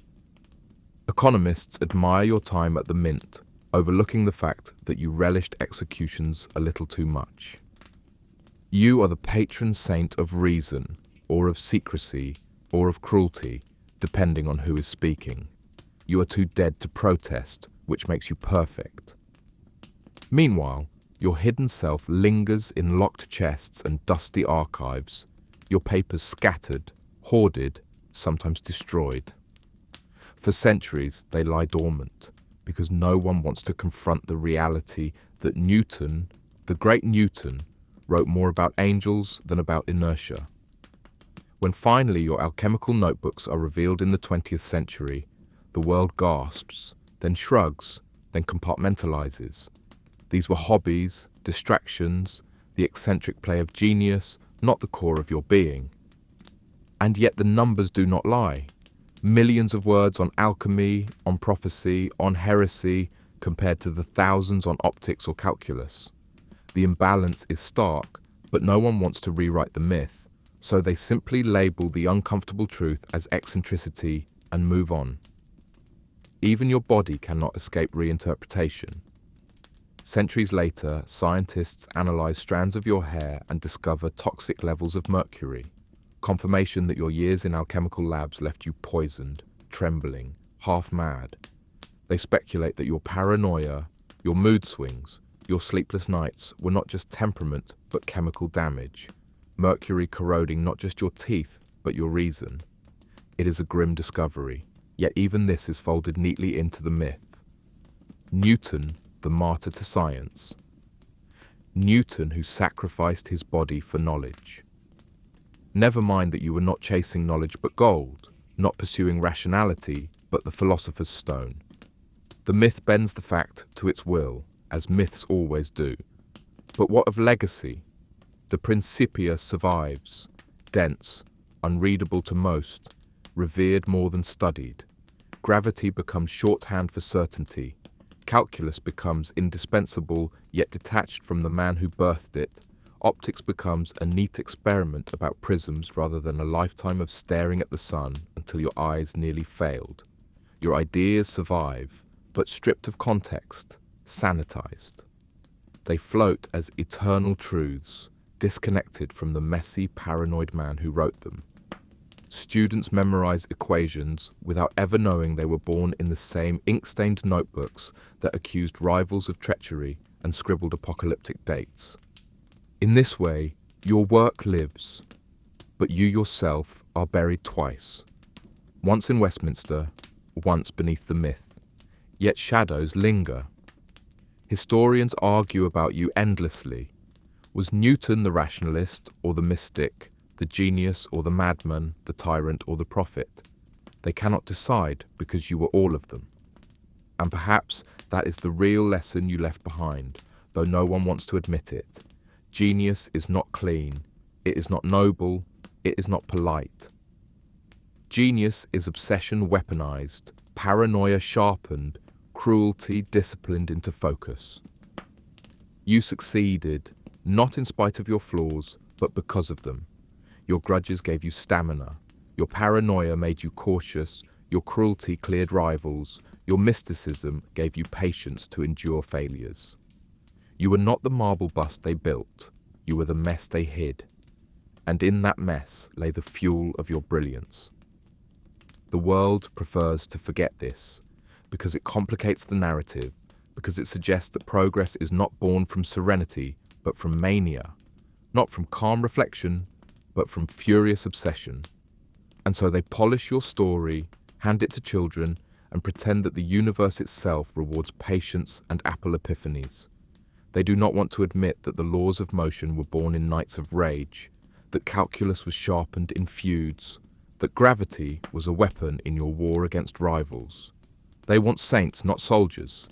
Economists admire your time at the mint, overlooking the fact that you relished executions a little too much. You are the patron saint of reason, or of secrecy, or of cruelty, depending on who is speaking. You are too dead to protest, which makes you perfect. Meanwhile, your hidden self lingers in locked chests and dusty archives, your papers scattered, hoarded, sometimes destroyed. For centuries, they lie dormant, because no one wants to confront the reality that Newton, the great Newton, wrote more about angels than about inertia. When finally your alchemical notebooks are revealed in the 20th century, the world gasps, then shrugs, then compartmentalizes. These were hobbies, distractions, the eccentric play of genius, not the core of your being. And yet the numbers do not lie. Millions of words on alchemy, on prophecy, on heresy, compared to the thousands on optics or calculus. The imbalance is stark, but no one wants to rewrite the myth, so they simply label the uncomfortable truth as eccentricity and move on. Even your body cannot escape reinterpretation. Centuries later, scientists analyze strands of your hair and discover toxic levels of mercury, confirmation that your years in alchemical labs left you poisoned, trembling, half mad. They speculate that your paranoia, your mood swings, your sleepless nights were not just temperament but chemical damage, mercury corroding not just your teeth but your reason. It is a grim discovery, yet even this is folded neatly into the myth. Newton, the martyr to science. Newton, who sacrificed his body for knowledge. Never mind that you were not chasing knowledge but gold, not pursuing rationality but the philosopher's stone. The myth bends the fact to its will, as myths always do. But what of legacy? The Principia survives, dense, unreadable to most, revered more than studied. Gravity becomes shorthand for certainty. Calculus becomes indispensable, yet detached from the man who birthed it. Optics becomes a neat experiment about prisms rather than a lifetime of staring at the sun until your eyes nearly failed. Your ideas survive, but stripped of context, sanitized. They float as eternal truths, disconnected from the messy, paranoid man who wrote them. Students memorize equations without ever knowing they were born in the same ink-stained notebooks that accused rivals of treachery and scribbled apocalyptic dates. In this way, your work lives, but you yourself are buried twice. Once in Westminster, once beneath the myth. Yet shadows linger. Historians argue about you endlessly. Was Newton the rationalist or the mystic, the genius or the madman, the tyrant or the prophet? They cannot decide because you were all of them. And perhaps that is the real lesson you left behind, though no one wants to admit it. Genius is not clean, it is not noble, it is not polite. Genius is obsession weaponized, paranoia sharpened, cruelty disciplined into focus. You succeeded, not in spite of your flaws, but because of them. Your grudges gave you stamina, your paranoia made you cautious, your cruelty cleared rivals, your mysticism gave you patience to endure failures. You were not the marble bust they built, you were the mess they hid. And in that mess lay the fuel of your brilliance. The world prefers to forget this, because it complicates the narrative, because it suggests that progress is not born from serenity, but from mania, not from calm reflection, but from furious obsession. And so they polish your story, hand it to children, and pretend that the universe itself rewards patience and apple epiphanies. They do not want to admit that the laws of motion were born in nights of rage, that calculus was sharpened in feuds, that gravity was a weapon in your war against rivals. They want saints, not soldiers.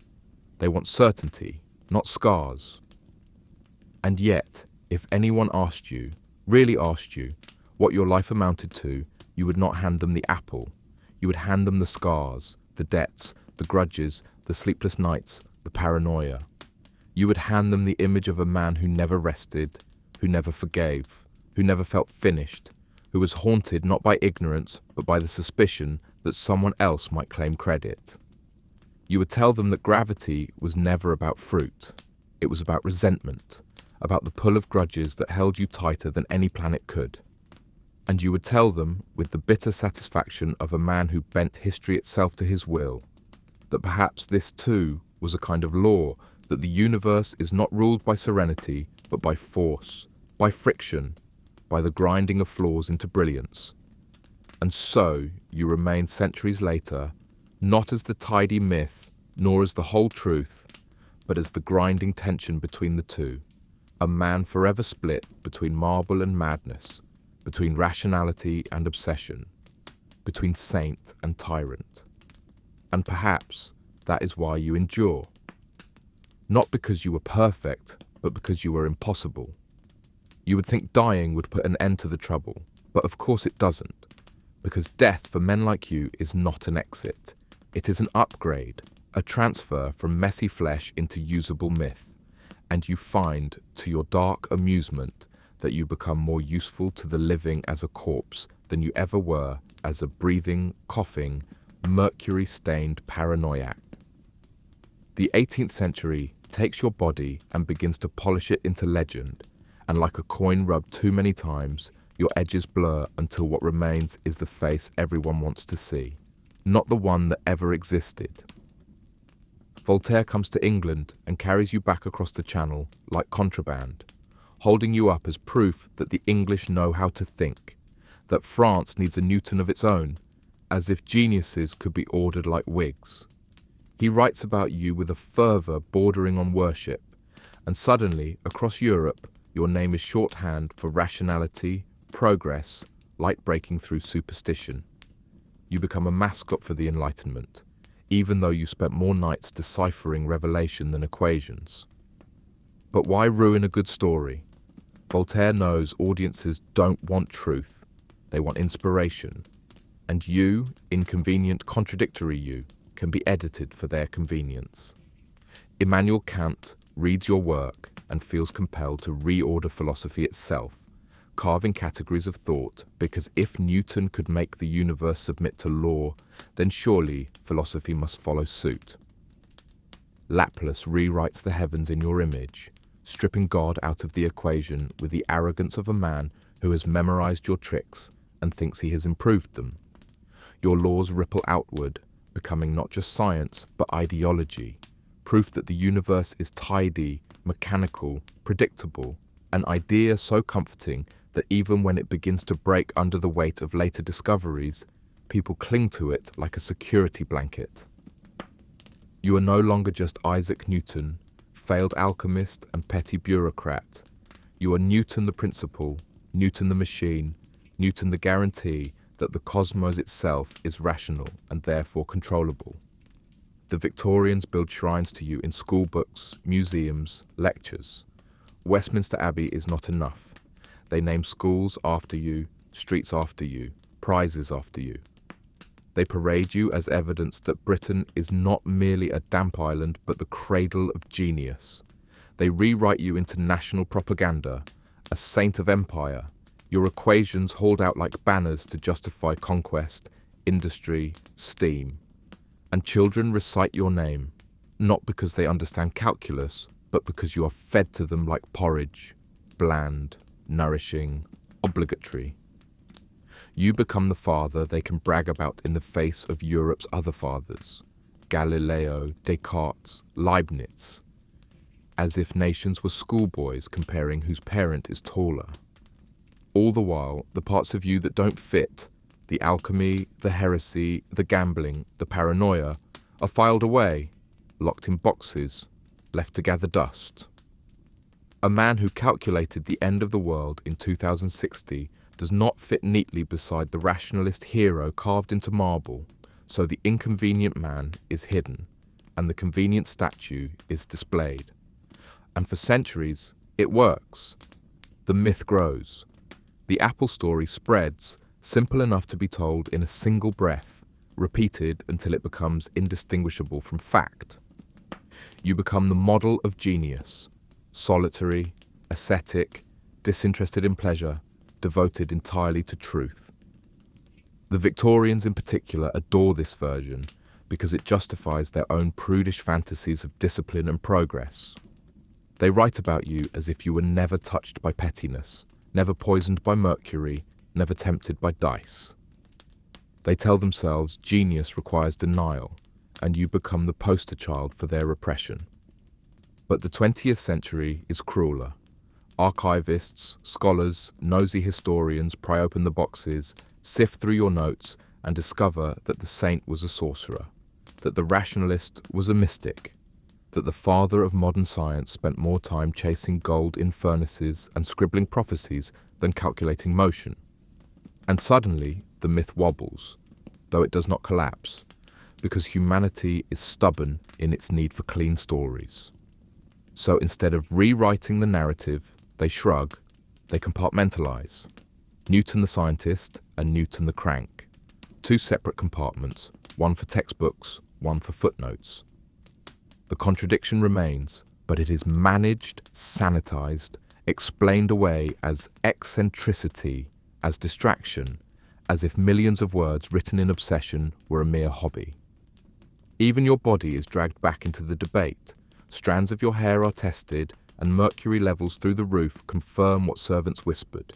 They want certainty, not scars. And yet, if anyone asked you, really asked you, what your life amounted to, you would not hand them the apple. You would hand them the scars, the debts, the grudges, the sleepless nights, the paranoia. You would hand them the image of a man who never rested, who never forgave, who never felt finished, who was haunted not by ignorance, but by the suspicion that someone else might claim credit. You would tell them that gravity was never about fruit. It was about resentment, about the pull of grudges that held you tighter than any planet could. And you would tell them, with the bitter satisfaction of a man who bent history itself to his will, that perhaps this too was a kind of law, that the universe is not ruled by serenity, but by force, by friction, by the grinding of flaws into brilliance. And so you remain centuries later, not as the tidy myth, nor as the whole truth, but as the grinding tension between the two, a man forever split between marble and madness, between rationality and obsession, between saint and tyrant. And perhaps that is why you endure. Not because you were perfect, but because you were impossible. You would think dying would put an end to the trouble, but of course it doesn't, because death for men like you is not an exit. It is an upgrade, a transfer from messy flesh into usable myth, and you find, to your dark amusement, that you become more useful to the living as a corpse than you ever were as a breathing, coughing, mercury-stained paranoiac. The 18th century takes your body and begins to polish it into legend, and like a coin rubbed too many times, your edges blur until what remains is the face everyone wants to see, not the one that ever existed. Voltaire comes to England and carries you back across the Channel like contraband, holding you up as proof that the English know how to think, that France needs a Newton of its own, as if geniuses could be ordered like wigs. He writes about you with a fervour bordering on worship, and suddenly, across Europe, your name is shorthand for rationality, progress, light breaking through superstition. You become a mascot for the Enlightenment, even though you spent more nights deciphering revelation than equations. But why ruin a good story? Voltaire knows audiences don't want truth, they want inspiration. And you, inconvenient, contradictory you, can be edited for their convenience. Immanuel Kant reads your work and feels compelled to reorder philosophy itself, carving categories of thought, because if Newton could make the universe submit to law, then surely philosophy must follow suit. Laplace rewrites the heavens in your image, stripping God out of the equation with the arrogance of a man who has memorized your tricks and thinks he has improved them. Your laws ripple outward, becoming not just science, but ideology, proof that the universe is tidy, mechanical, predictable, an idea so comforting that even when it begins to break under the weight of later discoveries, people cling to it like a security blanket. You are no longer just Isaac Newton, failed alchemist and petty bureaucrat. You are Newton the principle, Newton the machine, Newton the guarantee that the cosmos itself is rational and therefore controllable. The Victorians build shrines to you in school books, museums, lectures. Westminster Abbey is not enough. They name schools after you, streets after you, prizes after you. They parade you as evidence that Britain is not merely a damp island but the cradle of genius. They rewrite you into national propaganda, a saint of empire. Your equations hold out like banners to justify conquest, industry, steam. And children recite your name, not because they understand calculus, but because you are fed to them like porridge, bland, nourishing, obligatory. You become the father they can brag about in the face of Europe's other fathers, Galileo, Descartes, Leibniz, as if nations were schoolboys comparing whose parent is taller. All the while, the parts of you that don't fit, the alchemy, the heresy, the gambling, the paranoia, are filed away, locked in boxes, left to gather dust. A man who calculated the end of the world in 2060 does not fit neatly beside the rationalist hero carved into marble, so the inconvenient man is hidden, and the convenient statue is displayed. And for centuries, it works. The myth grows. The Apple story spreads, simple enough to be told in a single breath, repeated until it becomes indistinguishable from fact. You become the model of genius, solitary, ascetic, disinterested in pleasure, devoted entirely to truth. The Victorians in particular adore this version because it justifies their own prudish fantasies of discipline and progress. They write about you as if you were never touched by pettiness, never poisoned by mercury, never tempted by dice. They tell themselves genius requires denial, and you become the poster child for their repression. But the 20th century is crueler. Archivists, scholars, nosy historians pry open the boxes, sift through your notes, and discover that the saint was a sorcerer, that the rationalist was a mystic, that the father of modern science spent more time chasing gold in furnaces and scribbling prophecies than calculating motion. And suddenly, the myth wobbles, though it does not collapse, because humanity is stubborn in its need for clean stories. So instead of rewriting the narrative, they shrug, they compartmentalize. Newton the scientist and Newton the crank. Two separate compartments, one for textbooks, one for footnotes. The contradiction remains, but it is managed, sanitized, explained away as eccentricity, as distraction, as if millions of words written in obsession were a mere hobby. Even your body is dragged back into the debate. Strands of your hair are tested, and mercury levels through the roof confirm what servants whispered,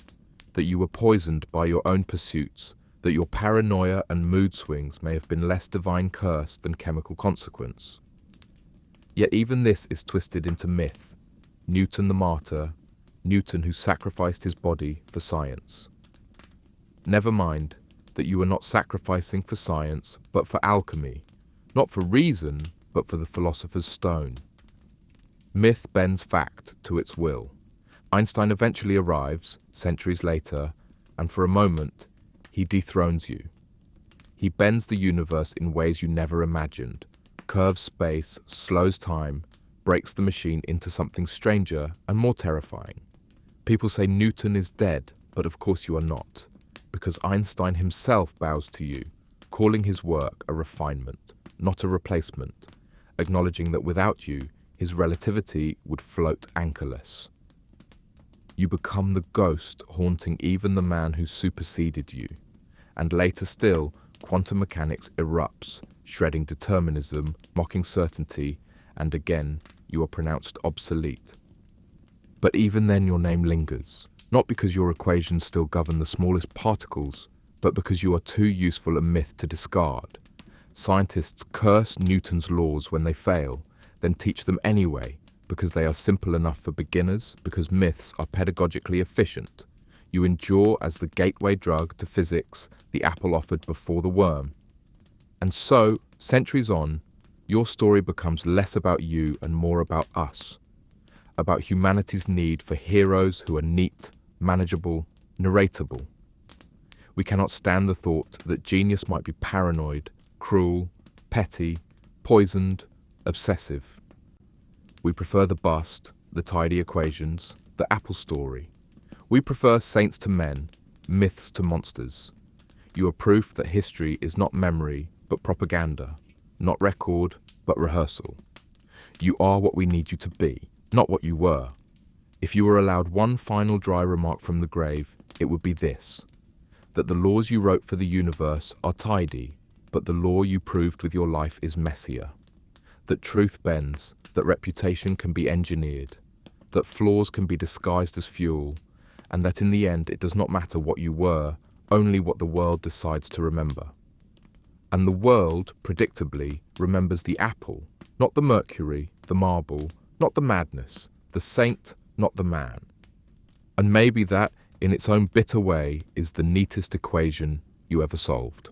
that you were poisoned by your own pursuits, that your paranoia and mood swings may have been less divine curse than chemical consequence. Yet even this is twisted into myth. Newton the martyr, Newton who sacrificed his body for science. Never mind that you were not sacrificing for science, but for alchemy, not for reason, but for the philosopher's stone. Myth bends fact to its will. Einstein eventually arrives, centuries later, and for a moment, he dethrones you. He bends the universe in ways you never imagined, curves space, slows time, breaks the machine into something stranger and more terrifying. People say Newton is dead, but of course you are not, because Einstein himself bows to you, calling his work a refinement, not a replacement, acknowledging that without you, his relativity would float anchorless. You become the ghost haunting even the man who superseded you, and later still, quantum mechanics erupts, shredding determinism, mocking certainty, and again, you are pronounced obsolete. But even then your name lingers, not because your equations still govern the smallest particles, but because you are too useful a myth to discard. Scientists curse Newton's laws when they fail, then teach them anyway, because they are simple enough for beginners, because myths are pedagogically efficient. You endure as the gateway drug to physics, the apple offered before the worm. And so, centuries on, your story becomes less about you and more about us, about humanity's need for heroes who are neat, manageable, narratable. We cannot stand the thought that genius might be paranoid, cruel, petty, poisoned, obsessive. We prefer the bust, the tidy equations, the apple story. We prefer saints to men, myths to monsters. You are proof that history is not memory, but propaganda, not record, but rehearsal. You are what we need you to be, not what you were. If you were allowed one final dry remark from the grave, it would be this: that the laws you wrote for the universe are tidy, but the law you proved with your life is messier. That truth bends, that reputation can be engineered, that flaws can be disguised as fuel, and that in the end it does not matter what you were, only what the world decides to remember. And the world, predictably, remembers the apple, not the mercury, the marble, not the madness, the saint, not the man. And maybe that, in its own bitter way, is the neatest equation you ever solved.